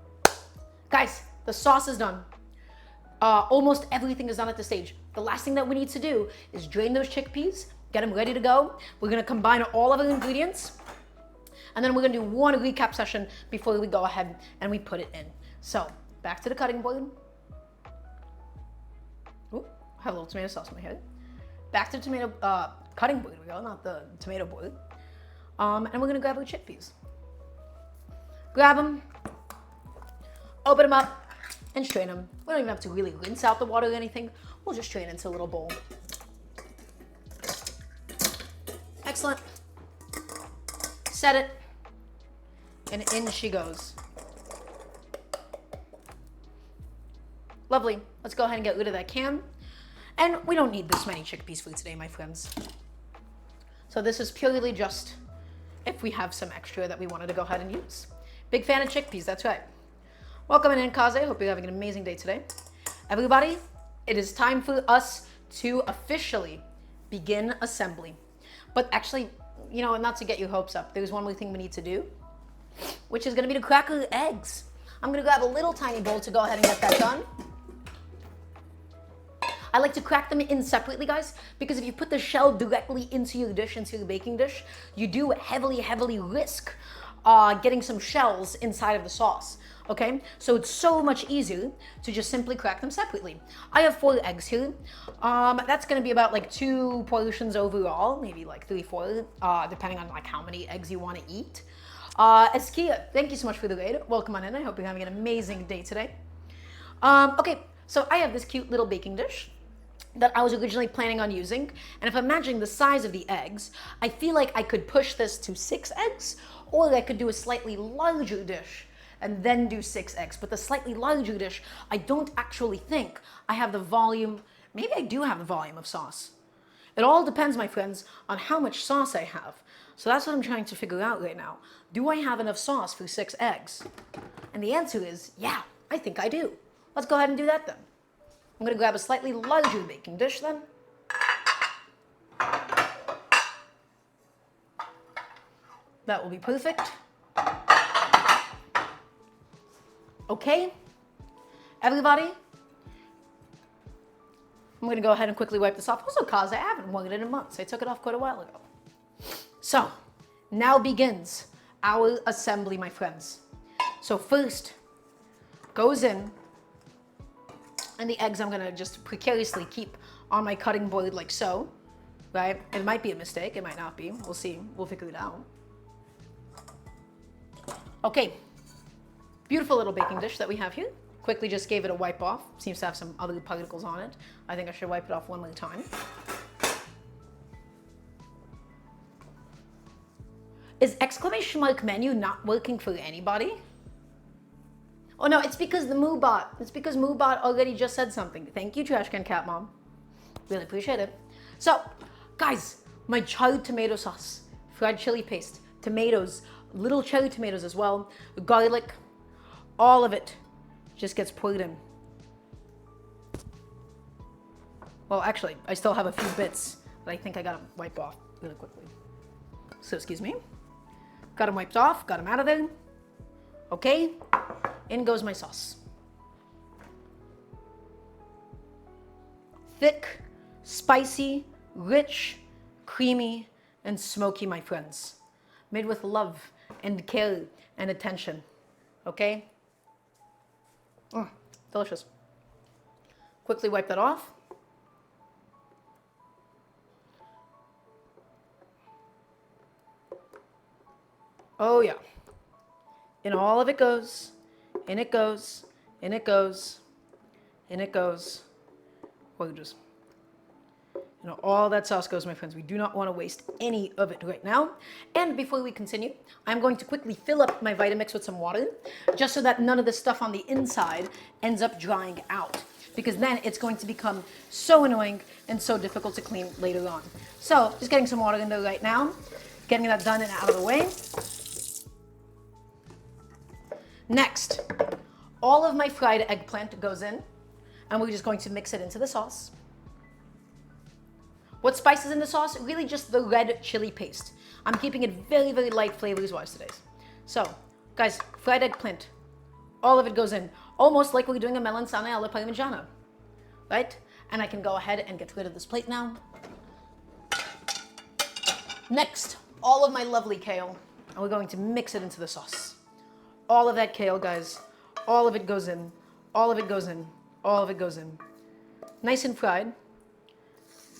Guys, the sauce is done. Almost everything is done at this stage. The last thing that we need to do is drain those chickpeas, get them ready to go. We're gonna combine all of our ingredients, and then we're gonna do one recap session before we go ahead and we put it in. So, back to the cutting board. Ooh, I have a little tomato sauce in my head. Back to the tomato cutting board, we go, not the tomato board. And we're gonna grab our chickpeas. Grab them, open them up, and strain them. We don't even have to really rinse out the water or anything. We'll just strain it into a little bowl. Excellent. Set it, and in she goes. Lovely. Let's go ahead and get rid of that can. And we don't need this many chickpeas for today, my friends. So this is purely just if we have some extra that we wanted to go ahead and use. Big fan of chickpeas, that's right. Welcome in, Kaze. Hope you're having an amazing day today. Everybody, it is time for us to officially begin assembly. But actually, you know, not to get your hopes up, there's one more thing we need to do, which is gonna be to crack our eggs. I'm gonna grab a little tiny bowl to go ahead and get that done. I like to crack them in separately, guys, because if you put the shell directly into your dish, into your baking dish, you do heavily risk getting some shells inside of the sauce, okay? So it's so much easier to just simply crack them separately. I have 4 eggs here. That's gonna be about like 2 portions overall, maybe like 3, 4, depending on like how many eggs you wanna eat. Eskia, thank you so much for the raid. Welcome on in. I hope you're having an amazing day today. Okay, so I have this cute little baking dish that I was originally planning on using. And if I'm imagining the size of the eggs, I feel like I could push this to 6 eggs, or I could do a slightly larger dish and then do 6 eggs. But the slightly larger dish, I don't actually think I have the volume. Maybe I do have the volume of sauce. It all depends, my friends, on how much sauce I have. So that's what I'm trying to figure out right now. Do I have enough sauce for 6 eggs? And the answer is, yeah, I think I do. Let's go ahead and do that then. I'm gonna grab a slightly larger baking dish then. That will be perfect. Okay, everybody. I'm gonna go ahead and quickly wipe this off. Also, cause I haven't worn it in months. I took it off quite a while ago. So, now begins our assembly, my friends. So first goes in, and the eggs I'm gonna just precariously keep on my cutting board like so, right? It might be a mistake, it might not be. We'll see, we'll figure it out. Okay, beautiful little baking dish that we have here. Quickly just gave it a wipe off. Seems to have some other particles on it. I think I should wipe it off one more time. Is exclamation mark menu not working for anybody? Oh no, it's because the MooBot. It's because MooBot already just said something. Thank you, Trashcan Cat Mom. Really appreciate it. So, guys, my charred tomato sauce, fried chili paste, tomatoes, little cherry tomatoes as well, garlic, all of it just gets poured in. Well, actually, I still have a few bits that I think I gotta wipe off really quickly. So, excuse me. Got them wiped off, got them out of there. Okay, in goes my sauce. Thick, spicy, rich, creamy, and smoky, my friends. Made with love and care and attention, okay? Delicious. Quickly wipe that off. Oh yeah. In all of it goes, in it goes, in it goes, in it goes. Gorgeous. You know, all that sauce goes, my friends. We do not want to waste any of it right now. And before we continue, I'm going to quickly fill up my Vitamix with some water, just so that none of the stuff on the inside ends up drying out, because then it's going to become so annoying and so difficult to clean later on. So just getting some water in there right now, getting that done and out of the way. Next, all of my fried eggplant goes in, and we're just going to mix it into the sauce. What spice is in the sauce? Really just the red chili paste. I'm keeping it very, very light flavors-wise today. So, guys, fried eggplant, all of it goes in. Almost like we're doing a melanzane alla parmigiana, right? And I can go ahead and get rid of this plate now. Next, all of my lovely kale, and we're going to mix it into the sauce. All of that kale, guys, all of it goes in, all of it goes in, all of it goes in. Nice and fried.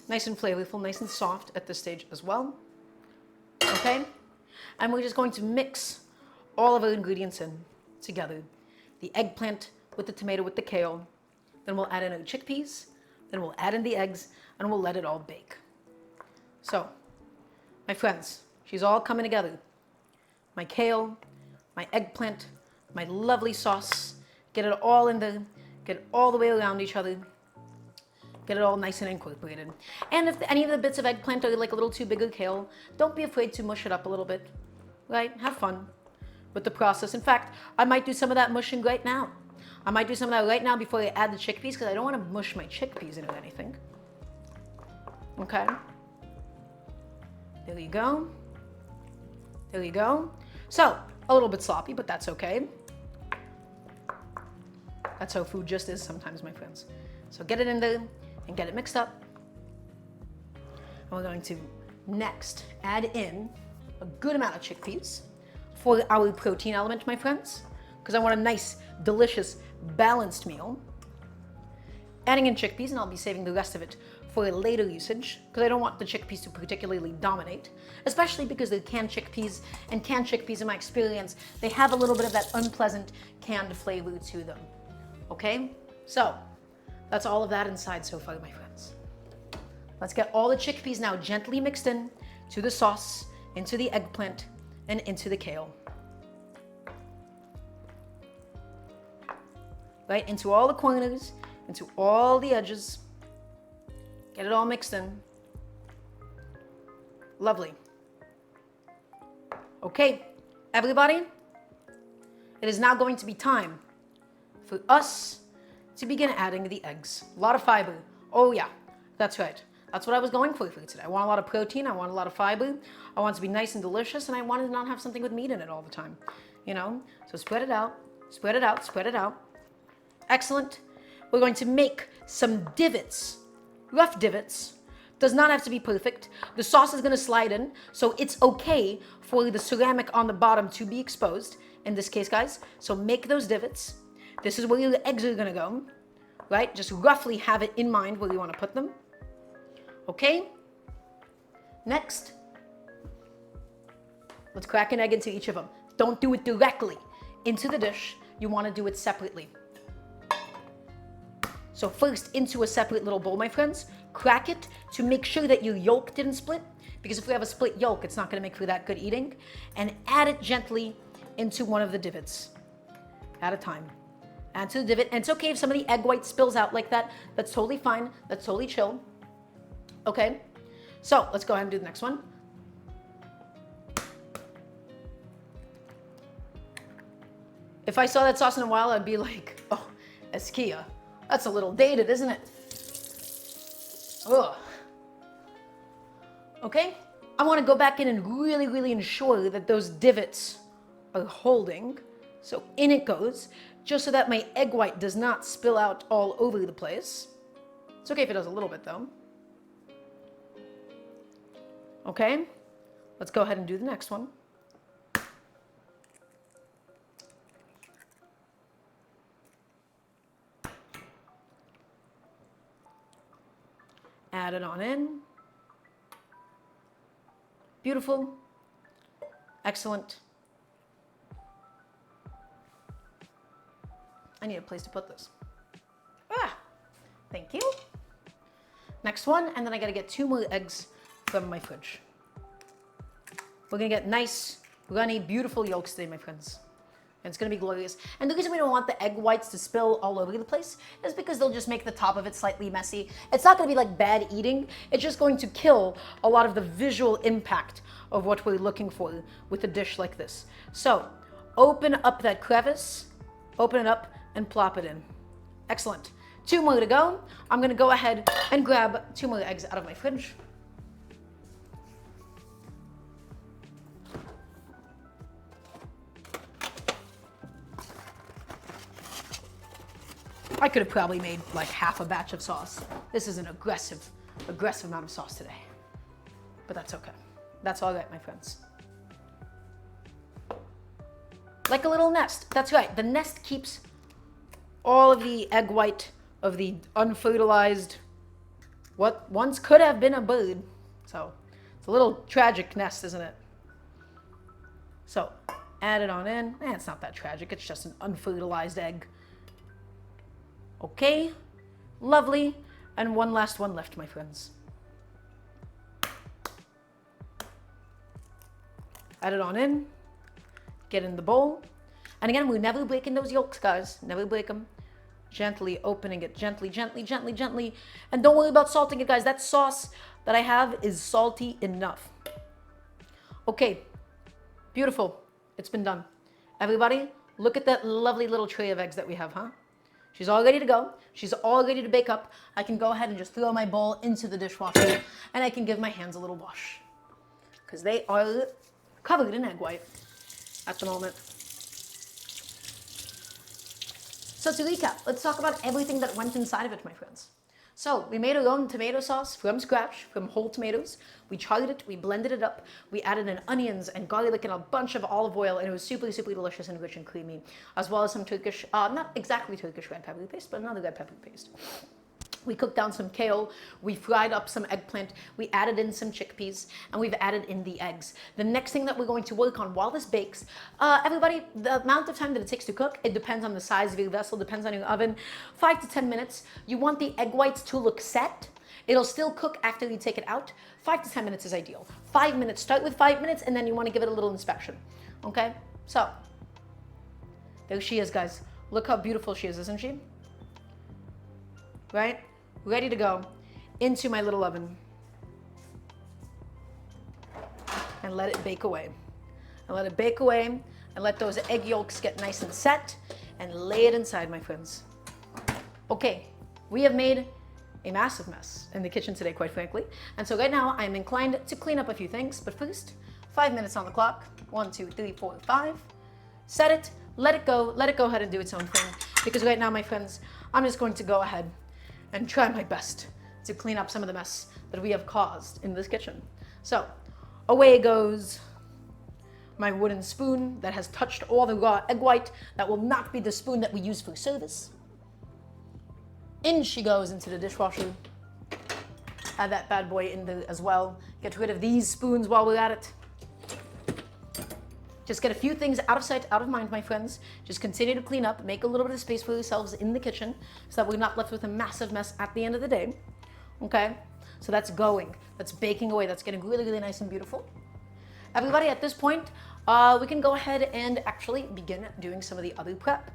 Nice and flavorful, nice and soft at this stage as well. Okay? And we're just going to mix all of our ingredients in together. The eggplant with the tomato with the kale. Then we'll add in our chickpeas. Then we'll add in the eggs and we'll let it all bake. So, my friends, she's all coming together. My kale, my eggplant, my lovely sauce. Get it all in there. Get it all the way around each other. Get it all nice and incorporated. And if any of the bits of eggplant are like a little too big or kale, don't be afraid to mush it up a little bit, right? Have fun with the process. In fact, I might do some of that mushing right now. I might do some of that right now before I add the chickpeas, because I don't want to mush my chickpeas into anything. Okay? There you go. There you go. So, a little bit sloppy, but that's okay. That's how food just is sometimes, my friends. So get it in there and get it mixed up. And we're going to next add in a good amount of chickpeas for our protein element, my friends, because I want a nice, delicious, balanced meal. Adding in chickpeas, and I'll be saving the rest of it for a later usage, because I don't want the chickpeas to particularly dominate, especially because they're canned chickpeas, and canned chickpeas, in my experience, they have a little bit of that unpleasant canned flavor to them. Okay? So, that's all of that inside so far, my friends. Let's get all the chickpeas now gently mixed in to the sauce, into the eggplant, and into the kale. Right, into all the corners, into all the edges. Get it all mixed in. Lovely. Okay, everybody, it is now going to be time for us to begin adding the eggs. A lot of fiber. Oh yeah, that's right. That's what I was going for today. I want a lot of protein, I want a lot of fiber, I want it to be nice and delicious, and I want to not have something with meat in it all the time. You know? So spread it out, spread it out, spread it out. Excellent. We're going to make some divots, rough divots. Does not have to be perfect. The sauce is going to slide in, so it's okay for the ceramic on the bottom to be exposed, in this case, guys. So make those divots. This is where your eggs are gonna go, right? Just roughly have it in mind where you wanna put them. Okay? Next, let's crack an egg into each of them. Don't do it directly into the dish. You wanna do it separately. So first, into a separate little bowl, my friends, crack it to make sure that your yolk didn't split, because if we have a split yolk, it's not gonna make for that good eating. And add it gently into one of the divots at a time. Add to the divot, and it's okay if some of the egg white spills out like that. That's totally fine. That's totally chill. Okay, so let's go ahead and do the next one. If I saw that sauce in a while, I'd be like, oh, Eskia, that's a little dated, isn't it? Ugh. Okay, I want to go back in and really, really ensure that those divots are holding. So in it goes, just so that my egg white does not spill out all over the place. It's okay if it does a little bit though. Okay, let's go ahead and do the next one. Add it on in. Beautiful. Excellent. I need a place to put this. Ah, thank you. Next one, and then I gotta get 2 more eggs from my fridge. We're gonna get nice, runny, beautiful yolks today, my friends. And it's gonna be glorious. And the reason we don't want the egg whites to spill all over the place is because they'll just make the top of it slightly messy. It's not gonna be like bad eating. It's just going to kill a lot of the visual impact of what we're looking for with a dish like this. So, open up that crevice, open it up, and plop it in. Excellent. 2 more to go. I'm gonna go ahead and grab 2 more eggs out of my fridge. I could have probably made like half a batch of sauce. This is an aggressive amount of sauce today. But that's okay. That's all right, my friends. Like a little nest. That's right. The nest keeps all of the egg white of the unfertilized, what once could have been a bird. So it's a little tragic nest, isn't it? So add it on in. It's not that tragic. It's just an unfertilized egg. Okay, lovely. And one last one left, my friends. Add it on in. Get in the bowl. And again, we're never breaking those yolks, guys. Never break them. Gently opening it. Gently, gently, gently, gently. And don't worry about salting it, guys. That sauce that I have is salty enough. Okay. Beautiful. It's been done. Everybody, look at that lovely little tray of eggs that we have, huh? She's all ready to go. She's all ready to bake up. I can go ahead and just throw my bowl into the dishwasher and I can give my hands a little wash because they are covered in egg white at the moment. So to recap, let's talk about everything that went inside of it, my friends. So we made our own tomato sauce from scratch, from whole tomatoes. We charred it, we blended it up, we added in onions and garlic and a bunch of olive oil, and it was super, super delicious and rich and creamy, as well as some Turkish, not exactly Turkish red pepper paste, but another red pepper paste. We cooked down some kale, we fried up some eggplant, we added in some chickpeas, and we've added in the eggs. The next thing that we're going to work on while this bakes, everybody, the amount of time that it takes to cook, it depends on the size of your vessel, depends on your oven, 5 to 10 minutes. You want the egg whites to look set. It'll still cook after you take it out. 5 to 10 minutes is ideal. 5 minutes, start with 5 minutes, and then you want to give it a little inspection, okay? So, there she is, guys. Look how beautiful she is, isn't she? Right? Ready to go into my little oven and let it bake away. And let it bake away and let those egg yolks get nice and set and lay it inside, my friends. Okay, we have made a massive mess in the kitchen today, quite frankly. And so right now I'm inclined to clean up a few things, but first, 5 minutes on the clock. 1, 2, 3, 4, 5. Set it, let it go ahead and do its own thing. Because right now, my friends, I'm just going to go ahead and try my best to clean up some of the mess that we have caused in this kitchen. So, away goes my wooden spoon that has touched all the raw egg white. That will not be the spoon that we use for service. In she goes into the dishwasher. Add that bad boy in there as well. Get rid of these spoons while we're at it. Just get a few things out of sight, out of mind, my friends. Just continue to clean up, make a little bit of space for yourselves in the kitchen so that we're not left with a massive mess at the end of the day. Okay? So that's going. That's baking away. That's getting really, really nice and beautiful. Everybody, at this point, we can go ahead and actually begin doing some of the other prep.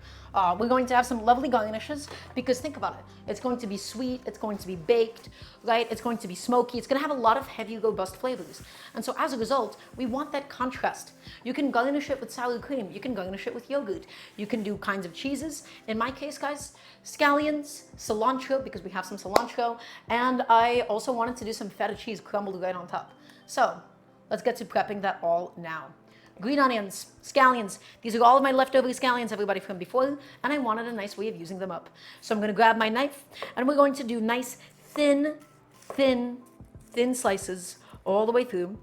We're going to have some lovely garnishes because think about it. It's going to be sweet, it's going to be baked, right? It's going to be smoky. It's going to have a lot of heavy, robust flavors. And so as a result, we want that contrast. You can garnish it with sour cream. You can garnish it with yogurt. You can do kinds of cheeses. In my case, guys, scallions, cilantro, because we have some cilantro, and I also wanted to do some feta cheese crumbled right on top. So let's get to prepping that all now. Green onions, scallions. These are all of my leftover scallions, everybody, from before, and I wanted a nice way of using them up. So I'm going to grab my knife, and we're going to do nice, thin slices all the way through.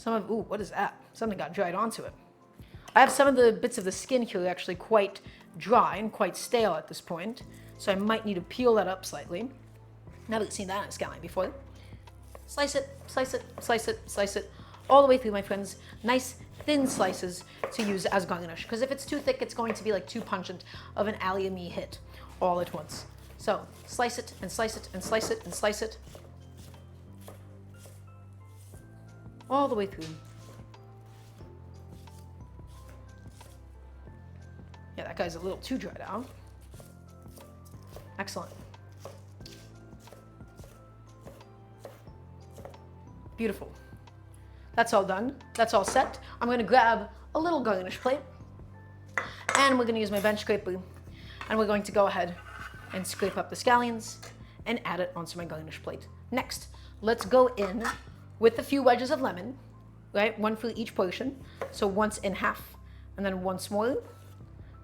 Ooh, what is that? Something got dried onto it. I have some of the bits of the skin here actually quite dry and quite stale at this point, so I might need to peel that up slightly. Never seen that in a scallion before. Slice it, slice it, slice it, slice it, all the way through, my friends. Nice, thin slices to use as garnish, because if it's too thick, it's going to be like too pungent of an allium hit all at once. So slice it and slice it and slice it and slice it. all the way through. Yeah, that guy's a little too dried out. Excellent. Beautiful. That's all done. That's all set. I'm going to grab a little garnish plate, and we're going to use my bench scraper, and we're going to go ahead and scrape up the scallions and add it onto my garnish plate. Next, let's go in with a few wedges of lemon, right? One for each portion. So once in half, and then once more.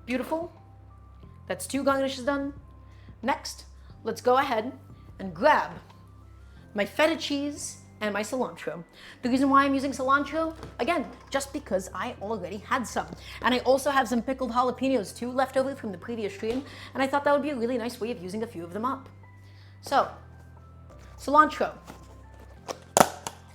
Beautiful. That's 2 garnishes done. Next, let's go ahead and grab my feta cheese and my cilantro. The reason why I'm using cilantro, again, just because I already had some. And I also have some pickled jalapenos too left over from the previous stream, and I thought that would be a really nice way of using a few of them up. So, cilantro.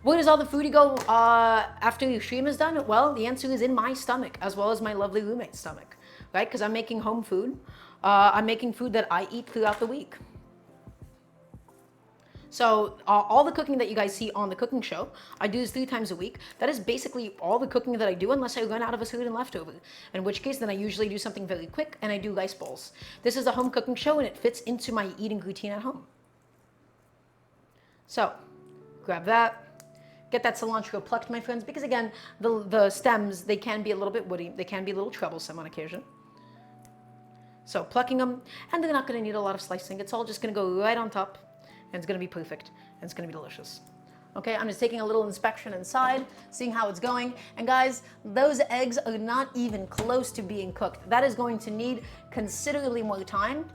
Where does all the foodie go after your stream is done? Well, the answer is in my stomach, as well as my lovely roommate's stomach, right? Because I'm making home food. I'm making food that I eat throughout the week. So all the cooking that you guys see on the cooking show, I do this 3 times a week. That is basically all the cooking that I do unless I run out of a certain leftover. In which case, then I usually do something very quick and I do rice bowls. This is a home cooking show and it fits into my eating routine at home. So grab that. Get that cilantro plucked, my friends, because again, the stems, they can be a little bit woody. They can be a little troublesome on occasion. So plucking them, and they're not going to need a lot of slicing. It's all just going to go right on top. And it's going to be perfect, and it's going to be delicious. Okay, I'm just taking a little inspection inside, seeing how it's going. And guys, those eggs are not even close to being cooked. That is going to need considerably more time,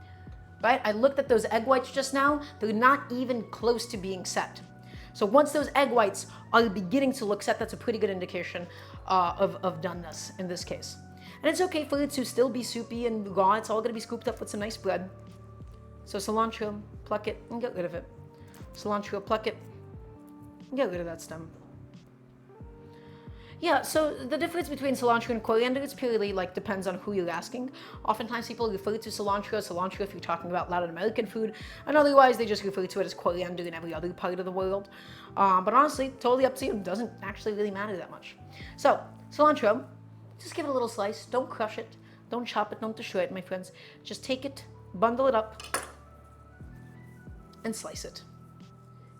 right? I looked at those egg whites just now. They're not even close to being set. So once those egg whites are beginning to look set, that's a pretty good indication of doneness in this case. And it's okay for it to still be soupy and raw. It's all going to be scooped up with some nice bread. So cilantro, pluck it and get rid of it. Cilantro, pluck it and get rid of that stem. Yeah, so the difference between cilantro and coriander, it's purely like depends on who you're asking. Oftentimes people refer to cilantro if you're talking about Latin American food, and otherwise they just refer to it as coriander in every other part of the world. But honestly, totally up to you. It doesn't actually really matter that much. So cilantro, just give it a little slice. Don't crush it. Don't chop it. Don't destroy it, my friends. Just take it, bundle it up, and slice it.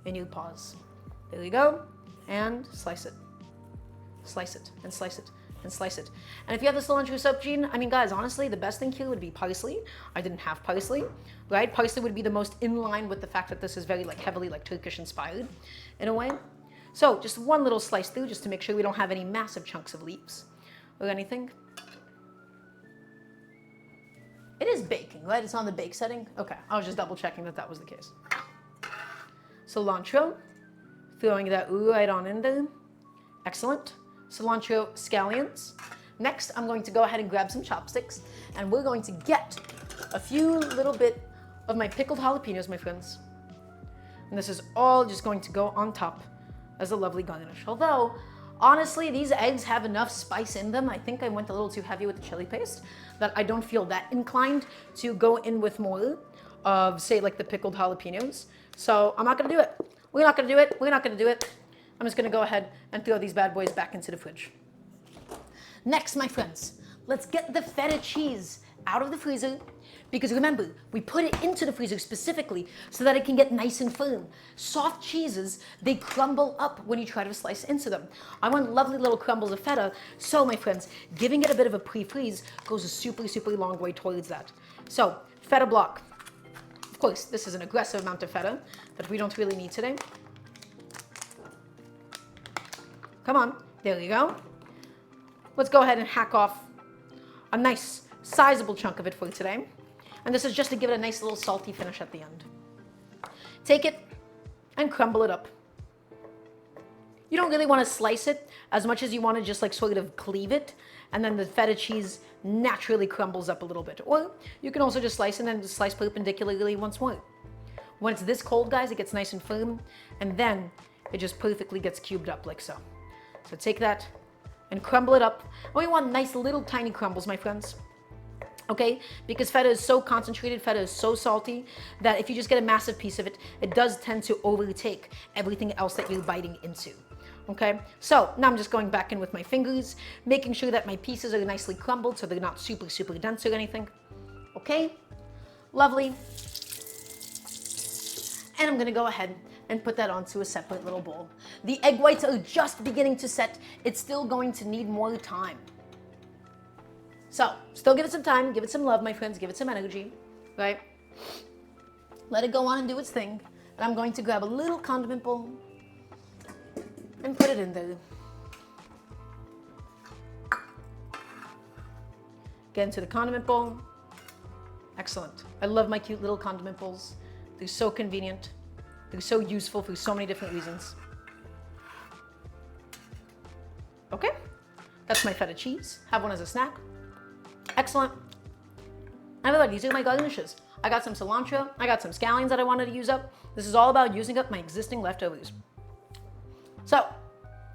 And you pause. There you go. And slice it. Slice it, and slice it, and slice it. And if you have the cilantro soap gene, I mean, guys, honestly, the best thing here would be parsley. I didn't have parsley, right? Parsley would be the most in line with the fact that this is very heavily Turkish inspired in a way. So just one little slice through just to make sure we don't have any massive chunks of leaves or anything. It is baking, right? It's on the bake setting. Okay, I was just double checking that that was the case. Cilantro, throwing that right on in there. Excellent. Cilantro scallions. Next, I'm going to go ahead and grab some chopsticks, and we're going to get a few little bit of my pickled jalapenos, my friends. And this is all just going to go on top as a lovely garnish. Although, honestly, these eggs have enough spice in them. I think I went a little too heavy with the chili paste, that I don't feel that inclined to go in with more of, say, the pickled jalapenos. So I'm not going to do it. We're not going to do it. We're not going to do it. I'm just going to go ahead and throw these bad boys back into the fridge. Next, my friends, let's get the feta cheese out of the freezer, because remember, we put it into the freezer specifically so that it can get nice and firm. Soft cheeses, they crumble up when you try to slice into them. I want lovely little crumbles of feta, so my friends, giving it a bit of a pre-freeze goes a super, super long way towards that. So, feta block. Of course, this is an aggressive amount of feta that we don't really need today. Come on, there you go. Let's go ahead and hack off a nice, sizable chunk of it for today. And this is just to give it a nice little salty finish at the end. Take it and crumble it up. You don't really want to slice it as much as you want to just sort of cleave it, and then the feta cheese naturally crumbles up a little bit. Or you can also just slice and then slice perpendicularly once more. When it's this cold, guys, it gets nice and firm, and then it just perfectly gets cubed up like so. So take that and crumble it up. And we want nice little tiny crumbles, my friends. Okay? Because feta is so concentrated, feta is so salty, that if you just get a massive piece of it, it does tend to overtake everything else that you're biting into. Okay, so now I'm just going back in with my fingers, making sure that my pieces are nicely crumbled so they're not super, super dense or anything. Okay, lovely. And I'm gonna go ahead and put that onto a separate little bowl. The egg whites are just beginning to set. It's still going to need more time. So, still give it some time, give it some love, my friends, give it some energy, right? Let it go on and do its thing. And I'm going to grab a little condiment bowl and put it in there. Get into the condiment bowl. Excellent. I love my cute little condiment bowls. They're so convenient. They're so useful for so many different reasons. Okay, that's my feta cheese. Have one as a snack. Excellent. And everybody, these are my garnishes. I got some cilantro. I got some scallions that I wanted to use up. This is all about using up my existing leftovers. So,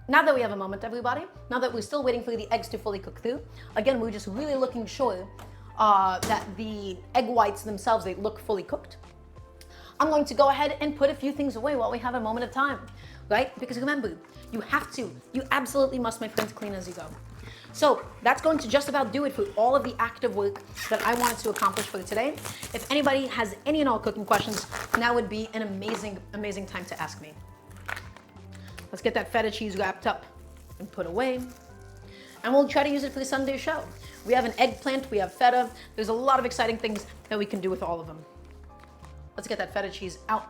now that we have a moment, everybody, now that we're still waiting for the eggs to fully cook through, again, we're just really looking sure that the egg whites themselves, they look fully cooked. I'm going to go ahead and put a few things away while we have a moment of time, right? Because remember, you absolutely must, my friends, clean as you go. So that's going to just about do it for all of the active work that I wanted to accomplish for today. If anybody has any and all cooking questions, now would be an amazing, amazing time to ask me. Let's get that feta cheese wrapped up and put away. And we'll try to use it for the Sunday show. We have an eggplant, we have feta. There's a lot of exciting things that we can do with all of them. Let's get that feta cheese out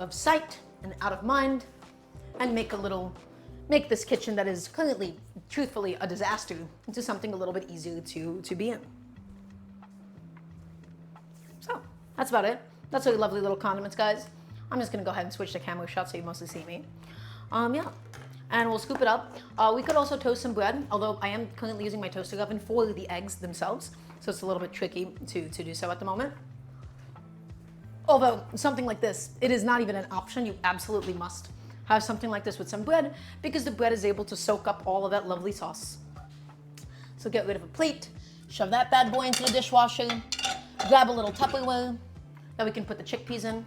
of sight and out of mind and make this kitchen that is currently, truthfully, a disaster into something a little bit easier to be in. So, that's about it. That's our lovely little condiments, guys. I'm just gonna go ahead and switch the camera shot so you mostly see me. Yeah, and we'll scoop it up. We could also toast some bread, although I am currently using my toaster oven for the eggs themselves, so it's a little bit tricky to do so at the moment. Although, something like this, it is not even an option, you absolutely must have something like this with some bread, because the bread is able to soak up all of that lovely sauce. So get rid of a plate, shove that bad boy into the dishwasher, grab a little Tupperware that we can put the chickpeas in.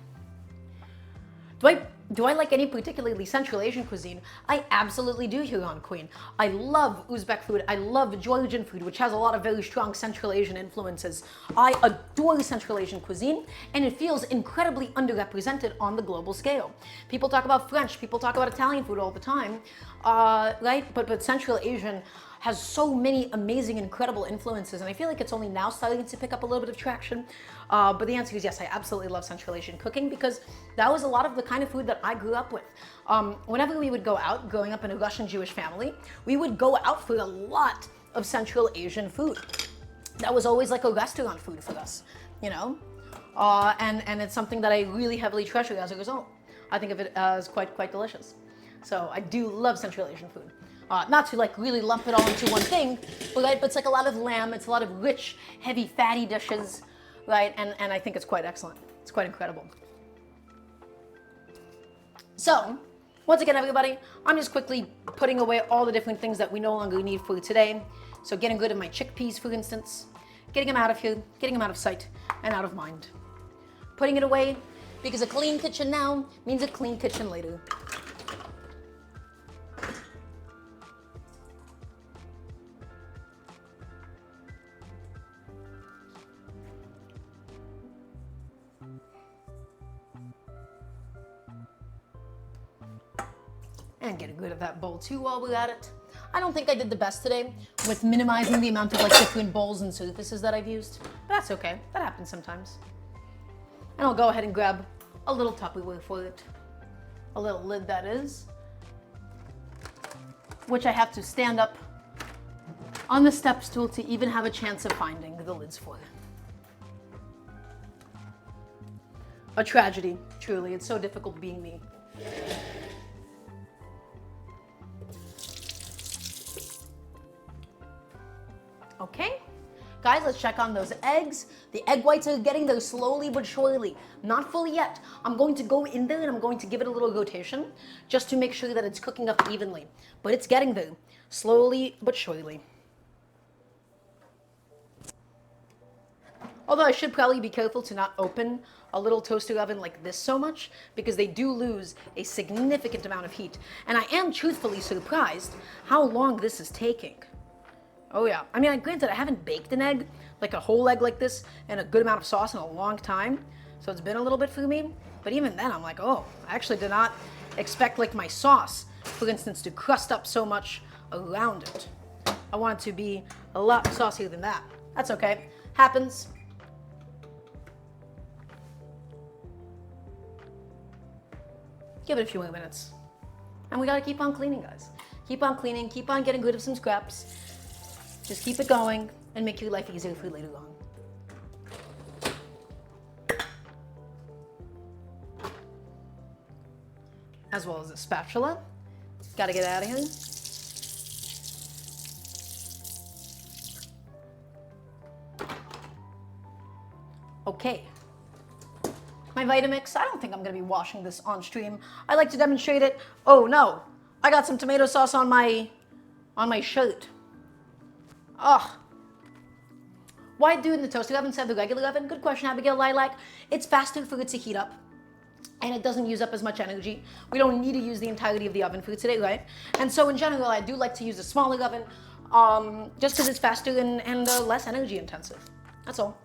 Do I like any particularly Central Asian cuisine? I absolutely do here on Queen. I love Uzbek food. I love Georgian food, which has a lot of very strong Central Asian influences. I adore Central Asian cuisine, and it feels incredibly underrepresented on the global scale. People talk about French, people talk about Italian food all the time, right? But Central Asian has so many amazing, incredible influences, and I feel like it's only now starting to pick up a little bit of traction. But the answer is yes, I absolutely love Central Asian cooking, because that was a lot of the kind of food that I grew up with. Whenever we would go out, growing up in a Russian Jewish family, we would go out for a lot of Central Asian food. That was always like a restaurant food for us, you know? And it's something that I really heavily treasure as a result. I think of it as quite delicious. So I do love Central Asian food. Not to like really lump it all into one thing, right? But it's like a lot of lamb, it's a lot of rich, heavy, fatty dishes, right? And I think it's quite excellent. It's quite incredible. So, once again, everybody, I'm just quickly putting away all the different things that we no longer need for today. So getting rid of my chickpeas, for instance, getting them out of here, getting them out of sight and out of mind. Putting it away, because a clean kitchen now means a clean kitchen later. And getting rid of that bowl too while we're at it. I don't think I did the best today with minimizing the amount of like different bowls and surfaces that I've used. But that's okay, that happens sometimes. And I'll go ahead and grab a little Tupperware for it. A little lid, that is. Which I have to stand up on the step stool to even have a chance of finding the lids for. A tragedy, truly. It's so difficult being me. Okay, guys, let's check on those eggs. The egg whites are getting there slowly but surely. Not fully yet. I'm going to go in there and I'm going to give it a little rotation just to make sure that it's cooking up evenly. But it's getting there, slowly but surely. Although I should probably be careful to not open a little toaster oven like this so much, because they do lose a significant amount of heat. And I am truthfully surprised how long this is taking. Oh yeah, I mean, granted, I haven't baked an egg, like a whole egg like this, and a good amount of sauce in a long time, so it's been a little bit for me. But even then, I'm like, oh, I actually did not expect like my sauce, for instance, to crust up so much around it. I want it to be a lot saucier than that. That's okay, happens. Give it a few more minutes. And we gotta keep on cleaning, guys. Keep on cleaning, keep on getting rid of some scraps. Just keep it going and make your life easier for later on. As well as a spatula. Gotta get out of here. Okay. My Vitamix, I don't think I'm gonna be washing this on stream. I like to demonstrate it. Oh no, I got some tomato sauce on my shirt. Ugh. Why do it in the toaster oven instead of the regular oven? Good question, Abigail Lilac. It's faster for it to heat up, and it doesn't use up as much energy. We don't need to use the entirety of the oven for today, right? And so in general, I do like to use a smaller oven, just because it's faster and less energy intensive. That's all.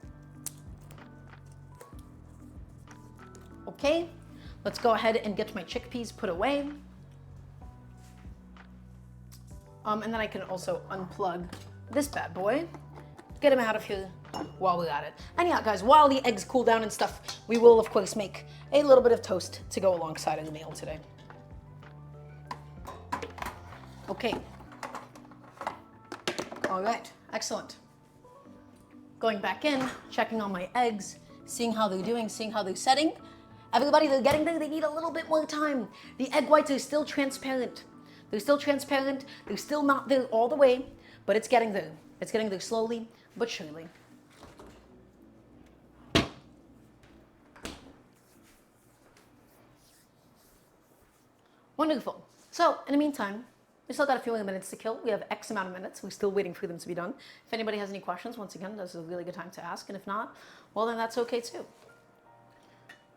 Okay, let's go ahead and get my chickpeas put away. And then I can also unplug this bad boy. Get him out of here while we're at it. And yeah, guys, while the eggs cool down and stuff, we will, of course, make a little bit of toast to go alongside of the meal today. Okay. All right, excellent. Going back in, checking on my eggs, seeing how they're doing, seeing how they're setting. Everybody, they're getting there. They need a little bit more time. The egg whites are still transparent. They're still transparent. They're still not there all the way, but it's getting there. It's getting there slowly but surely. Wonderful. So, in the meantime, we still got a few more minutes to kill. We have X amount of minutes. We're still waiting for them to be done. If anybody has any questions, once again, this is a really good time to ask. And if not, well, then that's okay too.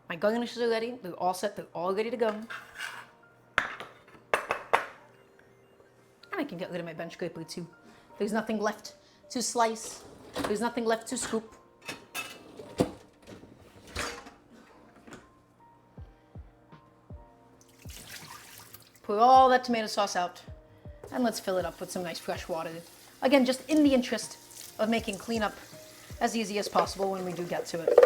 My garnishes are ready. They're all set. They're all ready to go. And I can get rid of my bench scraper too. There's nothing left to slice. There's nothing left to scoop. Pour all that tomato sauce out. And let's fill it up with some nice fresh water. Again, just in the interest of making cleanup as easy as possible when we do get to it.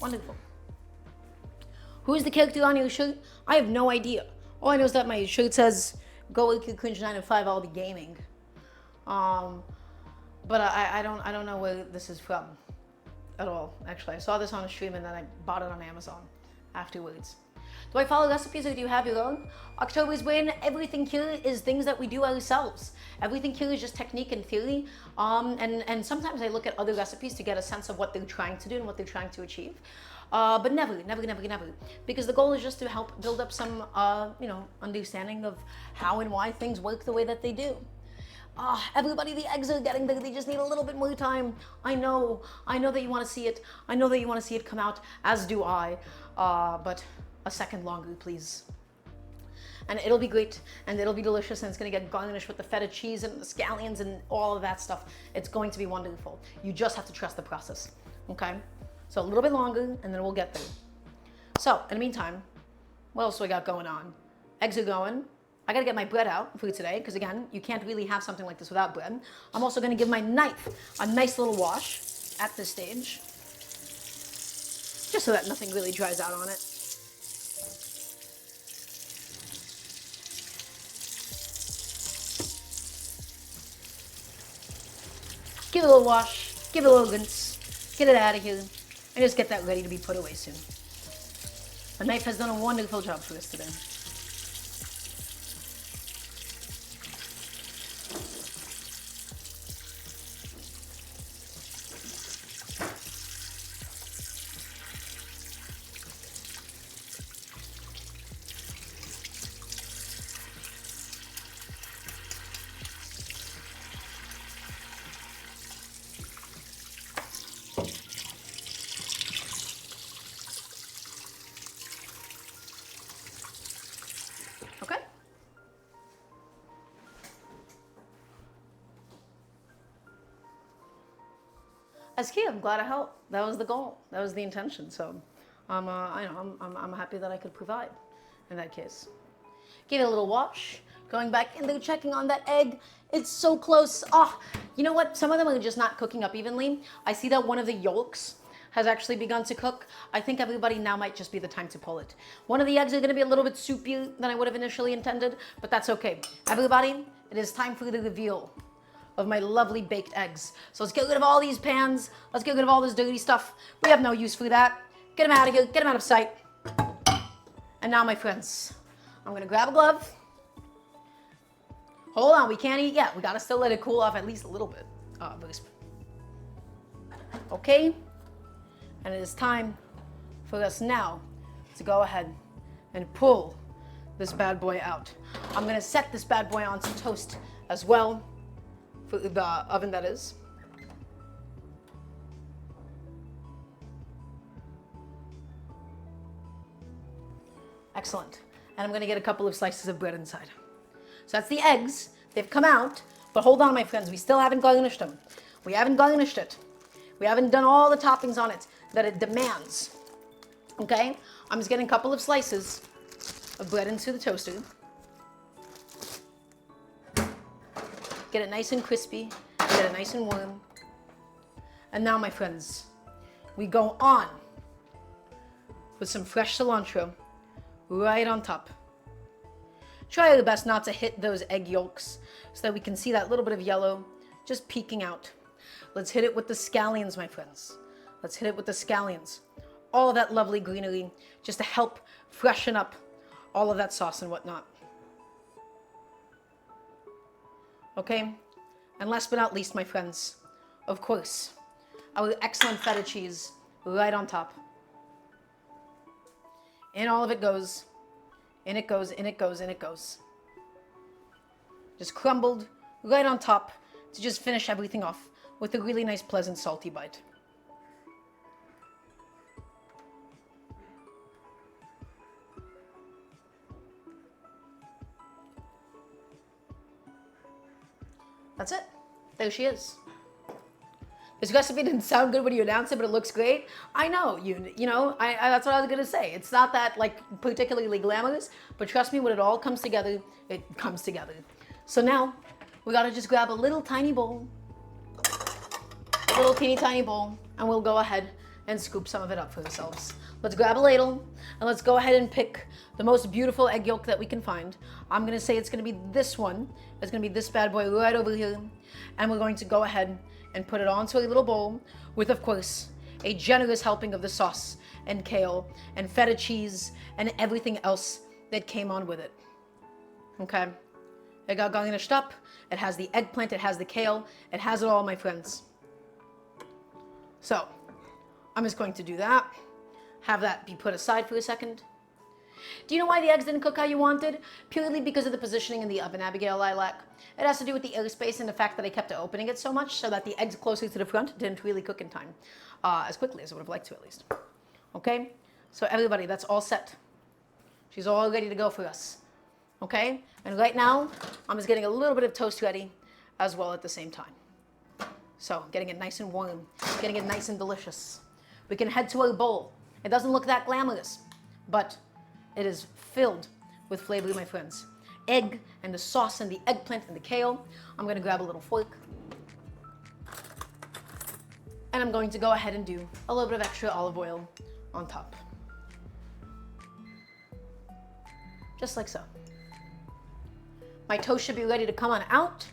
Wonderful. Who's the character on your shirt? I have no idea. All I know is that my shirt says, "Go with your cringe 9 to 5, I'll be gaming." But I don't know where this is from at all. Actually, I saw this on a stream and then I bought it on Amazon afterwards. Do I follow recipes or do you have your own? October's when everything here is things that we do ourselves. Everything here is just technique and theory. And sometimes I look at other recipes to get a sense of what they're trying to do and what they're trying to achieve. But never. Because the goal is just to help build up some, understanding of how and why things work the way that they do. Everybody, the eggs are getting there. They just need a little bit more time. I know that you want to see it. I know that you want to see it come out, as do I. But a second longer, please. And it'll be great, and it'll be delicious, and it's gonna get garnished with the feta cheese and the scallions and all of that stuff. It's going to be wonderful. You just have to trust the process, okay? So a little bit longer, and then we'll get there. So, in the meantime, what else do I got going on? Eggs are going. I gotta get my bread out for today, because again, you can't really have something like this without bread. I'm also gonna give my knife a nice little wash at this stage, just so that nothing really dries out on it. Give it a little wash, give it a little rinse, get it out of here, and just get that ready to be put away soon. The knife has done a wonderful job for us today. That's key. I'm glad I helped. That was the goal. That was the intention. So, I'm happy that I could provide in that case. Give it a little wash. Going back in there, checking on that egg. It's so close. Oh, you know what? Some of them are just not cooking up evenly. I see that one of the yolks has actually begun to cook. I think everybody now might just be the time to pull it. One of the eggs are going to be a little bit soupier than I would have initially intended, but that's okay. Everybody, it is time for the reveal of my lovely baked eggs. So let's get rid of all these pans. Let's get rid of all this dirty stuff. We have no use for that. Get them out of here. Get them out of sight. And now, my friends, I'm going to grab a glove. Hold on, we can't eat yet. We got to still let it cool off at least a little bit. Okay. And it is time for us now to go ahead and pull this bad boy out. I'm going to set this bad boy on some toast as well, for the oven that is. Excellent. And I'm going to get a couple of slices of bread inside. So that's the eggs. They've come out, but hold on, my friends. We still haven't garnished them. We haven't garnished it. We haven't done all the toppings on it that it demands. Okay? I'm just getting a couple of slices of bread into the toaster. Get it nice and crispy. Get it nice and warm. And now, my friends, we go on with some fresh cilantro right on top. Try your best not to hit those egg yolks so that we can see that little bit of yellow just peeking out. Let's hit it with the scallions, my friends. Let's hit it with the scallions. All of that lovely greenery just to help freshen up all of that sauce and whatnot. Okay? And last but not least, my friends, of course, our excellent feta cheese right on top. In all of it goes. In it goes, in it goes, in it goes. Just crumbled right on top to just finish everything off with a really nice, pleasant, salty bite. That's it. There she is. This recipe didn't sound good when you announced it, but it looks great. I know, that's what I was gonna say. It's not that particularly glamorous, but trust me, when it all comes together, it comes together. So now, we gotta just grab a little tiny bowl, a little teeny tiny bowl, and we'll go ahead and scoop some of it up for ourselves. Let's grab a ladle, and let's go ahead and pick the most beautiful egg yolk that we can find. I'm gonna say it's gonna be this one. It's gonna be this bad boy right over here. And we're going to go ahead and put it onto a little bowl with, of course, a generous helping of the sauce and kale and feta cheese and everything else that came on with it. Okay? It got garnished up. It has the eggplant. It has the kale. It has it all, my friends. So, I'm just going to do that. Have that be put aside for a second. Do you know why the eggs didn't cook how you wanted? Purely because of the positioning in the oven, Abigail Lilac. It has to do with the airspace and the fact that I kept opening it so much so that the eggs closer to the front didn't really cook in time. As quickly as I would have liked to, at least. Okay? So everybody, that's all set. She's all ready to go for us. Okay? And right now, I'm just getting a little bit of toast ready as well at the same time. So, getting it nice and warm. Getting it nice and delicious. We can head to our bowl. It doesn't look that glamorous, but it is filled with flavor, my friends. Egg and the sauce and the eggplant and the kale. I'm going to grab a little fork. And I'm going to go ahead and do a little bit of extra olive oil on top. Just like so. My toast should be ready to come on out.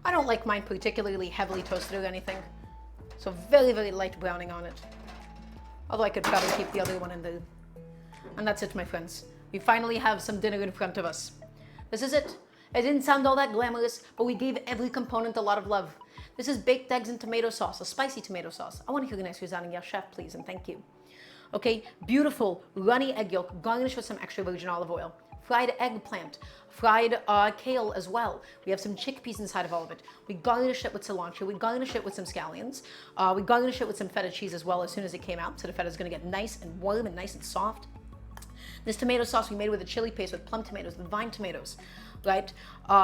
I don't like mine particularly heavily toasted or anything. So very, very light browning on it. Although I could probably keep the other one in there. And that's it, my friends. We finally have some dinner in front of us. This is it. It didn't sound all that glamorous, but we gave every component a lot of love. This is baked eggs and tomato sauce, a spicy tomato sauce. I want to hear the nice resounding yes, chef, please, and thank you. Okay, beautiful runny egg yolk, garnished with some extra virgin olive oil. Fried eggplant, fried kale as well. We have some chickpeas inside of all of it. We garnish it with cilantro. We garnish it with some scallions. We garnish it with some feta cheese as well as soon as it came out. So the feta is going to get nice and warm and nice and soft. This tomato sauce we made with a chili paste with plum tomatoes, with vine tomatoes, right?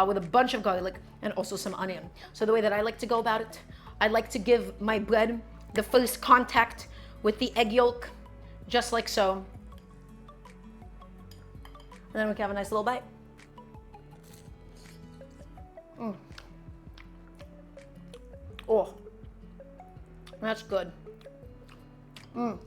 With a bunch of garlic and also some onion. So the way that I like to go about it, I like to give my bread the first contact with the egg yolk, just like so. And then we can have a nice little bite. Oh, that's good. Damn.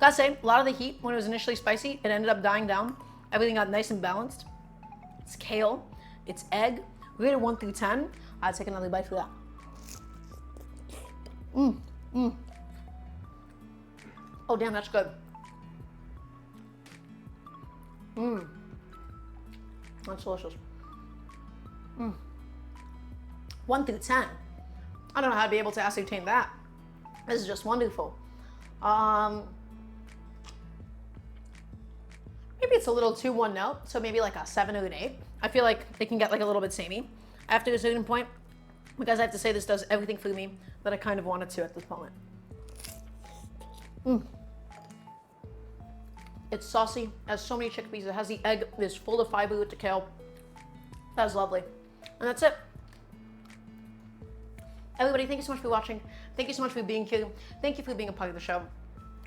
Gotta say, a lot of the heat, when it was initially spicy, it ended up dying down. Everything got nice and balanced. It's kale, it's egg. Rated 1 through 10. I'd take another bite for that. Oh damn, that's good. That's delicious. 1 through 10. I don't know how to be able to ascertain that. This is just wonderful. Maybe it's a little too one note, so maybe like a 7 or an 8. I feel like it can get like a little bit samey after a certain point, because I have to say this does everything for me that I kind of wanted to at this moment. It's saucy, it has so many chickpeas, it has the egg, it's full of fiber with the kale. That's lovely. And that's it. Everybody, thank you so much for watching. Thank you so much for being here. Thank you for being a part of the show.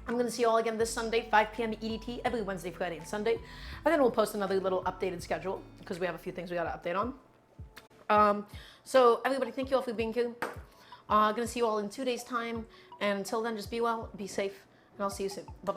I'm going to see you all again this Sunday, 5 p.m. EDT, every Wednesday, Friday, and Sunday. And then we'll post another little updated schedule because we have a few things we got to update on. So everybody, thank you all for being here. I'm going to see you all in 2 days' time. And until then, just be well, be safe, and I'll see you soon. Bye-bye.